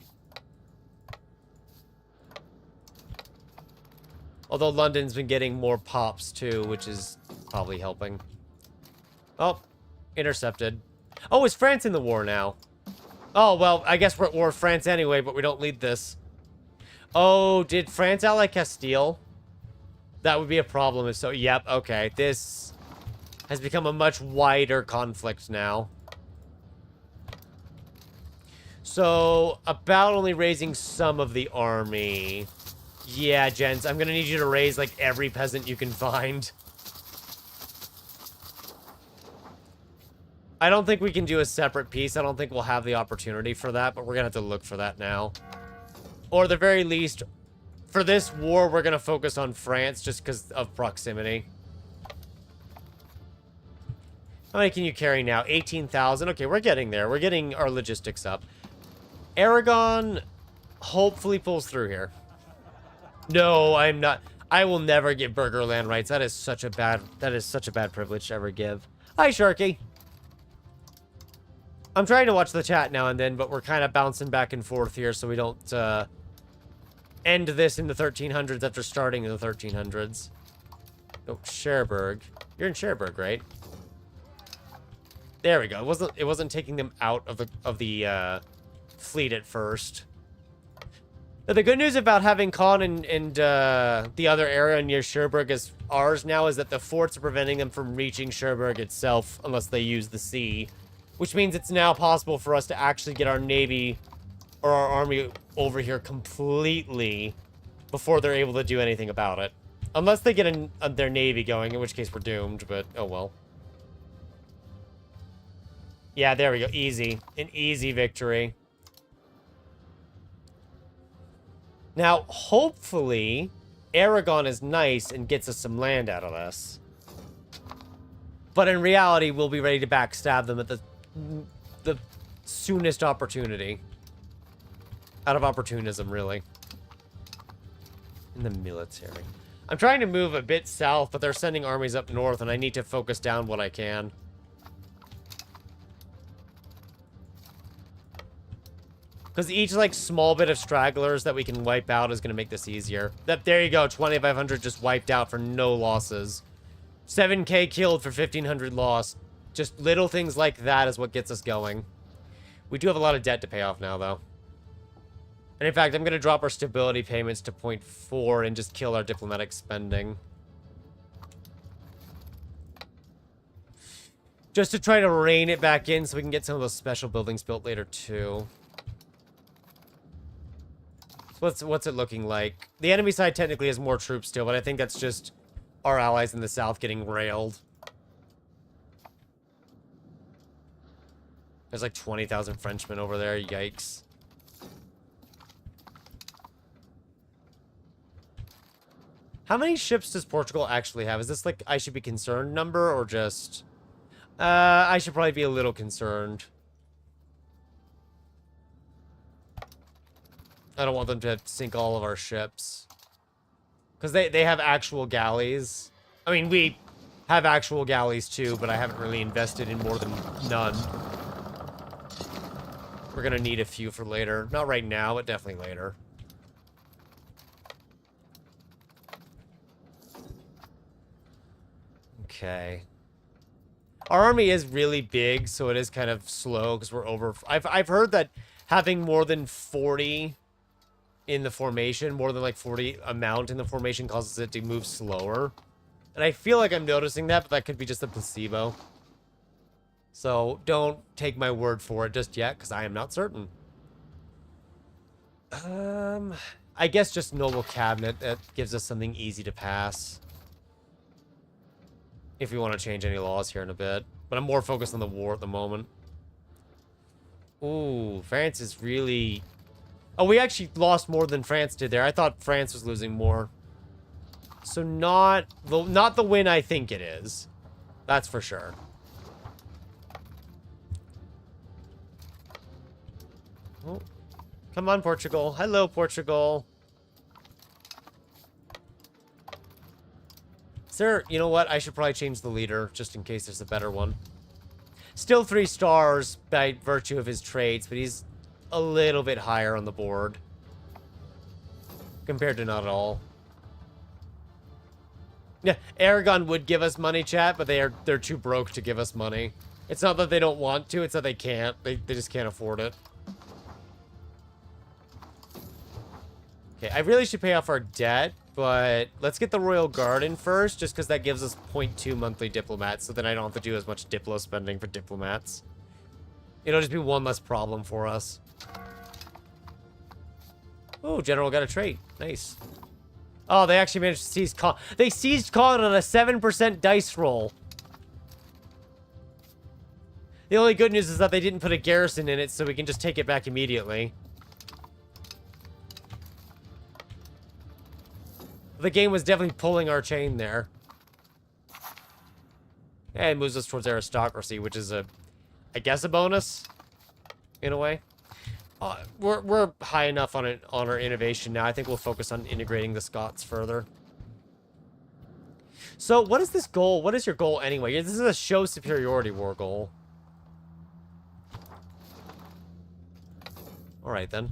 Speaker 1: Although London's been getting more pops too, which is probably helping. Oh, intercepted. Oh, is France in the war now? Oh, well, I guess we're at war with France anyway, but we don't lead this. Oh, did France ally Castile? That would be a problem if so. Yep, okay. This has become a much wider conflict now. So, about only raising some of the army. Yeah, gents, I'm gonna need you to raise, like, every peasant you can find. I don't think we can do a separate piece. I don't think we'll have the opportunity for that, but we're gonna have to look for that now. Or at the very least, for this war, we're gonna focus on France just because of proximity. How many can you carry now? 18,000? Okay, we're getting there. We're getting our logistics up. Aragon hopefully pulls through here. No, I'm not. I will never give Burger land rights. That is such a bad privilege to ever give. Hi, Sharky. I'm trying to watch the chat now and then, but we're kind of bouncing back and forth here so we don't end this in the 1300s after starting in the 1300s. Oh, Cherbourg. You're in Cherbourg, right? There we go. It wasn't taking them out of the fleet at first. Now, the good news about having Caen and the other area near Cherbourg as ours now is that the forts are preventing them from reaching Cherbourg itself unless they use the sea. Which means it's now possible for us to actually get our navy or our army over here completely before they're able to do anything about it. Unless they get their navy going, in which case we're doomed, but oh well. Yeah, there we go. Easy. An easy victory. Now, hopefully, Aragon is nice and gets us some land out of this. But in reality, we'll be ready to backstab them at the soonest opportunity. Out of opportunism, really. In the military. I'm trying to move a bit south, but they're sending armies up north, and I need to focus down what I can. Because each, like, small bit of stragglers that we can wipe out is going to make this easier. There you go, 2,500 just wiped out for no losses. 7k killed for 1,500 lost. Just little things like that is what gets us going. We do have a lot of debt to pay off now, though. And in fact, I'm going to drop our stability payments to 0.4 and just kill our diplomatic spending. Just to try to rein it back in so we can get some of those special buildings built later, too. So what's it looking like? The enemy side technically has more troops still, but I think that's just our allies in the south getting railed. There's like 20,000 Frenchmen over there. Yikes. How many ships does Portugal actually have? Is this like I should be concerned number or just... I should probably be a little concerned. I don't want them to sink all of our ships. Because they have actual galleys. I mean, we have actual galleys too, but I haven't really invested in more than none. We're gonna need a few for later. Not right now, but definitely later. Okay. Our army is really big, so it is kind of slow because we're over. I've heard that having more than 40 in the formation, more than like 40 amount in the formation, causes it to move slower. And I feel like I'm noticing that, but that could be just a placebo. So don't take my word for it just yet, because I am not certain. I guess just noble cabinet. That gives us something easy to pass. If we want to change any laws here in a bit. But I'm more focused on the war at the moment. Ooh, France is really... Oh, we actually lost more than France did there. I thought France was losing more. So not the win I think it is. That's for sure. Oh, come on, Portugal. Hello, Portugal. Sir, you know what? I should probably change the leader, just in case there's a better one. Still 3 stars by virtue of his trades, but he's a little bit higher on the board. Compared to not at all. Yeah, Aragon would give us money, chat, but they're too broke to give us money. It's not that they don't want to, it's that they can't. They just can't afford it. Okay, I really should pay off our debt, but let's get the Royal Garden first, just because that gives us 0.2 monthly diplomats, so then I don't have to do as much diplo spending for diplomats. It'll just be one less problem for us. Oh, General got a trait. Nice. Oh, they actually managed to seize Caen. They seized Caen on a 7% dice roll. The only good news is that they didn't put a garrison in it, so we can just take it back immediately. The game was definitely pulling our chain there. And it moves us towards aristocracy, which is I guess a bonus, in a way. We're high enough on our innovation now. I think we'll focus on integrating the Scots further. So, what is this goal? What is your goal anyway? This is a show superiority war goal. All right then.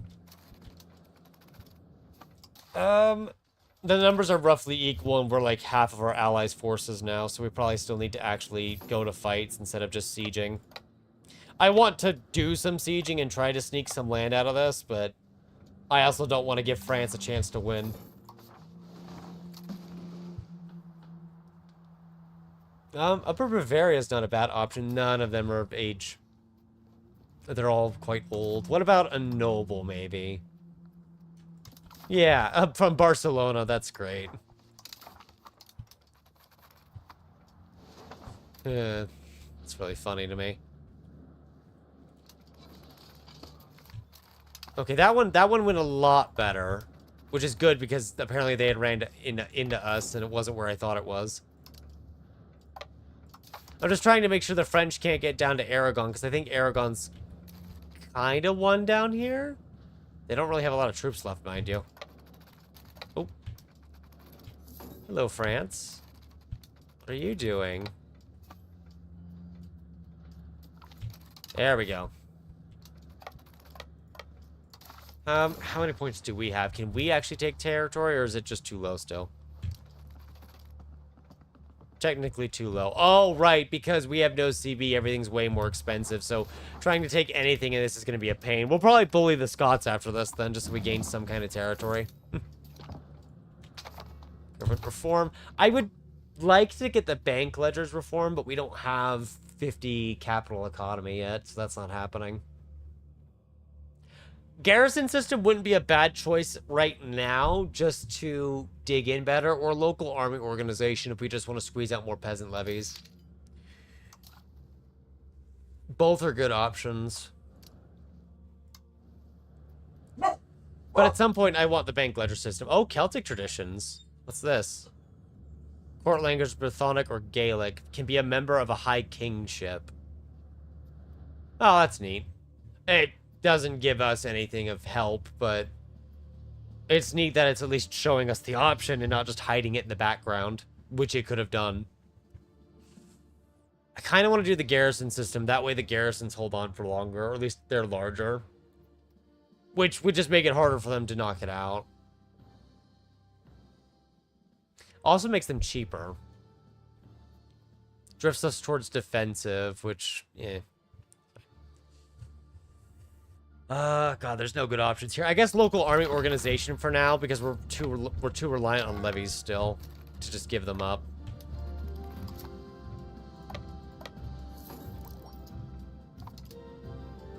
Speaker 1: The numbers are roughly equal, and we're like half of our allies' forces now, so we probably still need to actually go to fights instead of just sieging. I want to do some sieging and try to sneak some land out of this, but I also don't want to give France a chance to win. Upper Bavaria is not a bad option. None of them are of age. They're all quite old. What about a noble, maybe? Yeah, from Barcelona. That's great. It's really funny to me. Okay, that one went a lot better, which is good because apparently they had ran into us and it wasn't where I thought it was. I'm just trying to make sure the French can't get down to Aragon because I think Aragon's kind of won down here. They don't really have a lot of troops left, mind you. Oh. Hello, France. What are you doing? There we go. How many points do we have? Can we actually take territory, or is it just too low still? Technically too low. Oh, right, because we have no CB, everything's way more expensive, so trying to take anything in this is going to be a pain. We'll probably bully the Scots after this, then, just so we gain some kind of territory. Government reform. I would like to get the bank ledgers reform, but we don't have 50 capital economy yet, so that's not happening. Garrison system wouldn't be a bad choice right now, just to dig in better, or local army organization if we just want to squeeze out more peasant levies. Both are good options. But at some point, I want the bank ledger system. Oh, Celtic traditions. What's this? Court language, Brythonic or Gaelic. Can be a member of a high kingship. Oh, that's neat. It doesn't give us anything of help, but it's neat that it's at least showing us the option and not just hiding it in the background, which it could have done. I kind of want to do the garrison system. That way the garrisons hold on for longer, or at least they're larger. Which would just make it harder for them to knock it out. Also makes them cheaper. Drifts us towards defensive, which, eh. God, there's no good options here. I guess local army organization for now, because we're too reliant on levies still to just give them up.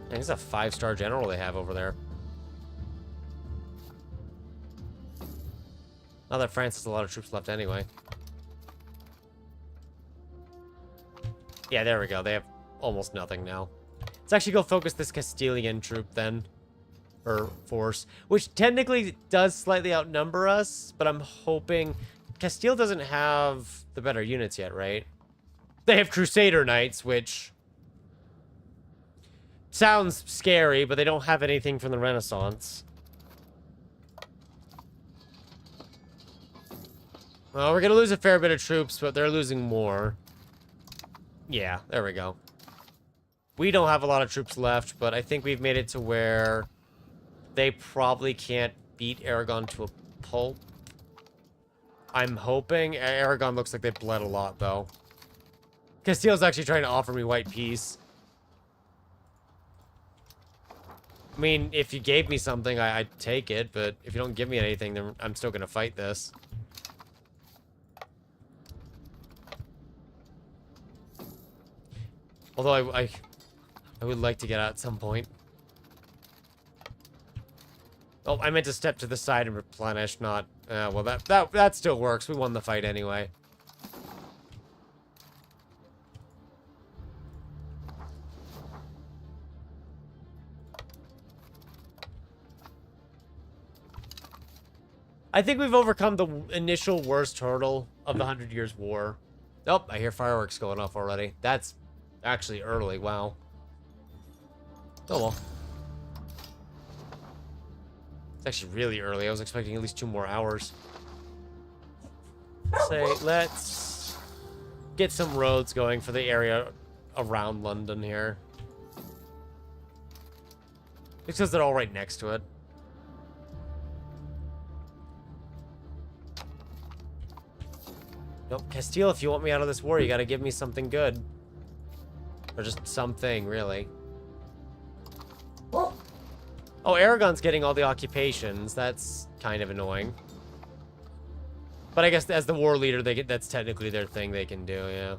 Speaker 1: I think it's a 5-star general they have over there. Now that France has a lot of troops left anyway. Yeah, there we go. They have almost nothing now. Let's actually go focus this Castilian troop then. Or force. Which technically does slightly outnumber us, but I'm hoping... Castile doesn't have the better units yet, right? They have Crusader Knights, which... sounds scary, but they don't have anything from the Renaissance. Well, we're gonna lose a fair bit of troops, but they're losing more. Yeah, there we go. We don't have a lot of troops left, but I think we've made it to where they probably can't beat Aragon to a pulp. I'm hoping. Aragon looks like they bled a lot, though. Castile's actually trying to offer me white peace. I mean, if you gave me something, I'd take it, but if you don't give me anything, then I'm still gonna fight this. Although I would like to get out at some point. Oh, I meant to step to the side and replenish, not... well, that still works. We won the fight anyway. I think we've overcome the initial worst hurdle of the 100 Years' War. Oh, I hear fireworks going off already. That's actually early. Wow. Oh, well. It's actually really early. I was expecting at least 2 more hours. Let's get some roads going for the area around London here. Because they're all right next to it. Nope, Castile, if you want me out of this war, you gotta give me something good. Or just something, really. Oh, Aragon's getting all the occupations. That's kind of annoying. But I guess as the war leader, that's technically their thing they can do, yeah.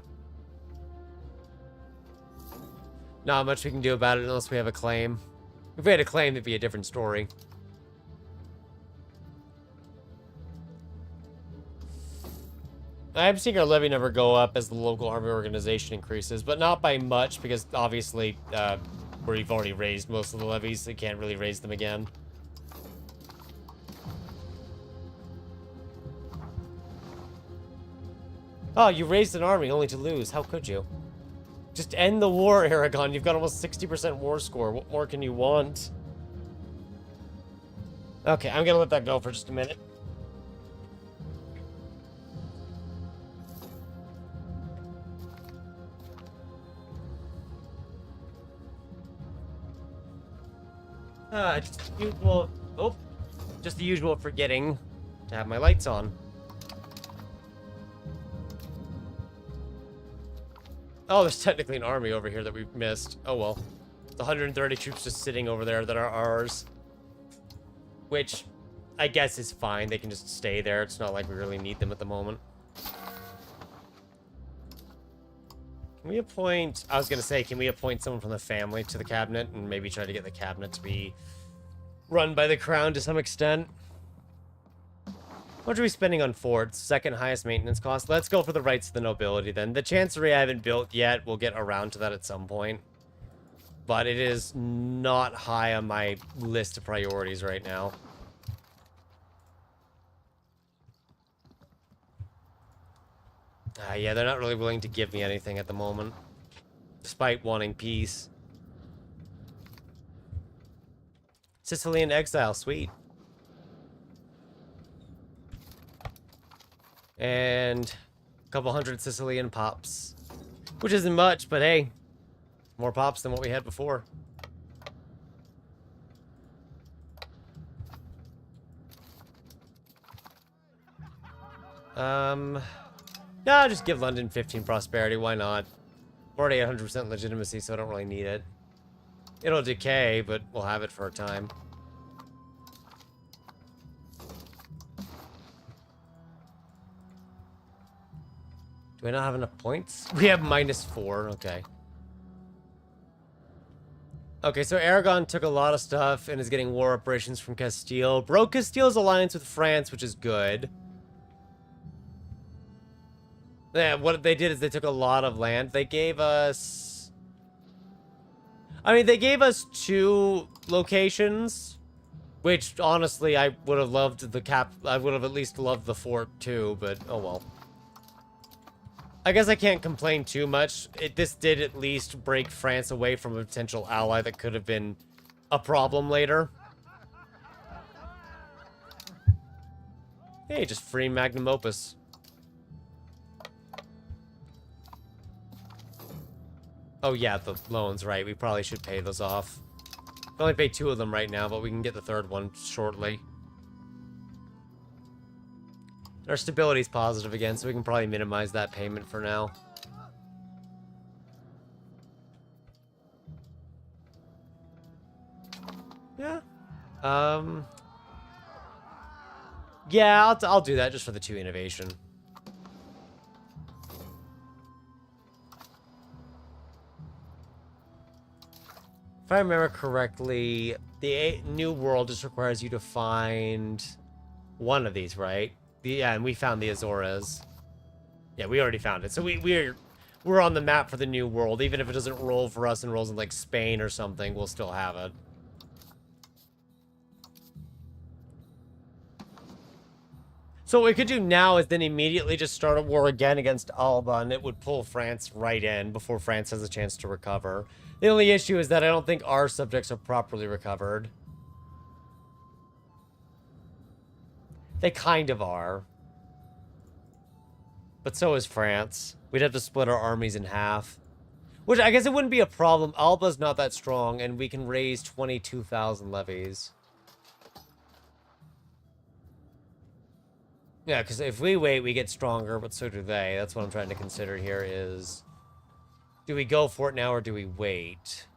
Speaker 1: Not much we can do about it unless we have a claim. If we had a claim, it'd be a different story. I'm seeing our levy number go up as the local army organization increases, but not by much, because obviously we've already raised most of the levies, so you can't really raise them again. Oh, you raised an army only to lose. How could you? Just end the war, Aragon. You've got almost 60% war score. What more can you want? Okay, I'm gonna let that go for just a minute. Just the usual forgetting to have my lights on. Oh, there's technically an army over here that we've missed. Oh well. It's 130 troops just sitting over there that are ours. Which, I guess is fine. They can just stay there. It's not like we really need them at the moment. Can we appoint... I was going to say, can we appoint someone from the family to the cabinet and maybe try to get the cabinet to be run by the crown to some extent? What are we spending on forts? Second highest maintenance cost? Let's go for the rights of the nobility then. The chancery I haven't built yet. We'll get around to that at some point. But it is not high on my list of priorities right now. Yeah, they're not really willing to give me anything at the moment. Despite wanting peace. Sicilian exile, sweet. And a couple hundred Sicilian pops. Which isn't much, but hey, more pops than what we had before. Yeah, just give London 15 prosperity, why not? We're already at 100% legitimacy, so I don't really need it. It'll decay, but we'll have it for a time. Do I not have enough points? We have -4, okay. Okay, so Aragon took a lot of stuff and is getting war operations from Castile. Broke Castile's alliance with France, which is good. Yeah, what they did is they took a lot of land. They gave us... I mean, they gave us 2 locations, which, honestly, I would have loved the cap... I would have at least loved the fort, too, but oh well. I guess I can't complain too much. This did at least break France away from a potential ally that could have been a problem later. Hey, just free magnum opus. Oh yeah, the loans, right. We probably should pay those off. We only pay 2 of them right now, but we can get the 3rd one shortly. Our stability is positive again, so we can probably minimize that payment for now. Yeah. Yeah, I'll do that just for the 2 innovation. If I remember correctly, the New World just requires you to find one of these, right? Yeah, and we found the Azores. Yeah, we already found it. So we're on the map for the New World. Even if it doesn't roll for us and rolls in like Spain or something, we'll still have it. So what we could do now is then immediately just start a war again against Alba, and it would pull France right in before France has a chance to recover. The only issue is that I don't think our subjects are properly recovered. They kind of are. But so is France. We'd have to split our armies in half. Which I guess it wouldn't be a problem. Alba's not that strong, and we can raise 22,000 levies. Yeah, because if we wait, we get stronger, but so do they. That's what I'm trying to consider here is... Do we go for it now, or do we wait?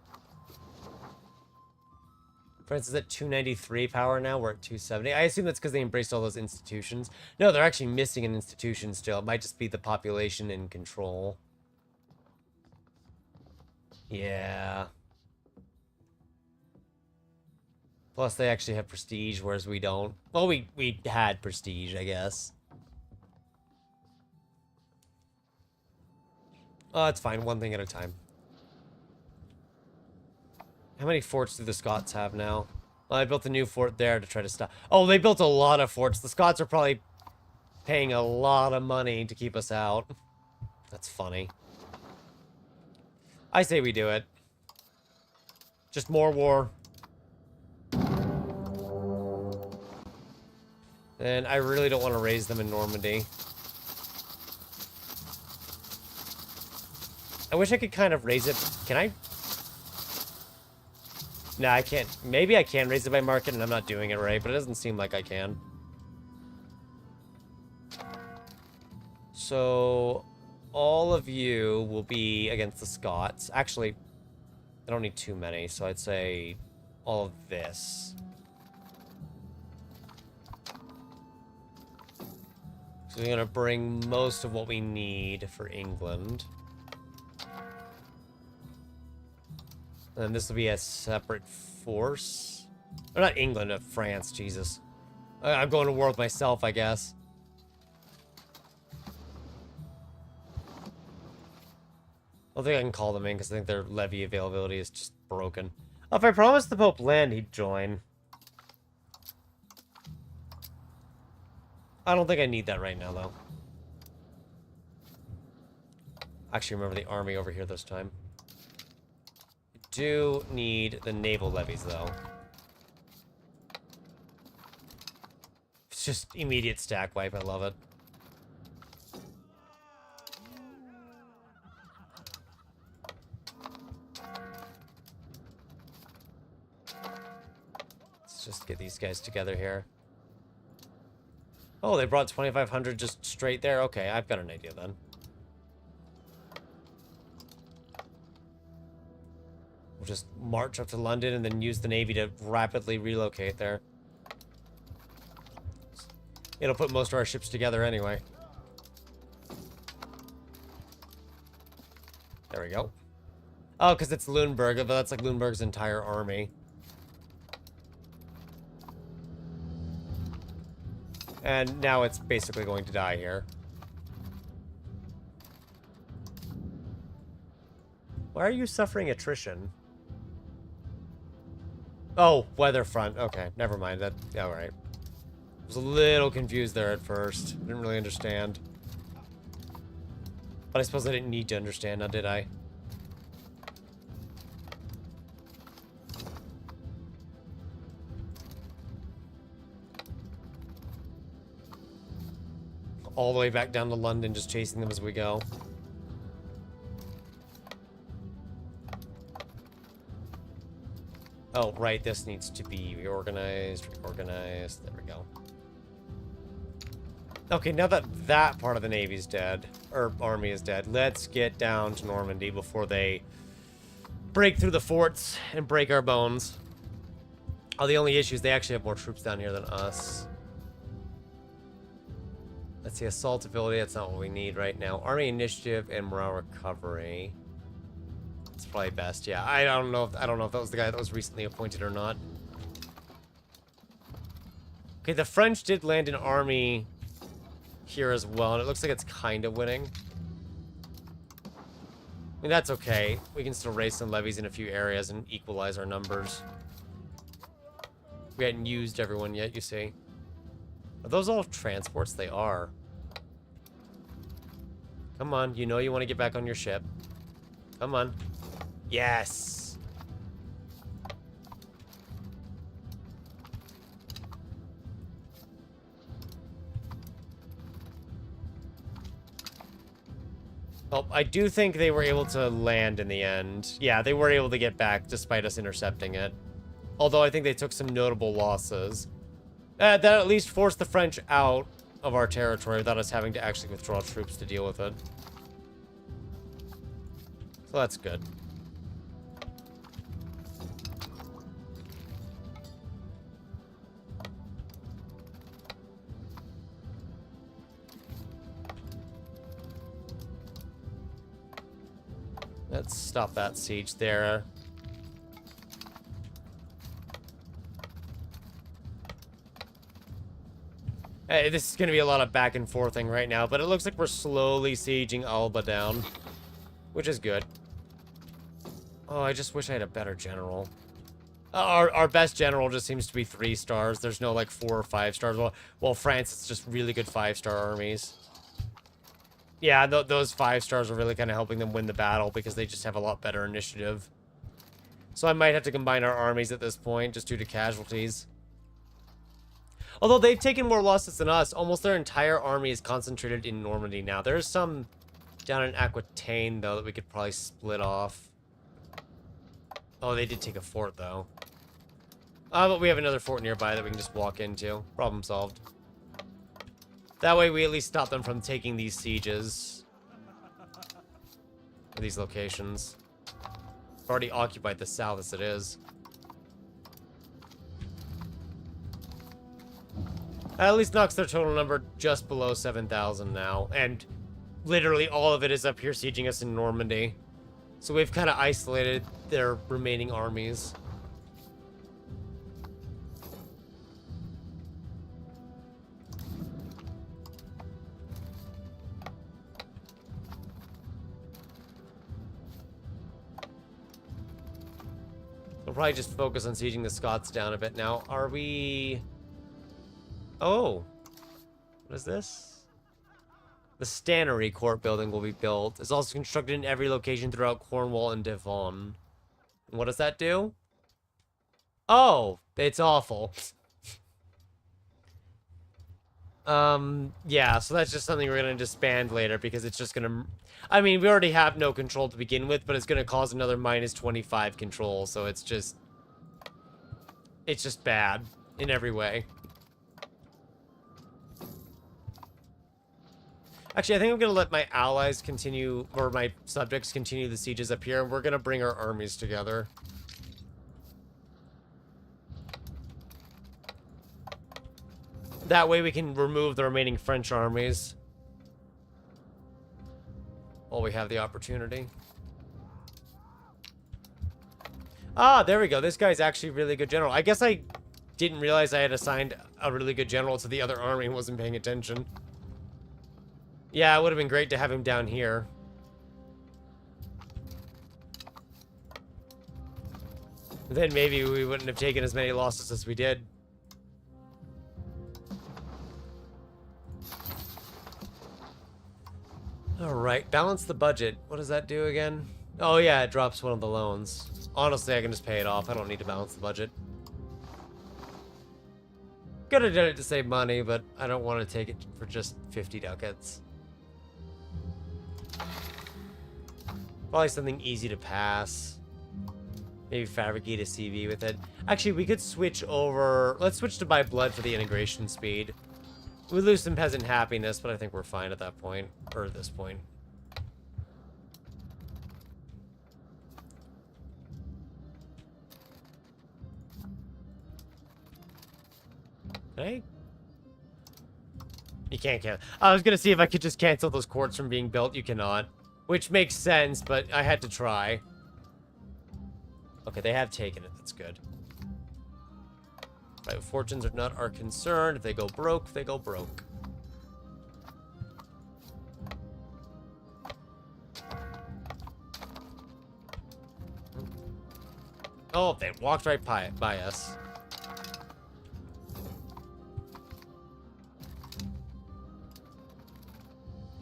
Speaker 1: France is at 293 power now. We're at 270. I assume that's because they embraced all those institutions. No, they're actually missing an institution still. It might just be the population in control. Yeah. Plus, they actually have prestige, whereas we don't. Well, we had prestige, I guess. Oh, it's fine. One thing at a time. How many forts do the Scots have now? Well, I built a new fort there to try to stop. Oh, they built a lot of forts. The Scots are probably paying a lot of money to keep us out. That's funny. I say we do it. Just more war. And I really don't want to raise them in Normandy. I wish I could kind of raise it. Can I? No, I can't. Maybe I can raise it by market and I'm not doing it right, but it doesn't seem like I can. So, all of you will be against the Scots. Actually, I don't need too many, so I'd say all of this. So we're going to bring most of what we need for England. And this will be a separate force. Or not England, France, Jesus. I'm going to war with myself, I guess. I don't think I can call them in because I think their levy availability is just broken. Oh, if I promised the Pope land, he'd join. I don't think I need that right now, though. Actually, remember the army over here this time. Do need the naval levies, though. It's just immediate stack wipe. I love it. Let's just get these guys together here. Oh, they brought 2,500 just straight there? Okay, I've got an idea then. We'll just march up to London and then use the Navy to rapidly relocate there. It'll put most of our ships together anyway. There we go. Oh, because it's Lüneburg, but that's like Lüneburg's entire army. And now it's basically going to die here. Why are you suffering attrition? Oh, weather front. Okay, never mind. That, all right. I was a little confused there at first. Didn't really understand. But I suppose I didn't need to understand now, did I? All the way back down to London, just chasing them as we go. Oh, right, this needs to be reorganized. There we go. Okay, now that that part of the Navy's dead, or army is dead, let's get down to Normandy before they break through the forts and break our bones. Oh, the only issue is they actually have more troops down here than us. Let's see, assault ability, that's not what we need right now. Army initiative and morale recovery. It's probably best, yeah. I don't know if that was the guy that was recently appointed or not. Okay, the French did land an army here as well, and it looks like it's kind of winning. I mean, that's okay. We can still raise some levies in a few areas and equalize our numbers. We hadn't used everyone yet, you see. Are those all transports? They are. Come on, you know you want to get back on your ship. Come on. Yes! Oh, I do think they were able to land in the end. Yeah, they were able to get back despite us intercepting it. Although I think they took some notable losses. That at least forced the French out of our territory without us having to actually withdraw troops to deal with it. So that's good. Let's stop that siege there. Hey, this is going to be a lot of back and forthing right now, but it looks like we're slowly sieging Alba down, which is good. Oh, I just wish I had a better general. Our best general just seems to be 3 stars. There's no, like, 4 or 5 stars. Well, France, it's just really good 5-star armies. Yeah, those 5 stars are really kind of helping them win the battle because they just have a lot better initiative. So I might have to combine our armies at this point, just due to casualties. Although they've taken more losses than us, almost their entire army is concentrated in Normandy now. There's some down in Aquitaine, though, that we could probably split off. Oh, they did take a fort, though. But we have another fort nearby that we can just walk into. Problem solved. That way we at least stop them from taking these sieges. Or these locations. We've already occupied the south as it is. That at least knocks their total number just below 7,000 now. And literally all of it is up here sieging us in Normandy. So we've kind of isolated their remaining armies. We'll probably just focus on sieging the Scots down a bit now. Are we... Oh. What is this? The Stannery Court building will be built. It's also constructed in every location throughout Cornwall and Devon. And what does that do? Oh, it's awful. Yeah, so that's just something we're going to disband later because it's just going to... I mean, we already have no control to begin with, but it's going to cause another -25 control, so it's just... It's just bad in every way. Actually, I think I'm going to let my allies continue, or my subjects continue the sieges up here, and we're going to bring our armies together. That way we can remove the remaining French armies while we have the opportunity. Ah, there we go. This guy's actually a really good general. I guess I didn't realize I had assigned a really good general to the other army and wasn't paying attention. Yeah, it would have been great to have him down here. Then maybe we wouldn't have taken as many losses as we did. Alright, balance the budget. What does that do again? Oh yeah, it drops one of the loans. Honestly, I can just pay it off. I don't need to balance the budget. Could have done it to save money, but I don't want to take it for just 50 ducats. Probably something easy to pass. Maybe fabricate a CV with it. Actually, we could switch over. Let's switch to buy blood for the integration speed. We lose some peasant happiness, but I think we're fine at that point. Or at this point. Hey? You can't cancel. I was gonna see if I could just cancel those courts from being built. You cannot. Which makes sense, but I had to try. Okay, they have taken it. That's good. Right, fortunes are not our concern. If they go broke, they go broke. Oh, they walked right by us.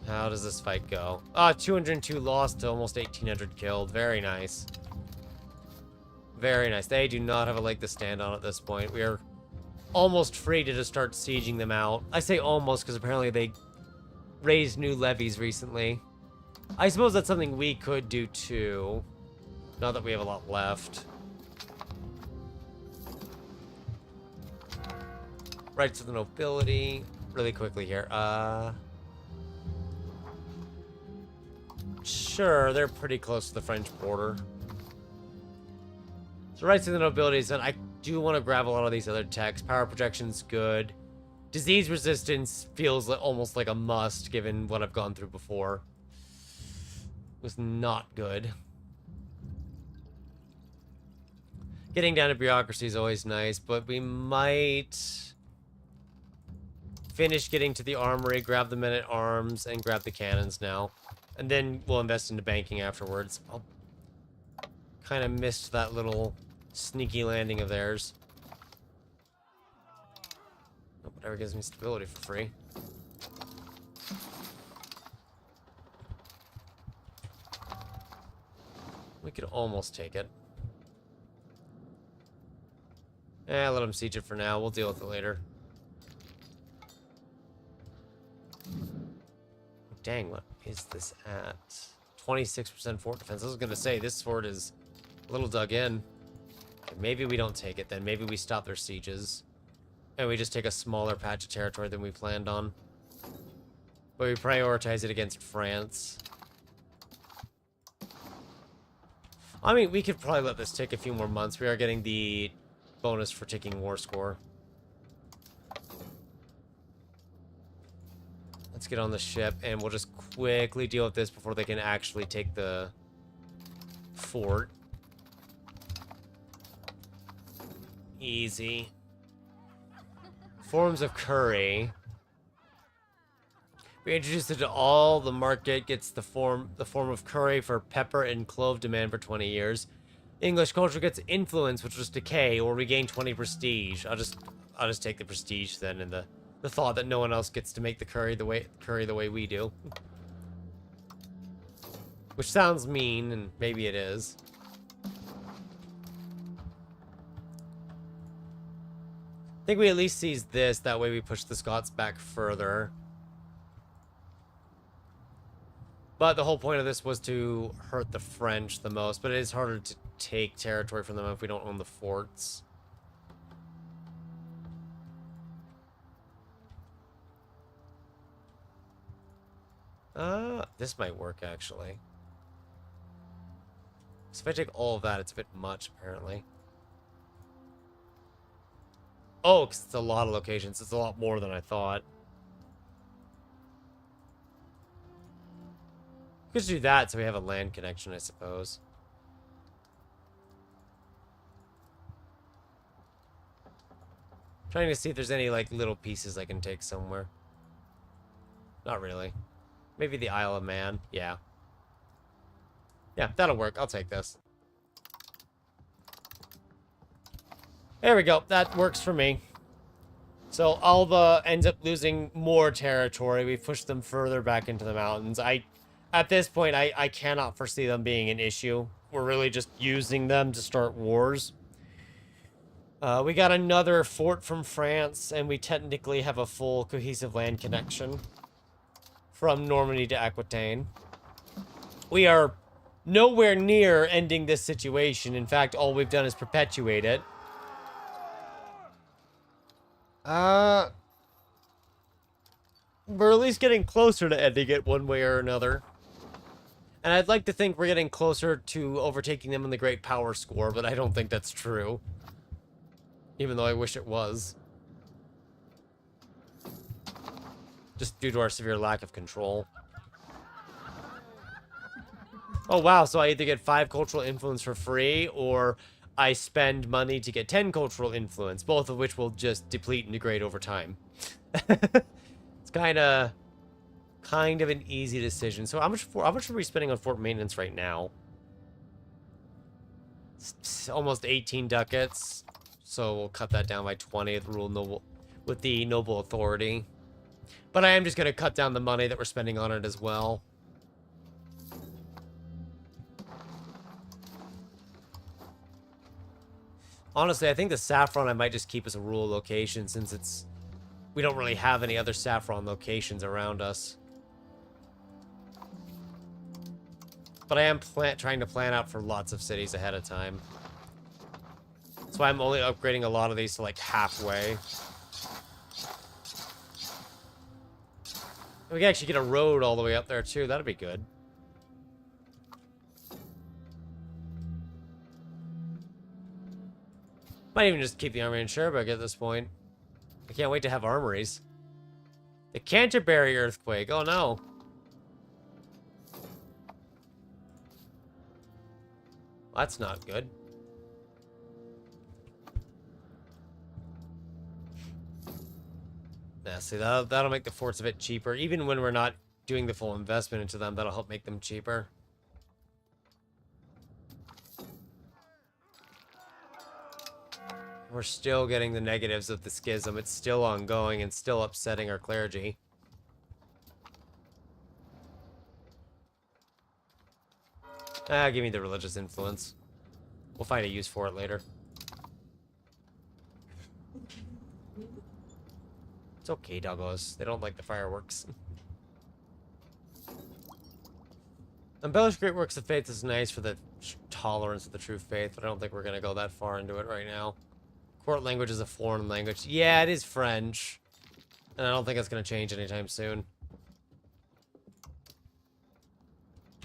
Speaker 1: How does this fight go? Ah, 202 lost to almost 1,800 killed. Very nice. Very nice. They do not have a leg to stand on at this point. We are almost free to just start sieging them out. I say almost because apparently they raised new levies recently. I suppose that's something we could do too. Now that we have a lot left. Rights of the nobility. Really quickly here. Sure, they're pretty close to the French border. So rights of the nobility is done. I do want to grab a lot of these other techs. Power projection's good. Disease resistance feels almost like a must, given what I've gone through before. It was not good. Getting down to bureaucracy is always nice, but we might finish getting to the armory, grab the men-at-arms, and grab the cannons now. And then we'll invest into banking afterwards. I'll kind of missed that little sneaky landing of theirs. Oh, whatever gives me stability for free. We could almost take it. Let them siege it for now. We'll deal with it later. Dang, what is this at? 26% fort defense. I was going to say, this fort is a little dug in. Okay, maybe we don't take it then. Maybe we stop their sieges. And we just take a smaller patch of territory than we planned on. But we prioritize it against France. I mean, we could probably let this take a few more months. We are getting the bonus for taking war score. Let's get on the ship, and we'll just quickly deal with this before they can actually take the fort. Easy. Forms of curry. We introduced it to all. The market gets the form of curry for pepper and clove demand for 20 years. English culture gets influence, which was decay, or regain 20 prestige. I'll just take the prestige then, and the thought that no one else gets to make the curry the way we do. Which sounds mean, and maybe it is. I think we at least seize this, that way we push the Scots back further. But the whole point of this was to hurt the French the most, but it is harder to take territory from them if we don't own the forts. This might work, actually. So if I take all of that, it's a bit much, apparently. Oh, because it's a lot of locations. It's a lot more than I thought. We could do that so we have a land connection, I suppose. Trying to see if there's any, like, little pieces I can take somewhere. Not really. Maybe the Isle of Man. Yeah. Yeah, that'll work. I'll take this. There we go. That works for me. So Alba ends up losing more territory. We've pushed them further back into the mountains. At this point, I cannot foresee them being an issue. We're really just using them to start wars. We got another fort from France, and we technically have a full cohesive land connection from Normandy to Aquitaine. We are nowhere near ending this situation. In fact, all we've done is perpetuate it. We're at least getting closer to ending it one way or another. And I'd like to think we're getting closer to overtaking them in the Great Power score, but I don't think that's true. Even though I wish it was. Just due to our severe lack of control. Oh wow, so I either get 5 cultural influence for free, or I spend money to get 10 cultural influence, both of which will just deplete and degrade over time. It's kind of an easy decision. So how much are we spending on fort maintenance right now? It's almost 18 ducats. So we'll cut that down by 20 with the noble authority. But I am just going to cut down the money that we're spending on it as well. Honestly, I think the saffron I might just keep as a rural location, since we don't really have any other saffron locations around us. But I am trying to plan out for lots of cities ahead of time. That's why I'm only upgrading a lot of these to like halfway. We can actually get a road all the way up there too. That'd be good. Might even just keep the army in Sherbrooke at this point. I can't wait to have armories. The Canterbury earthquake. Oh no. That's not good. Yeah, see, that'll make the forts a bit cheaper. Even when we're not doing the full investment into them, that'll help make them cheaper. We're still getting the negatives of the schism. It's still ongoing and still upsetting our clergy. Give me the religious influence. We'll find a use for it later. It's okay, doggos. They don't like the fireworks. Embellish great works of faith is nice for the tolerance of the true faith, but I don't think we're going to go that far into it right now. Court language is a foreign language. Yeah, it is French. And I don't think it's going to change anytime soon.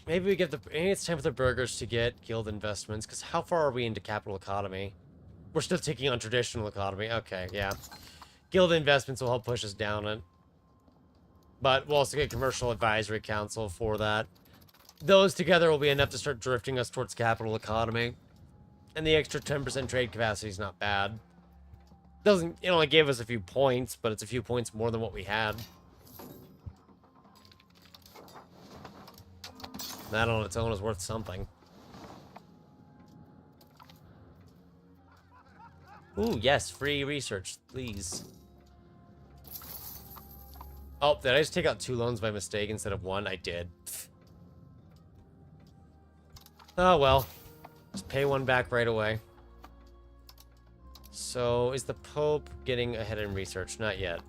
Speaker 1: Maybe maybe it's time for the burghers to get guild investments, because how far are we into capital economy? We're still taking on traditional economy. Okay, yeah. Guild investments will help push us down it. But we'll also get commercial advisory council for that. Those together will be enough to start drifting us towards capital economy. And the extra 10% trade capacity is not bad. It only gave us a few points, but it's a few points more than what we had. That on its own is worth something. Ooh, yes, free research, please. Oh, did I just take out 2 loans by mistake instead of 1? I did. Oh, well. Just pay 1 back right away. So, is the Pope getting ahead in research? Not yet.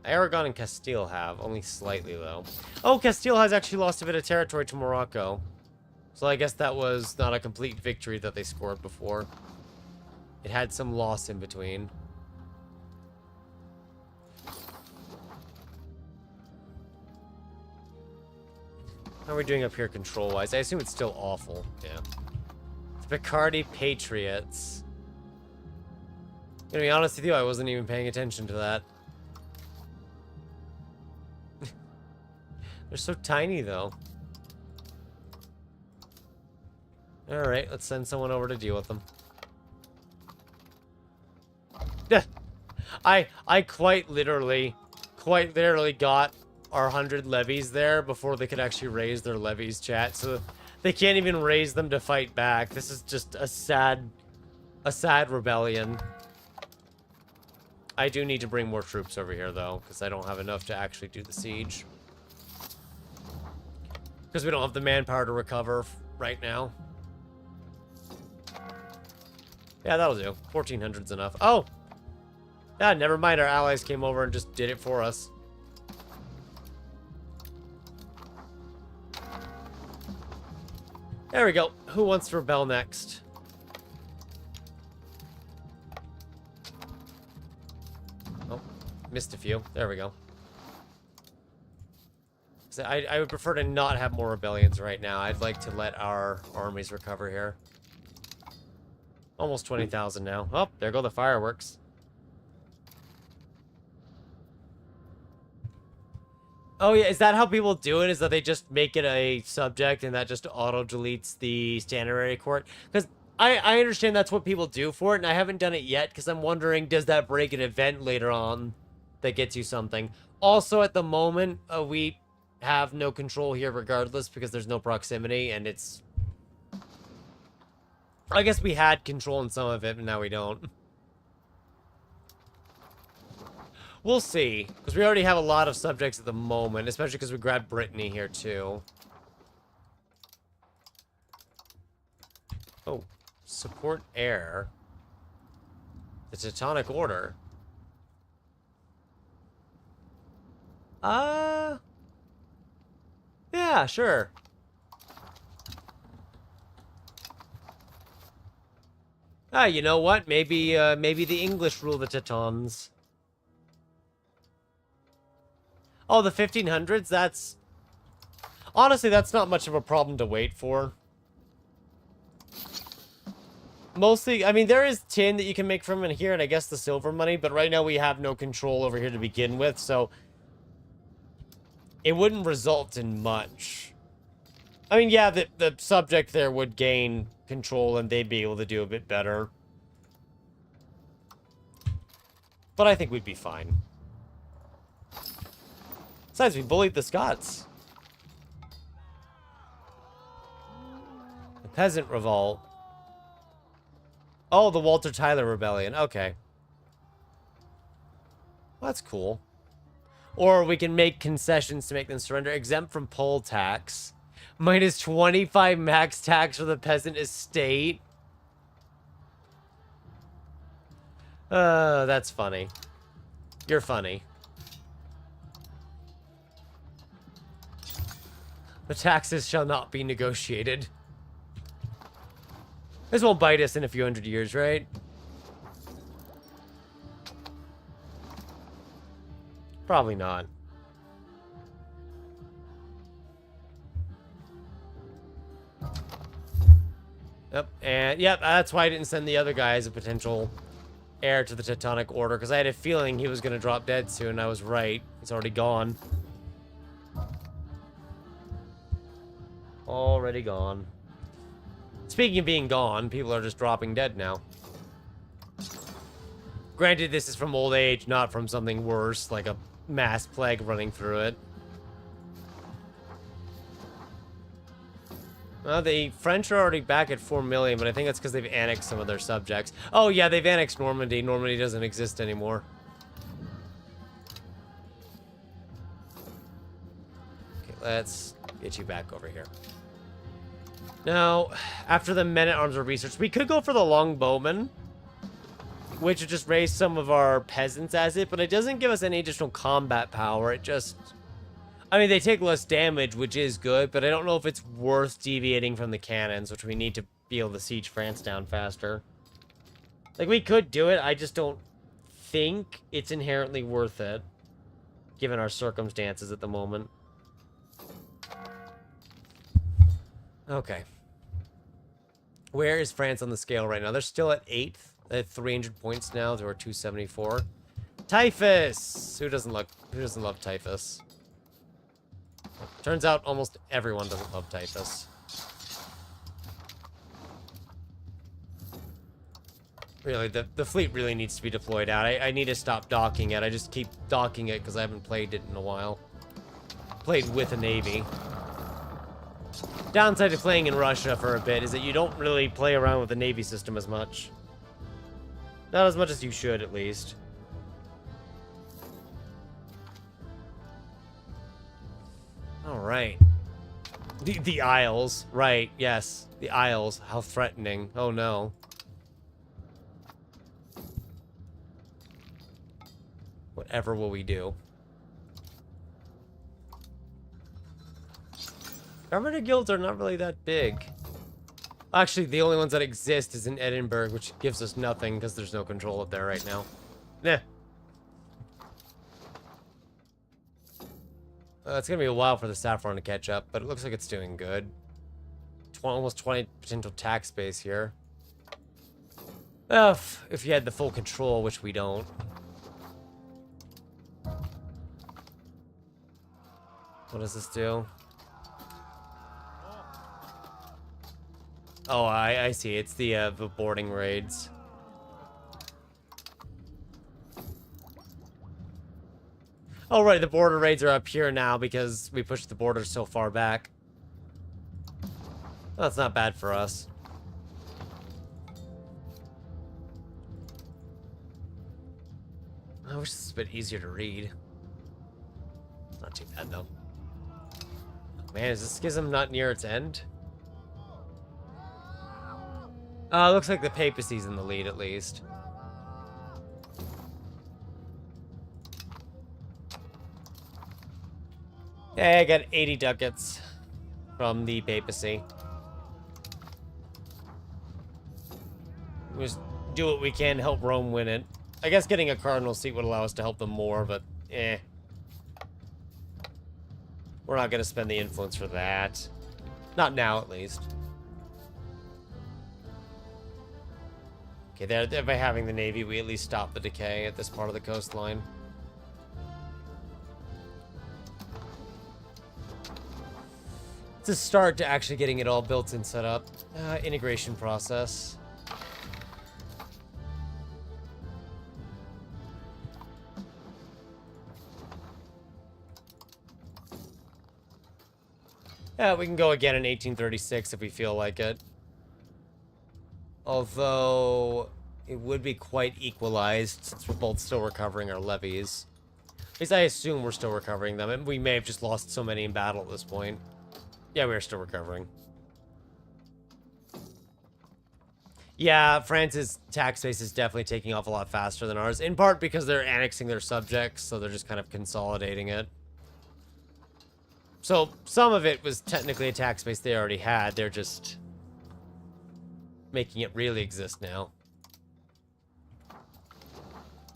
Speaker 1: Aragon and Castile have, only slightly though. Oh, Castile has actually lost a bit of territory to Morocco. So I guess that was not a complete victory that they scored before. It had some loss in between. How are we doing up here control-wise? I assume it's still awful. Yeah. The Picardy Patriots. Gonna be honest with you, I wasn't even paying attention to that. They're so tiny, though. Alright, let's send someone over to deal with them. I quite literally got our 100 levies there before they could actually raise their levies, chat. So they can't even raise them to fight back. This is just a sad rebellion. I do need to bring more troops over here, though, because I don't have enough to actually do the siege. Because we don't have the manpower to recover right now. Yeah, that'll do. 1,400's enough. Oh! Yeah, never mind. Our allies came over and just did it for us. There we go. Who wants to rebel next? Oh, missed a few. There we go. So I would prefer to not have more rebellions right now. I'd like to let our armies recover here. Almost 20,000 now. Oh, there go the fireworks. Oh yeah, is that how people do it? Is that they just make it a subject and that just auto-deletes the standard court? Because I understand that's what people do for it, and I haven't done it yet because I'm wondering, does that break an event later on that gets you something? Also, at the moment, we have no control here regardless because there's no proximity, and it's... I guess we had control in some of it, but now we don't. We'll see, because we already have a lot of subjects at the moment, especially because we grabbed Brittany here, too. Oh, support air. The Teutonic Order. Yeah, sure. Ah, you know what? Maybe the English rule the Teutons. Oh, the 1500s? That's... Honestly, that's not much of a problem to wait for. Mostly, I mean, there is tin that you can make from in here, and I guess the silver money, but right now we have no control over here to begin with, so... It wouldn't result in much. I mean, yeah, the subject there would gain control, and they'd be able to do a bit better. But I think we'd be fine. Besides, we bullied the Scots. The Peasant Revolt. Oh, the Walter Tyler Rebellion. Okay. Well, that's cool. Or we can make concessions to make them surrender. Exempt from poll tax. Minus 25 max tax for the peasant estate. That's funny. You're funny. The taxes shall not be negotiated. This won't bite us in a few hundred years, right? Probably not. Yep, and yep, that's why I didn't send the other guy as a potential heir to the Teutonic Order, because I had a feeling he was going to drop dead soon. I was right. He's already gone. Already gone. Speaking of being gone, people are just dropping dead now. Granted, this is from old age, not from something worse, like a mass plague running through it. Well, the French are already back at 4 million, but I think that's because they've annexed some of their subjects. Oh, yeah, they've annexed Normandy. Normandy doesn't exist anymore. Okay, let's get you back over here. Now, after the men-at-arms are researched, we could go for the longbowmen, which would just raise some of our peasants as it, but it doesn't give us any additional combat power. It just... I mean, they take less damage, which is good, but I don't know if it's worth deviating from the cannons, which we need to be able to siege France down faster. Like, we could do it, I just don't think it's inherently worth it, given our circumstances at the moment. Okay. Where is France on the scale right now? They're still at 8th. At 300 points now. They were 274. Typhus! Who doesn't love typhus? Turns out almost everyone doesn't love typhus. Really, the fleet really needs to be deployed out. I need to stop docking it. I just keep docking it because I haven't played it in a while. Played with a navy. Downside to playing in Russia for a bit is that you don't really play around with the navy system as much. Not as much as you should, at least. Alright. The Isles. Right, yes. The Isles. How threatening. Oh no. Whatever will we do? Governor guilds are not really that big. Actually, the only ones that exist is in Edinburgh, which gives us nothing because there's no control up there right now. Nah. It's gonna be a while for the saffron to catch up, but it looks like it's doing good. Almost 20 potential tax base here. If you had the full control, which we don't. What does this do? Oh, I see. It's the boarding raids. Oh, right. The border raids are up here now because we pushed the border so far back. That's not bad for us. I wish this was a bit easier to read. Not too bad, though. Man, is this schism not near its end? Looks like the papacy's in the lead, at least. Yeah, I got 80 ducats from the papacy. We just do what we can to help Rome win it. I guess getting a cardinal seat would allow us to help them more, but eh. We're not going to spend the influence for that. Not now, at least. Okay, there, by having the navy, we at least stop the decay at this part of the coastline. It's a start to actually getting it all built and set up. Integration process. Yeah, we can go again in 1836 if we feel like it. Although, it would be quite equalized since we're both still recovering our levies. At least I assume we're still recovering them, and we may have just lost so many in battle at this point. Yeah, we're still recovering. Yeah, France's tax base is definitely taking off a lot faster than ours, in part because they're annexing their subjects, so they're just kind of consolidating it. So, some of it was technically a tax base they already had, they're just making it really exist now.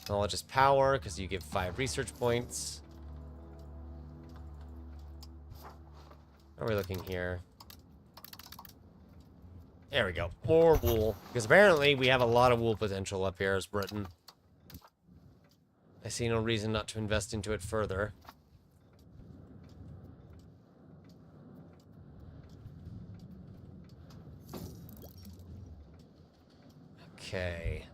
Speaker 1: Knowledge is power, because you give 5 research points. How are we looking here? There we go. More wool. Because apparently we have a lot of wool potential up here as Britain. I see no reason not to invest into it further. Okay.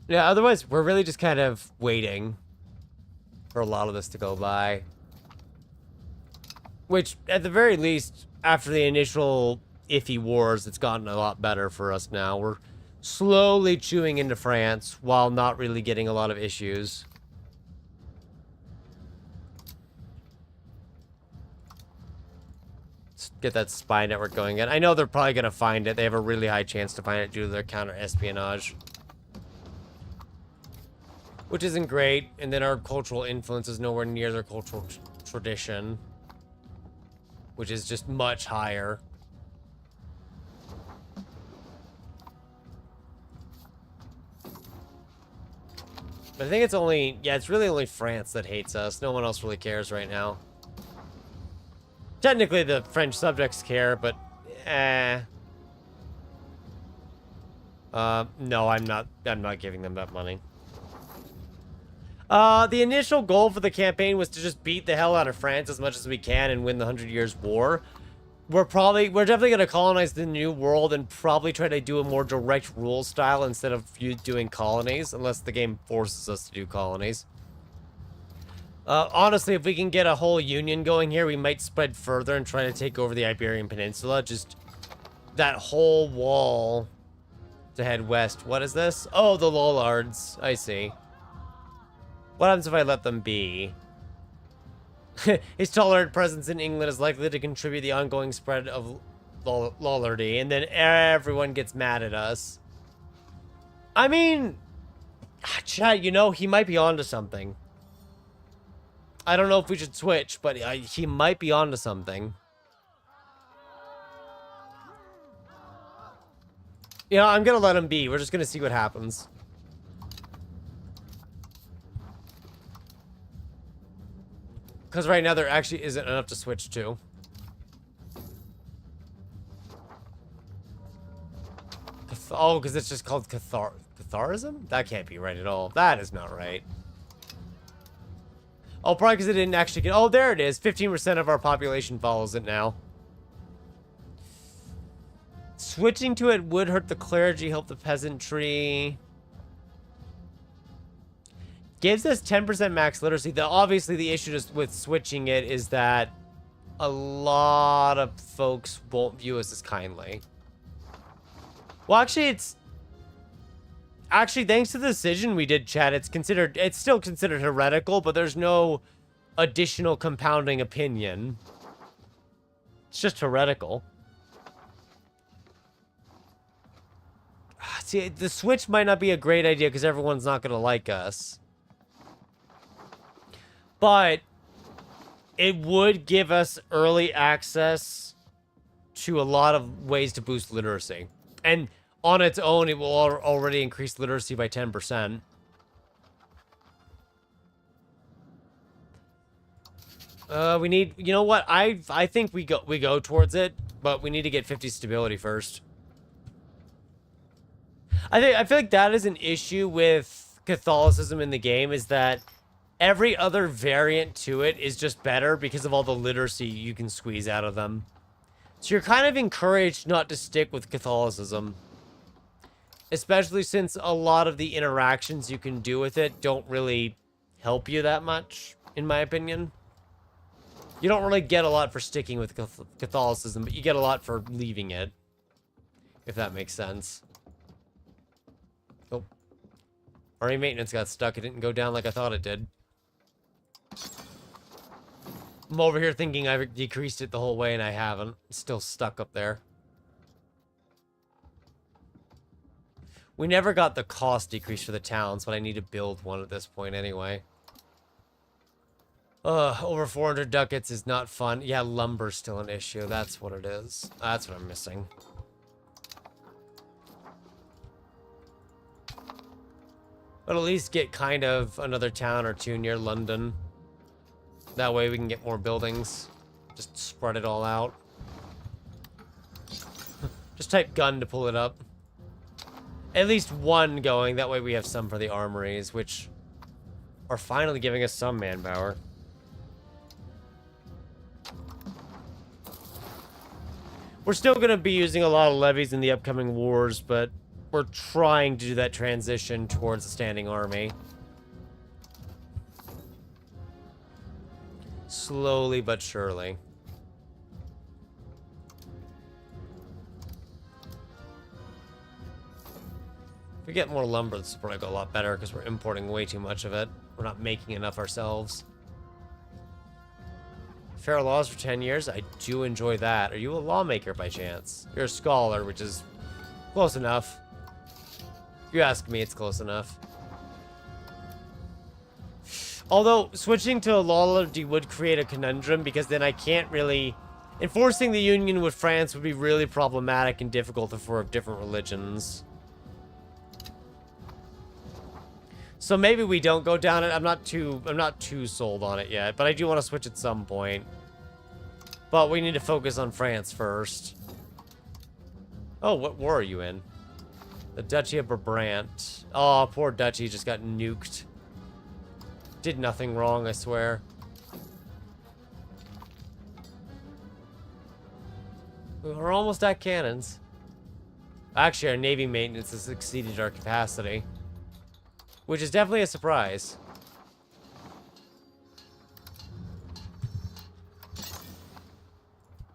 Speaker 1: Yeah, otherwise, we're really just kind of waiting for a lot of this to go by. Which, at the very least, after the initial iffy wars, it's gotten a lot better for us now. We're slowly chewing into France while not really getting a lot of issues. Let's get that spy network going again. I know they're probably going to find it. They have a really high chance to find it due to their counter-espionage. Which isn't great, and then our cultural influence is nowhere near their cultural tradition. Which is just much higher. But I think it's only... Yeah, it's really only France that hates us. No one else really cares right now. Technically, the French subjects care, but no, I'm not giving them that money. The initial goal for the campaign was to just beat the hell out of France as much as we can and win the 100 Years' War. We're definitely going to colonize the New World and probably try to do a more direct rule style instead of you doing colonies, unless the game forces us to do colonies. Honestly, if we can get a whole union going here, we might spread further and try to take over the Iberian Peninsula. Just that whole wall to head west. What is this? Oh, the Lollards. I see. What happens if I let them be? His tolerant presence in England is likely to contribute the ongoing spread of lollardy, and then everyone gets mad at us. I mean, Chad, you know, he might be onto something. I don't know if we should switch, but he might be onto something. You know, I'm gonna let him be. We're just gonna see what happens. Because right now there actually isn't enough to switch to. Oh, because it's just called Catharism? That can't be right at all. That is not right. Oh, probably because it didn't actually get... Oh, there it is. 15% of our population follows it now. Switching to it would hurt the clergy, help the peasantry. Gives us 10% max literacy. Obviously, the issue just with switching it is that a lot of folks won't view us as kindly. Well, actually, it's... Actually, thanks to the decision we did, Chad, it's still considered heretical, but there's no additional compounding opinion. It's just heretical. See, the switch might not be a great idea because everyone's not going to like us. But it would give us early access to a lot of ways to boost literacy. And on its own, it will already increase literacy by 10%. We need, you know what? I think we go towards it, but we need to get 50 stability first. I feel like that is an issue with Catholicism in the game, is that every other variant to it is just better because of all the literacy you can squeeze out of them. So you're kind of encouraged not to stick with Catholicism. Especially since a lot of the interactions you can do with it don't really help you that much, in my opinion. You don't really get a lot for sticking with Catholicism, but you get a lot for leaving it. If that makes sense. Oh. Army maintenance got stuck. It didn't go down like I thought it did. I'm over here thinking I've decreased it the whole way, and I haven't. It's still stuck up there. We never got the cost decrease for the towns, but I need to build one at this point anyway. Over 400 ducats is not fun. Yeah, lumber's still an issue. That's what it is. That's what I'm missing. But at least get kind of another town or two near London. That way we can get more buildings. Just spread it all out. Just type gun to pull it up. At least one going. That way we have some for the armories, which are finally giving us some manpower. We're still going to be using a lot of levies in the upcoming wars, but we're trying to do that transition towards a standing army. Slowly but surely. If we get more lumber, this will probably go a lot better because we're importing way too much of it. We're not making enough ourselves. Fair laws for 10 years? I do enjoy that. Are you a lawmaker by chance? You're a scholar, which is close enough. If you ask me, it's close enough. Although, switching to a lawlordy would create a conundrum, because then I can't really... Enforcing the union with France would be really problematic and difficult if we're of different religions. So maybe we don't go down it. I'm not too sold on it yet, but I do want to switch at some point. But we need to focus on France first. Oh, what war are you in? The Duchy of Brabant. Oh, poor Duchy just got nuked. Did nothing wrong, I swear. We're almost at cannons. Actually, our Navy maintenance has exceeded our capacity. Which is definitely a surprise.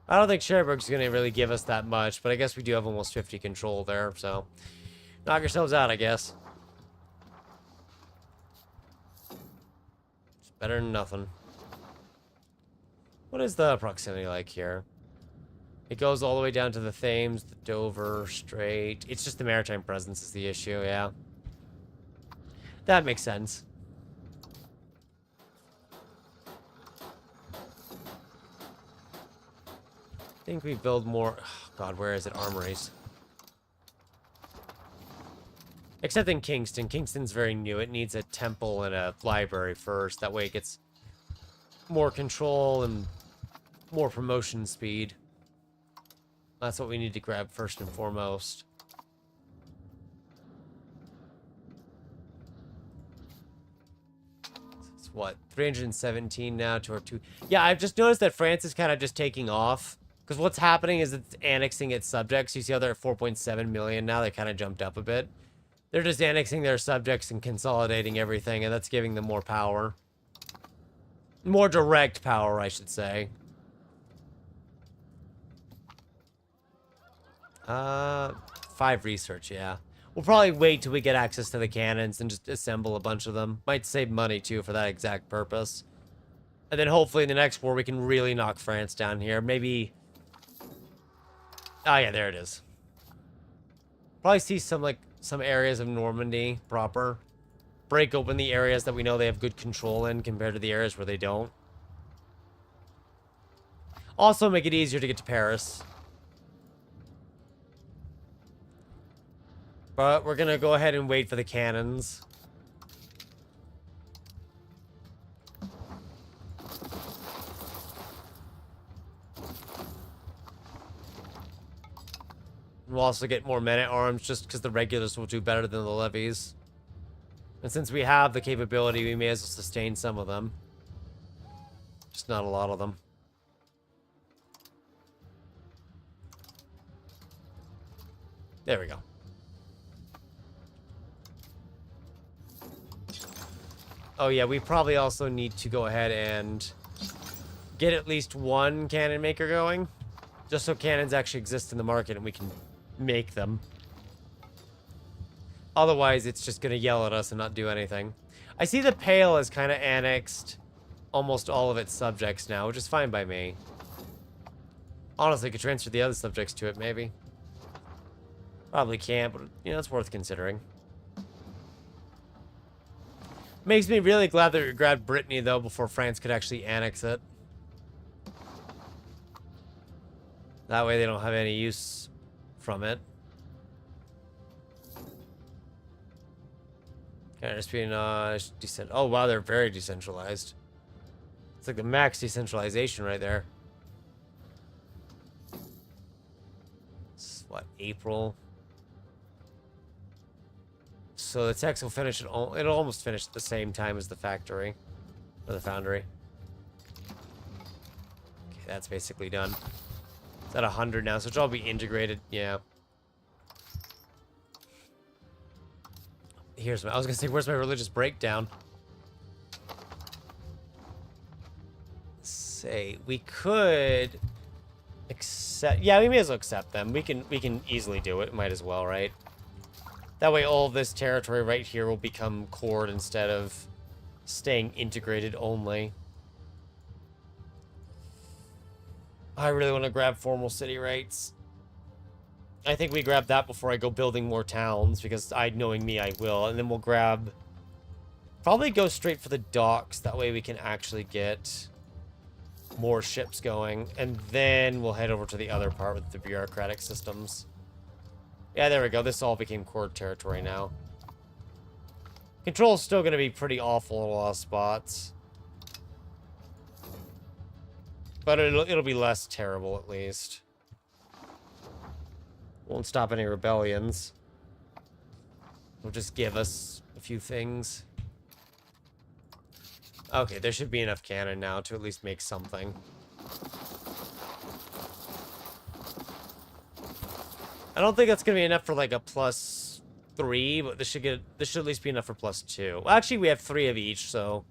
Speaker 1: I don't think Cherbourg's going to really give us that much, but I guess we do have almost 50 control there, so... knock yourselves out, I guess. It's better than nothing. What is the proximity like here? It goes all the way down to the Thames, the Dover Strait. It's just the maritime presence is the issue, yeah. That makes sense. I think we build more... oh, God, where is it? Armories. Except in Kingston. Kingston's very new. It needs a temple and a library first. That way it gets more control and more promotion speed. That's what we need to grab first and foremost. It's what? 317 now to our 2... yeah, I've just noticed that France is kind of just taking off. Because what's happening is it's annexing its subjects. You see how they're at 4.7 million now? They kind of jumped up a bit. They're just annexing their subjects and consolidating everything, and that's giving them more power. More direct power, I should say. 5 research, yeah. We'll probably wait till we get access to the cannons and just assemble a bunch of them. Might save money, too, for that exact purpose. And then hopefully in the next war we can really knock France down here. Maybe... oh, yeah, there it is. Probably see some areas of Normandy proper. Break open the areas that we know they have good control in compared to the areas where they don't. Also make it easier to get to Paris. But we're gonna go ahead and wait for the cannons. We'll also get more men-at-arms just because the regulars will do better than the levies. And since we have the capability, we may as well sustain some of them. Just not a lot of them. There we go. Oh yeah, we probably also need to go ahead and get at least one cannon maker going. Just so cannons actually exist in the market and we can make them. Otherwise, it's just going to yell at us and not do anything. I see the Pale has kind of annexed almost all of its subjects now, which is fine by me. Honestly, could transfer the other subjects to it, maybe. Probably can't, but, you know, it's worth considering. Makes me really glad that we grabbed Brittany, though, before France could actually annex it. That way they don't have any use from it. Kind of espionage, oh, wow, they're very decentralized. It's like the max decentralization right there. It's, what, April? So the text will finish, it'll almost finish at the same time as the factory. Or the foundry. Okay, that's basically done. It's at 100 now, so it'll all be integrated, yeah. Here's my, I was gonna say, where's my religious breakdown? Say, we could accept, yeah, we may as well accept them. We can easily do it, might as well, right? That way all of this territory right here will become cored instead of staying integrated only. I really want to grab formal city rights. I think we grab that before I go building more towns, because knowing me, I will. And then we'll grab... probably go straight for the docks. That way we can actually get more ships going. And then we'll head over to the other part with the bureaucratic systems. Yeah, there we go. This all became core territory now. Control's still going to be pretty awful in a lot of spots. But it'll be less terrible, at least. Won't stop any rebellions. It'll just give us a few things. Okay, there should be enough cannon now to at least make something. I don't think that's gonna be enough for like a +3, but this should at least be enough for +2. Well, actually, we have 3 of each, so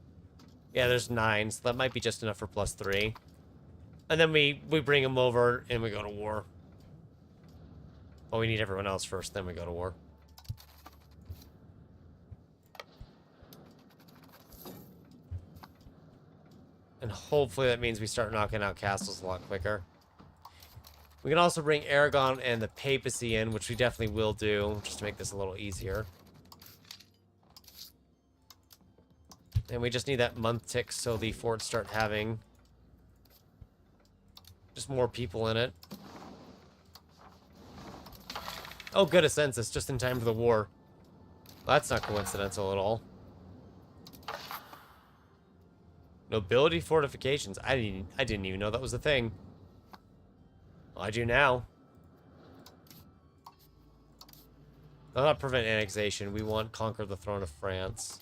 Speaker 1: yeah, there's 9, so that might be just enough for +3. And then we bring them over and we go to war. Well, we need everyone else first, then we go to war. And hopefully that means we start knocking out castles a lot quicker. We can also bring Aragon and the papacy in, which we definitely will do, just to make this a little easier. And we just need that month tick so the forts start having just more people in it. Oh, good, a census, just in time for the war. Well, that's not coincidental at all. Nobility fortifications. I didn't even know that was a thing. Well, I do now. I'll not prevent annexation. We want conquer the throne of France.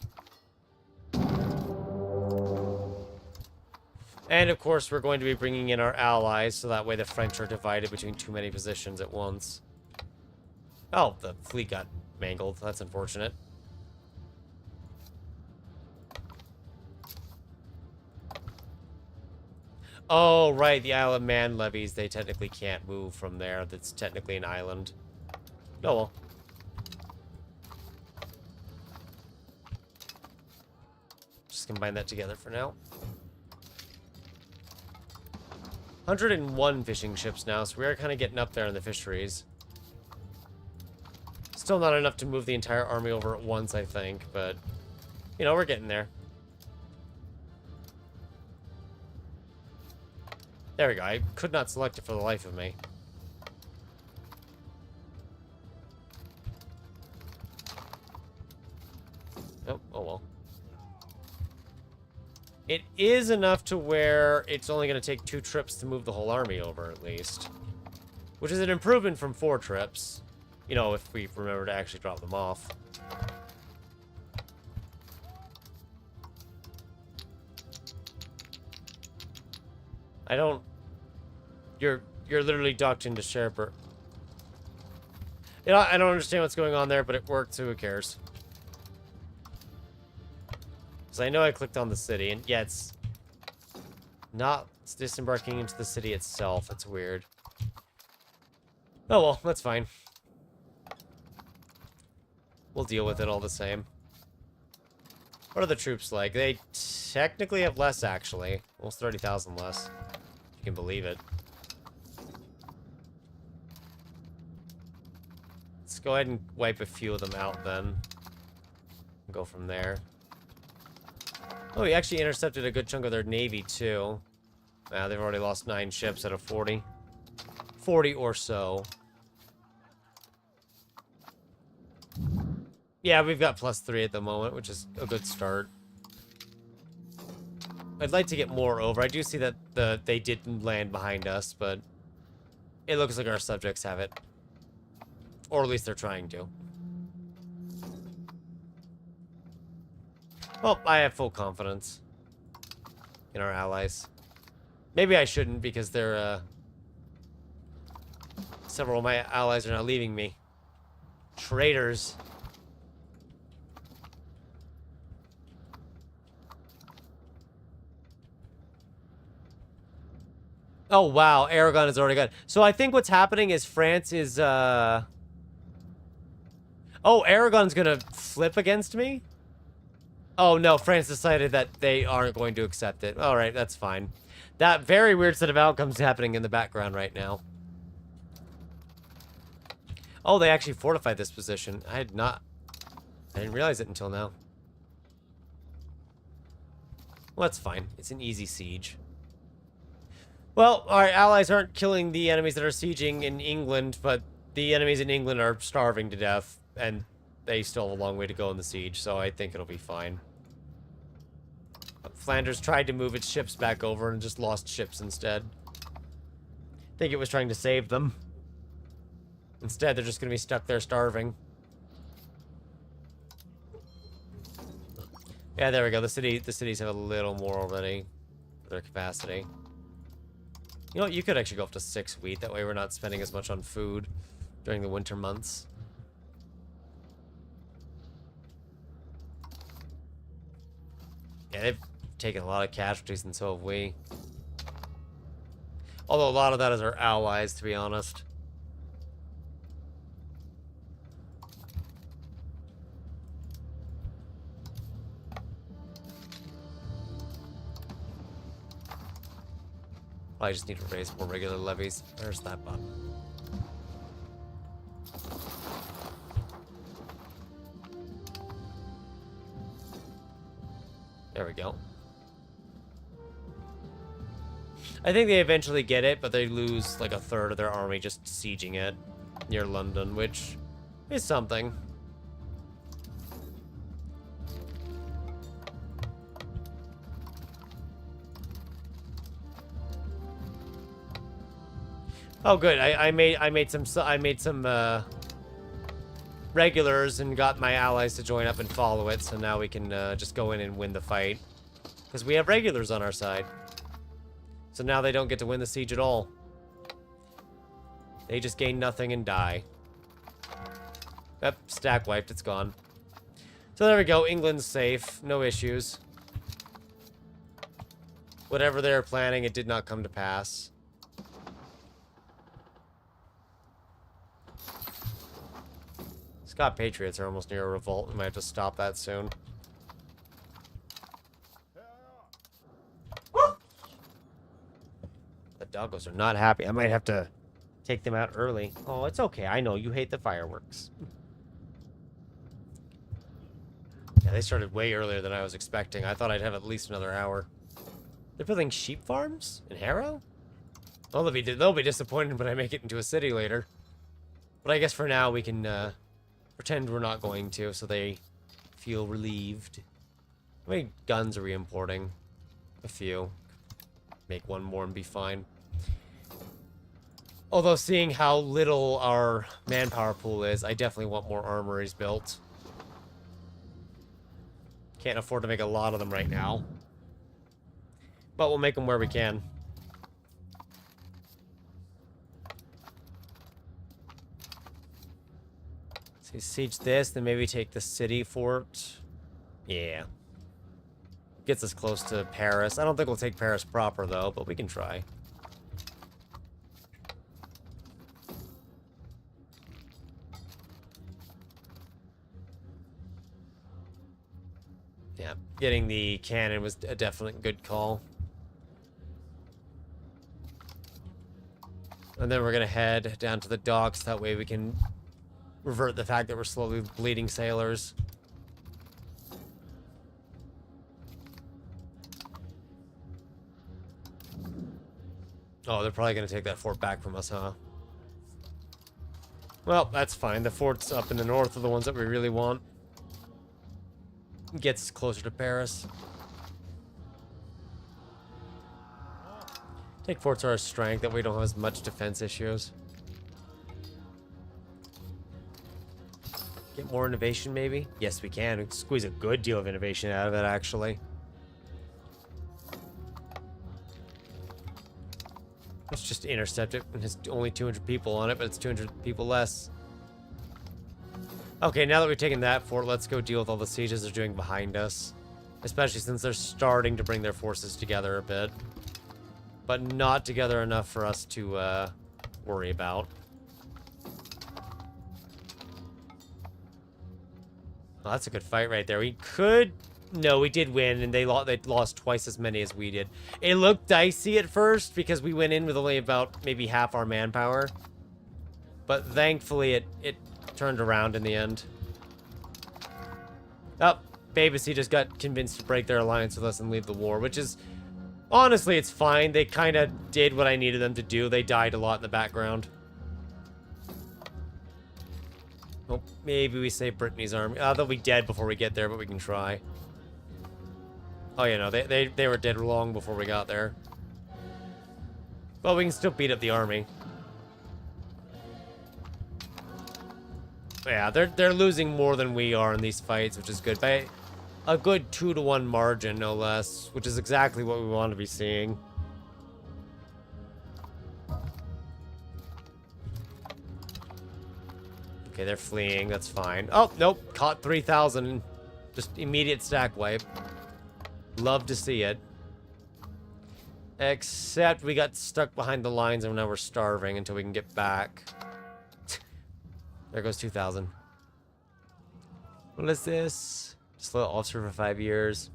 Speaker 1: And of course, we're going to be bringing in our allies, so that way the French are divided between too many positions at once. Oh, the fleet got mangled. That's unfortunate. Oh, right, the Isle of Man levies. They technically can't move from there. That's technically an island. Oh, well. Just combine that together for now. 101 fishing ships now, so we are kind of getting up there in the fisheries. Still not enough to move the entire army over at once, I think, but, you know, we're getting there. There we go. I could not select it for the life of me. Oh, oh well. It is enough to where it's only going to take 2 trips to move the whole army over, at least. Which is an improvement from 4 trips. You know, if we remember to actually drop them off. I don't... You're literally docked into Sherper. You know, I don't understand what's going on there, but it worked, so who cares? Because I know I clicked on the city, and yeah, it's disembarking into the city itself. It's weird. Oh well, that's fine. We'll deal with it all the same. What are the troops like? They technically have less, actually. Almost 30,000 less. If you can believe it. Let's go ahead and wipe a few of them out, then. Go from there. Oh, he actually intercepted a good chunk of their navy, too. They've already lost 9 ships out of 40. 40 or so. Yeah, we've got +3 at the moment, which is a good start. I'd like to get more over. I do see that they didn't land behind us, but it looks like our subjects have it. Or at least they're trying to. Well, I have full confidence in our allies. Maybe I shouldn't, because they're, several of my allies are now leaving me. Traitors. Oh, wow. Aragon is already gone. So I think what's happening is France is, Oh, Aragon's gonna flip against me? Oh, no. France decided that they aren't going to accept it. All right, that's fine. That very weird set of outcomes happening in the background right now. Oh, they actually fortified this position. I didn't realize it until now. Well, that's fine. It's an easy siege. Well, our allies aren't killing the enemies that are sieging in England, but the enemies in England are starving to death, and they still have a long way to go in the siege, so I think it'll be fine. Flanders tried to move its ships back over and just lost ships instead. I think it was trying to save them. Instead, they're just going to be stuck there starving. Yeah, there we go. The cities have a little more already for their capacity. You know what? You could actually go up to 6 wheat. That way we're not spending as much on food during the winter months. Yeah, they've taken a lot of casualties, and so have we. Although a lot of that is our allies, to be honest. I just need to raise more regular levies. There's that button. There we go. I think they eventually get it, but they lose like a third of their army just sieging it near London, which is something. Oh, good. I made some regulars and got my allies to join up and follow it. So now we can just go in and win the fight because we have regulars on our side. So now they don't get to win the siege at all. They just gain nothing and die. Yep, stack wiped. It's gone. So there we go. England's safe. No issues. Whatever they were planning, it did not come to pass. Scott Patriots are almost near a revolt. We might have to stop that soon. The doggos are not happy. I might have to take them out early. Oh, it's okay. I know you hate the fireworks. Yeah, they started way earlier than I was expecting. I thought I'd have at least another hour. They're building sheep farms in Harrow? Well, they'll be disappointed when I make it into a city later. But I guess for now we can pretend we're not going to, so they feel relieved. How many guns are we importing? A few. Make one more and be fine. Although, seeing how little our manpower pool is, I definitely want more armories built. Can't afford to make a lot of them right now. But we'll make them where we can. So siege this, then maybe take the city fort. Yeah. Gets us close to Paris. I don't think we'll take Paris proper, though, but we can try. Yeah, getting the cannon was a definite good call. And then we're going to head down to the docks. That way we can revert the fact that we're slowly bleeding sailors. Oh, they're probably going to take that fort back from us, huh? Well, that's fine. The forts up in the north are the ones that we really want. Gets us closer to Paris. Take forts are our strength, that we don't have as much defense issues. Get more innovation, maybe? Yes, we can. We can squeeze a good deal of innovation out of it, actually. Let's just intercept it. It has only 200 people on it, but it's 200 people less. Okay, now that we've taken that fort, let's go deal with all the sieges they're doing behind us. Especially since they're starting to bring their forces together a bit. But not together enough for us to worry about. Well, that's a good fight right there. We could... No, we did win, and they lost twice as many as we did. It looked dicey at first, because we went in with only about maybe half our manpower. But thankfully, it turned around in the end. Oh, Babasy just got convinced to break their alliance with us and leave the war, which is... Honestly, it's fine. They kind of did what I needed them to do. They died a lot in the background. Well, maybe we save Brittany's army. They'll be dead before we get there, but we can try. Oh, yeah, no, they were dead long before we got there. But we can still beat up the army. Yeah, they're losing more than we are in these fights, which is good. By a good 2-to-1 margin, no less, which is exactly what we want to be seeing. Okay, they're fleeing. That's fine. Oh, nope. Caught 3,000. Just immediate stack wipe. Love to see it. Except we got stuck behind the lines and now we're starving until we can get back. There goes 2,000. What is this? Just a little officer for 5 years.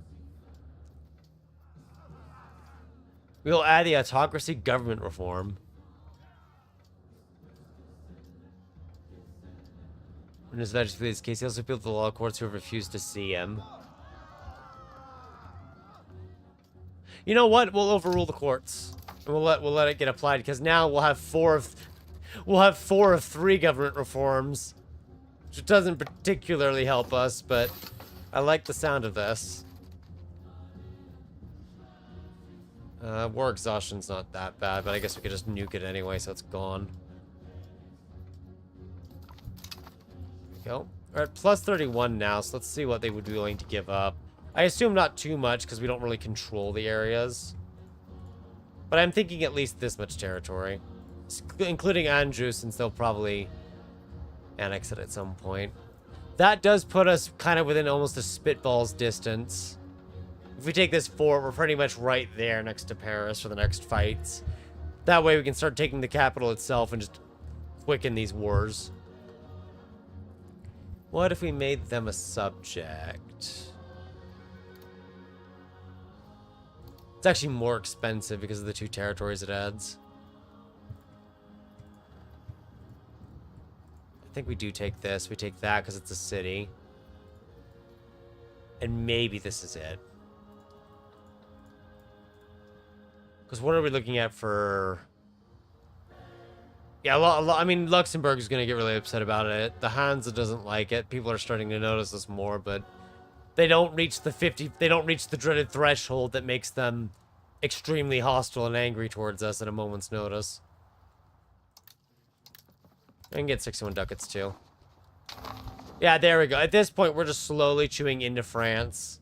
Speaker 1: We'll add the autocracy government reform. In his legislative case, he also appealed to the law courts who have refused to see him. You know what? We'll overrule the courts. And we'll let it get applied because now we'll have four of 3 government reforms. Which doesn't particularly help us, but I like the sound of this. War exhaustion's not that bad, but I guess we could just nuke it anyway, so it's gone. There we go. We're at plus 31 now, so let's see what they would be willing to give up. I assume not too much, because we don't really control the areas. But I'm thinking at least this much territory. Including Anjou, since they'll probably annex it at some point. That does put us kind of within almost a spitball's distance. If we take this fort, we're pretty much right there next to Paris for the next fights. That way we can start taking the capital itself and just quicken these wars. What if we made them a subject? It's actually more expensive because of the 2 territories it adds. I think we do take this. We take that because it's a city. And maybe this is it. Because what are we looking at for... Yeah, I mean, Luxembourg is going to get really upset about it. The Hansa doesn't like it. People are starting to notice this more, but they don't reach the 50... They don't reach the dreaded threshold that makes them extremely hostile and angry towards us at a moment's notice. I can get 61 ducats, too. Yeah, there we go. At this point, we're just slowly chewing into France.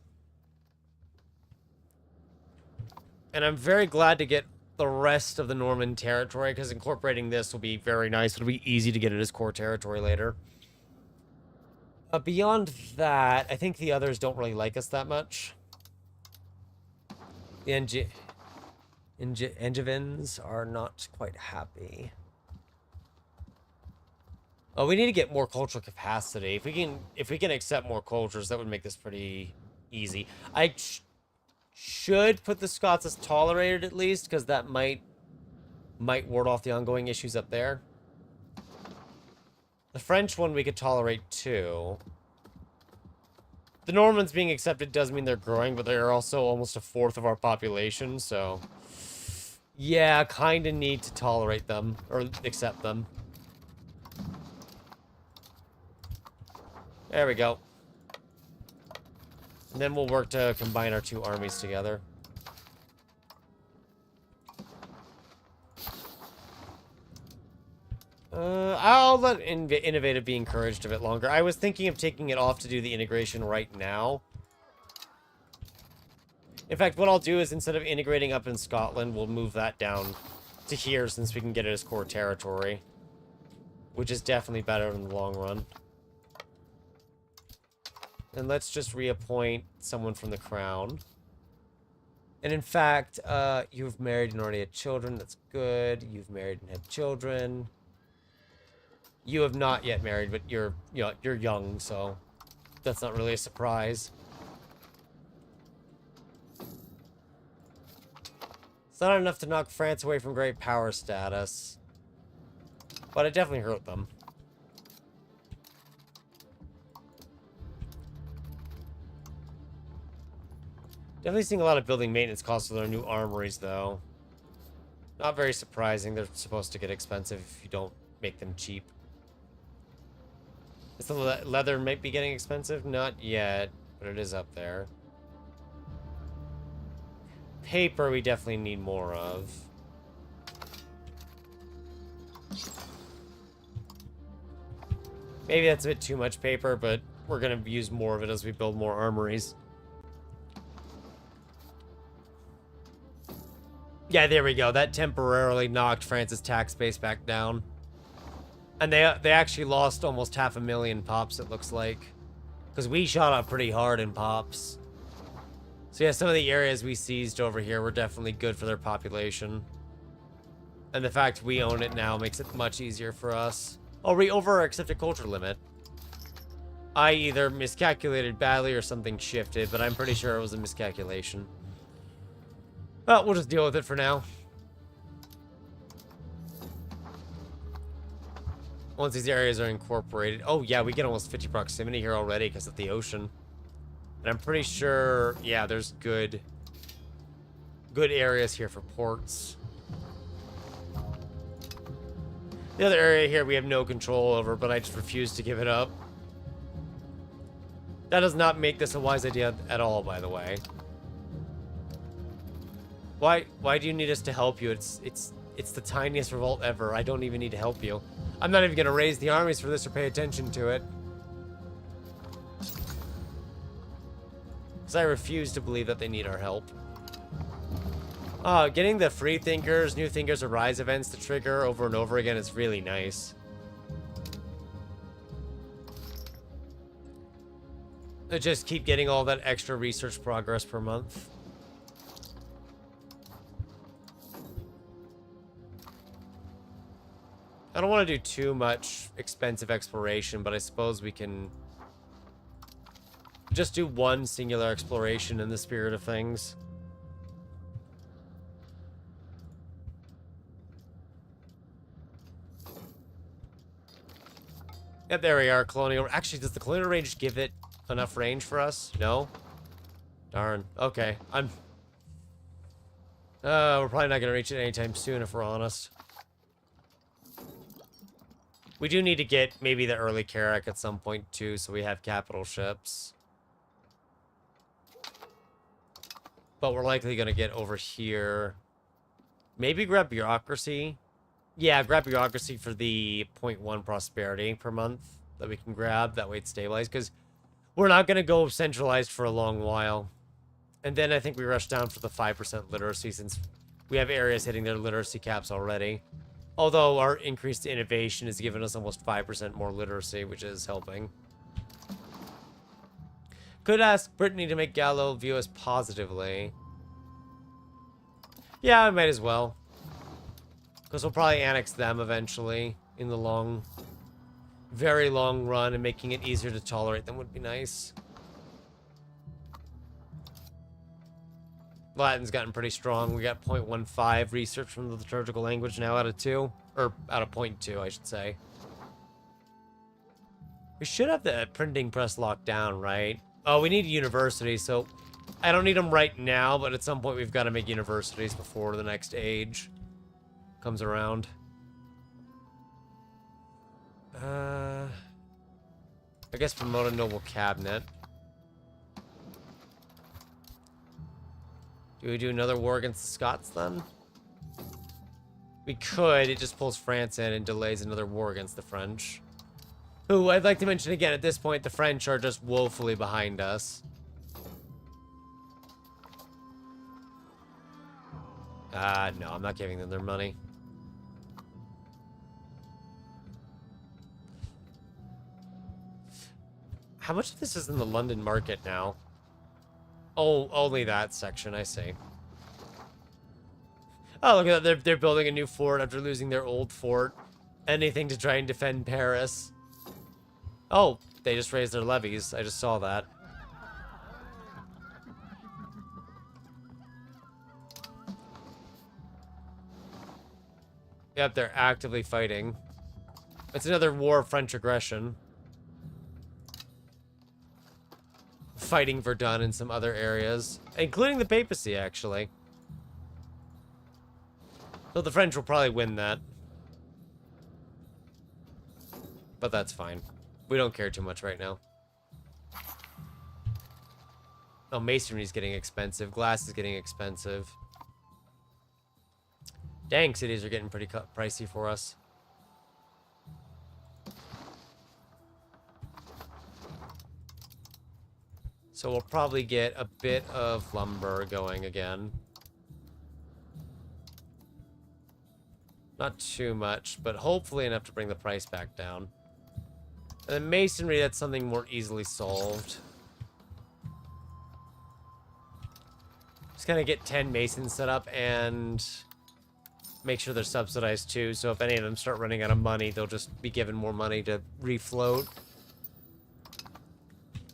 Speaker 1: And I'm very glad to get the rest of the Norman territory, because incorporating this will be very nice. It'll be easy to get it as core territory later. Beyond that, I think the others don't really like us that much. The Angevins are not quite happy. Oh, we need to get more cultural capacity. If we can accept more cultures, that would make this pretty easy. I should put the Scots as tolerated at least, because that might ward off the ongoing issues up there. The French one we could tolerate too. The Normans being accepted does mean they're growing, but they're also almost a 1/4 of our population, so yeah, kind of need to tolerate them or accept them. There we go. And then we'll work to combine our 2 armies together. I'll let Innovative be encouraged a bit longer. I was thinking of taking it off to do the integration right now. In fact, what I'll do is instead of integrating up in Scotland, we'll move that down to here since we can get it as core territory. Which is definitely better in the long run. And let's just reappoint someone from the crown. And in fact, you've married and already had children. That's good. You've married and had children. You have not yet married, but you're young, so that's not really a surprise. It's not enough to knock France away from great power status, but it definitely hurt them. Definitely seeing a lot of building maintenance costs with our new armories, though. Not very surprising. They're supposed to get expensive if you don't make them cheap. Is the leather might be getting expensive? Not yet, but it is up there. Paper we definitely need more of. Maybe that's a bit too much paper, but we're going to use more of it as we build more armories. Yeah, there we go. That temporarily knocked France's tax base back down. And they actually lost almost 500,000 pops, it looks like. Because we shot up pretty hard in pops. So yeah, some of the areas we seized over here were definitely good for their population. And the fact we own it now makes it much easier for us. Oh, we over our accepted culture limit. I either miscalculated badly or something shifted, but I'm pretty sure it was a miscalculation. Well, we'll just deal with it for now. Once these areas are incorporated. Oh, yeah, we get almost 50 proximity here already because of the ocean. And I'm pretty sure, yeah, there's good areas here for ports. The other area here we have no control over, but I just refuse to give it up. That does not make this a wise idea at all, by the way. Why do you need us to help you? It's the tiniest revolt ever. I don't even need to help you. I'm not even going to raise the armies for this or pay attention to it. Because I refuse to believe that they need our help. Getting the free thinkers, new thinkers arise events to trigger over and over again is really nice. I just keep getting all that extra research progress per month. I don't want to do too much expensive exploration, but I suppose we can just do one singular exploration in the spirit of things. Yep, there we are, colonial. Actually, does the colonial range give it enough range for us? No? Darn. Okay. We're probably not going to reach it anytime soon, if we're honest. We do need to get maybe the early Carrack at some point, too, so we have capital ships. But we're likely going to get over here. Maybe grab bureaucracy. Yeah, grab bureaucracy for the 0.1 prosperity per month that we can grab. That way it's stabilized, because we're not going to go centralized for a long while. And then I think we rush down for the 5% literacy, since we have areas hitting their literacy caps already. Although our increased innovation has given us almost 5% more literacy, which is helping. Could ask Brittany to make Gallo view us positively. Yeah, I might as well. Because we'll probably annex them eventually in the long, very long run, and making it easier to tolerate them would be nice. Latin's gotten pretty strong. We got 0.15 research from the liturgical language now out of 2. Or out of 0.2, I should say. We should have the printing press locked down, right? Oh, we need universities, so I don't need them right now, but at some point we've got to make universities before the next age comes around. I guess promote a noble cabinet. Do we do another war against the Scots then? We could. It just pulls France in and delays another war against the French. Who, I'd like to mention again, at this point, the French are just woefully behind us. No, I'm not giving them their money. How much of this is in the London market now? Oh, only that section, I see. Oh, look at that. They're building a new fort after losing their old fort. Anything to try and defend Paris. Oh, they just raised their levies. I just saw that. Yep, they're actively fighting. It's another war of French aggression. Fighting Verdun in some other areas, including the papacy, actually. So the French will probably win that. But that's fine. We don't care too much right now. Oh, masonry is getting expensive. Glass is getting expensive. Dang, cities are getting pretty pricey for us. So we'll probably get a bit of lumber going again. Not too much, but hopefully enough to bring the price back down. And then masonry, that's something more easily solved. Just gonna get 10 masons set up and make sure they're subsidized too, so if any of them start running out of money, they'll just be given more money to refloat.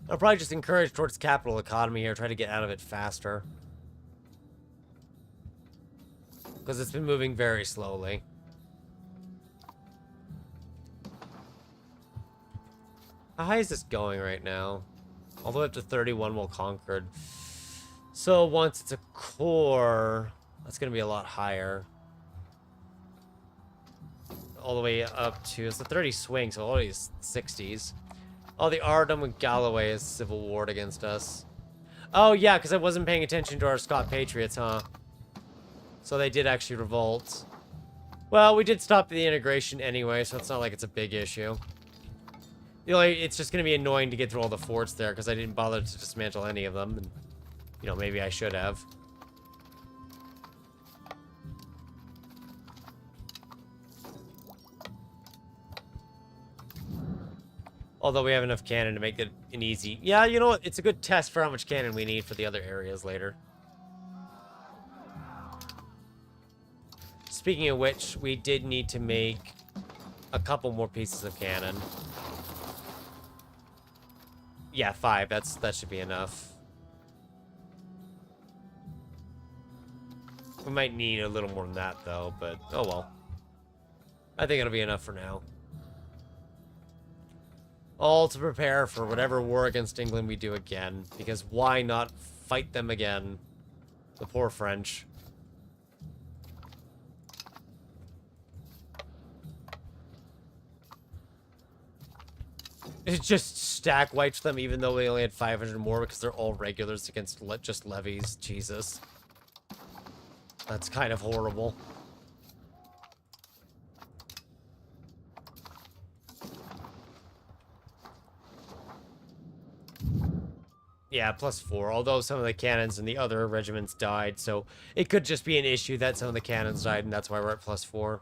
Speaker 1: I'll probably just encourage towards capital economy here, try to get out of it faster. Because it's been moving very slowly. How high is this going right now? All the way up to 31 while conquered. So once it's a core, that's going to be a lot higher. All the way up to, it's a 30 swing, so already 60s. Oh, the Ardum with Galloway is civil war against us. Oh, yeah, because I wasn't paying attention to our Scot Patriots, huh? So they did actually revolt. Well, we did stop the integration anyway, so it's not like it's a big issue. You know, it's just going to be annoying to get through all the forts there, because I didn't bother to dismantle any of them. And, you know, maybe I should have. Although we have enough cannon to make it an easy... Yeah, you know what? It's a good test for how much cannon we need for the other areas later. Speaking of which, we did need to make a couple more pieces of cannon. Yeah, 5. That should be enough. We might need a little more than that, though, but oh well. I think it'll be enough for now. All to prepare for whatever war against England we do again, because why not fight them again? The poor French. It just stack wipes them even though we only had 500 more because they're all regulars against just levies. Jesus. That's kind of horrible. Yeah, +4, although some of the cannons and the other regiments died, so it could just be an issue that some of the cannons died, and that's why we're at +4.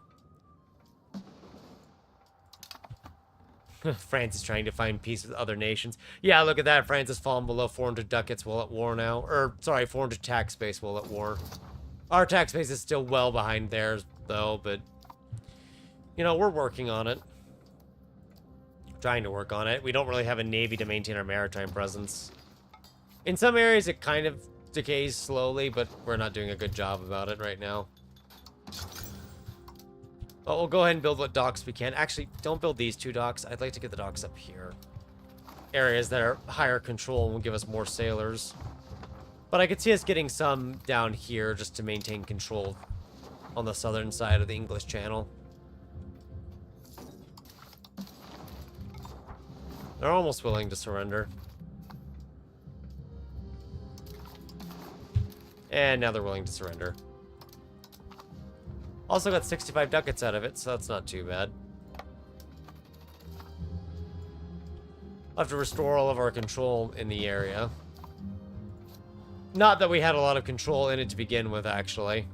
Speaker 1: France is trying to find peace with other nations. Yeah, look at that. France has fallen below 400 ducats while at war now. Or, sorry, 400 tax base while at war. Our tax base is still well behind theirs, though, but... You know, we're working on it. Trying to work on it. We don't really have a navy to maintain our maritime presence. In some areas, it kind of decays slowly, but we're not doing a good job about it right now. But we'll go ahead and build what docks we can. Actually, don't build these 2 docks. I'd like to get the docks up here. Areas that are higher control and will give us more sailors. But I could see us getting some down here just to maintain control on the southern side of the English Channel. They're almost willing to surrender. And now they're willing to surrender. Also got 65 ducats out of it, so that's not too bad. I'll have to restore all of our control in the area. Not that we had a lot of control in it to begin with, actually.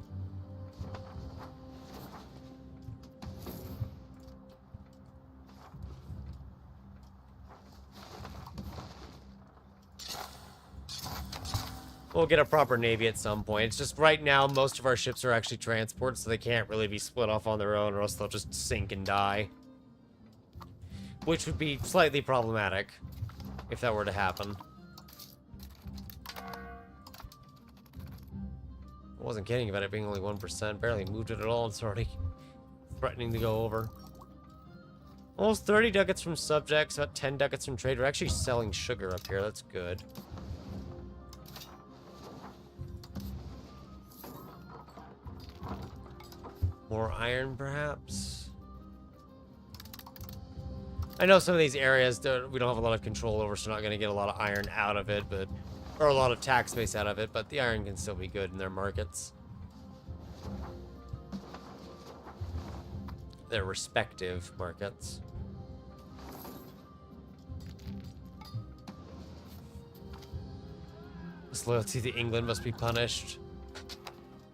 Speaker 1: We'll get a proper navy at some point. It's just right now, most of our ships are actually transports, so they can't really be split off on their own, or else they'll just sink and die. Which would be slightly problematic, if that were to happen. I wasn't kidding about it being only 1%. Barely moved it at all. It's already threatening to go over. Almost 30 ducats from subjects, about 10 ducats from trade. We're actually selling sugar up here. That's good. More iron, perhaps? I know some of these areas we don't have a lot of control over, so we're not going to get a lot of iron out of it, but Or a lot of tax base out of it, but the iron can still be good in their markets. Their respective markets. Disloyalty to England must be punished.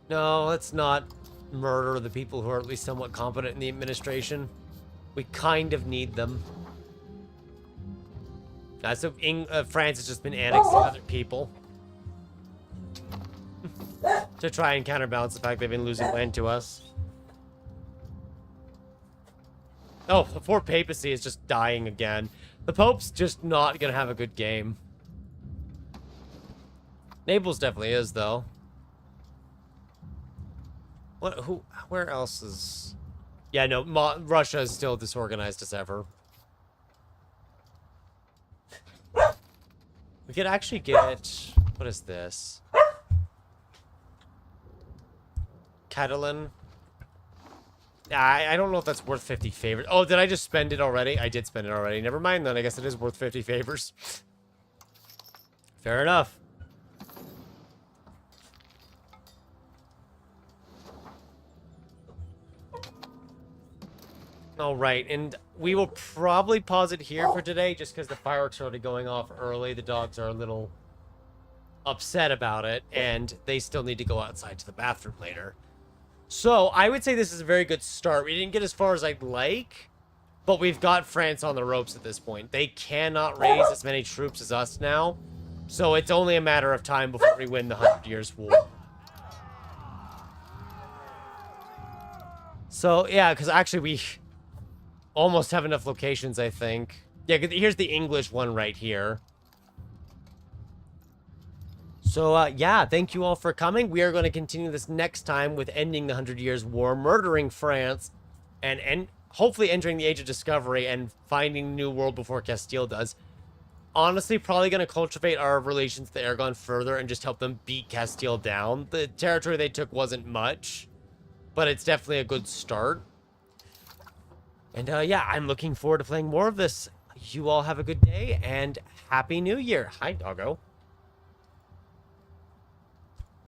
Speaker 1: No, let's not murder the people who are at least somewhat competent in the administration. We kind of need them. So France has just been annexing other people. To try and counterbalance the fact they've been losing land to us. Oh, the poor papacy is just dying again. The Pope's just not gonna have a good game. Naples definitely is, though. Where else is... Yeah, no, Russia is still disorganized as ever. We could actually get... What is this? Catalan. I don't know if that's worth 50 favors. Oh, did I just spend it already? I did spend it already. Never mind then. I guess it is worth 50 favors. Fair enough. All right, and we will probably pause it here for today just because the fireworks are already going off early. The dogs are a little upset about it, and they still need to go outside to the bathroom later. So I would say this is a very good start. We didn't get as far as I'd like, but we've got France on the ropes at this point. They cannot raise as many troops as us now, so it's only a matter of time before we win the 100 Years' War. So, yeah, because actually we almost have enough locations, I think. Yeah, here's the English one right here. So, yeah, thank you all for coming. We are going to continue this next time with ending the 100 Years' War, murdering France, and hopefully entering the Age of Discovery and finding a new world before Castile does. Honestly, probably going to cultivate our relations to Aragon further and just help them beat Castile down. The territory they took wasn't much, but it's definitely a good start. And, yeah, I'm looking forward to playing more of this. You all have a good day, and Happy New Year. Hi, doggo.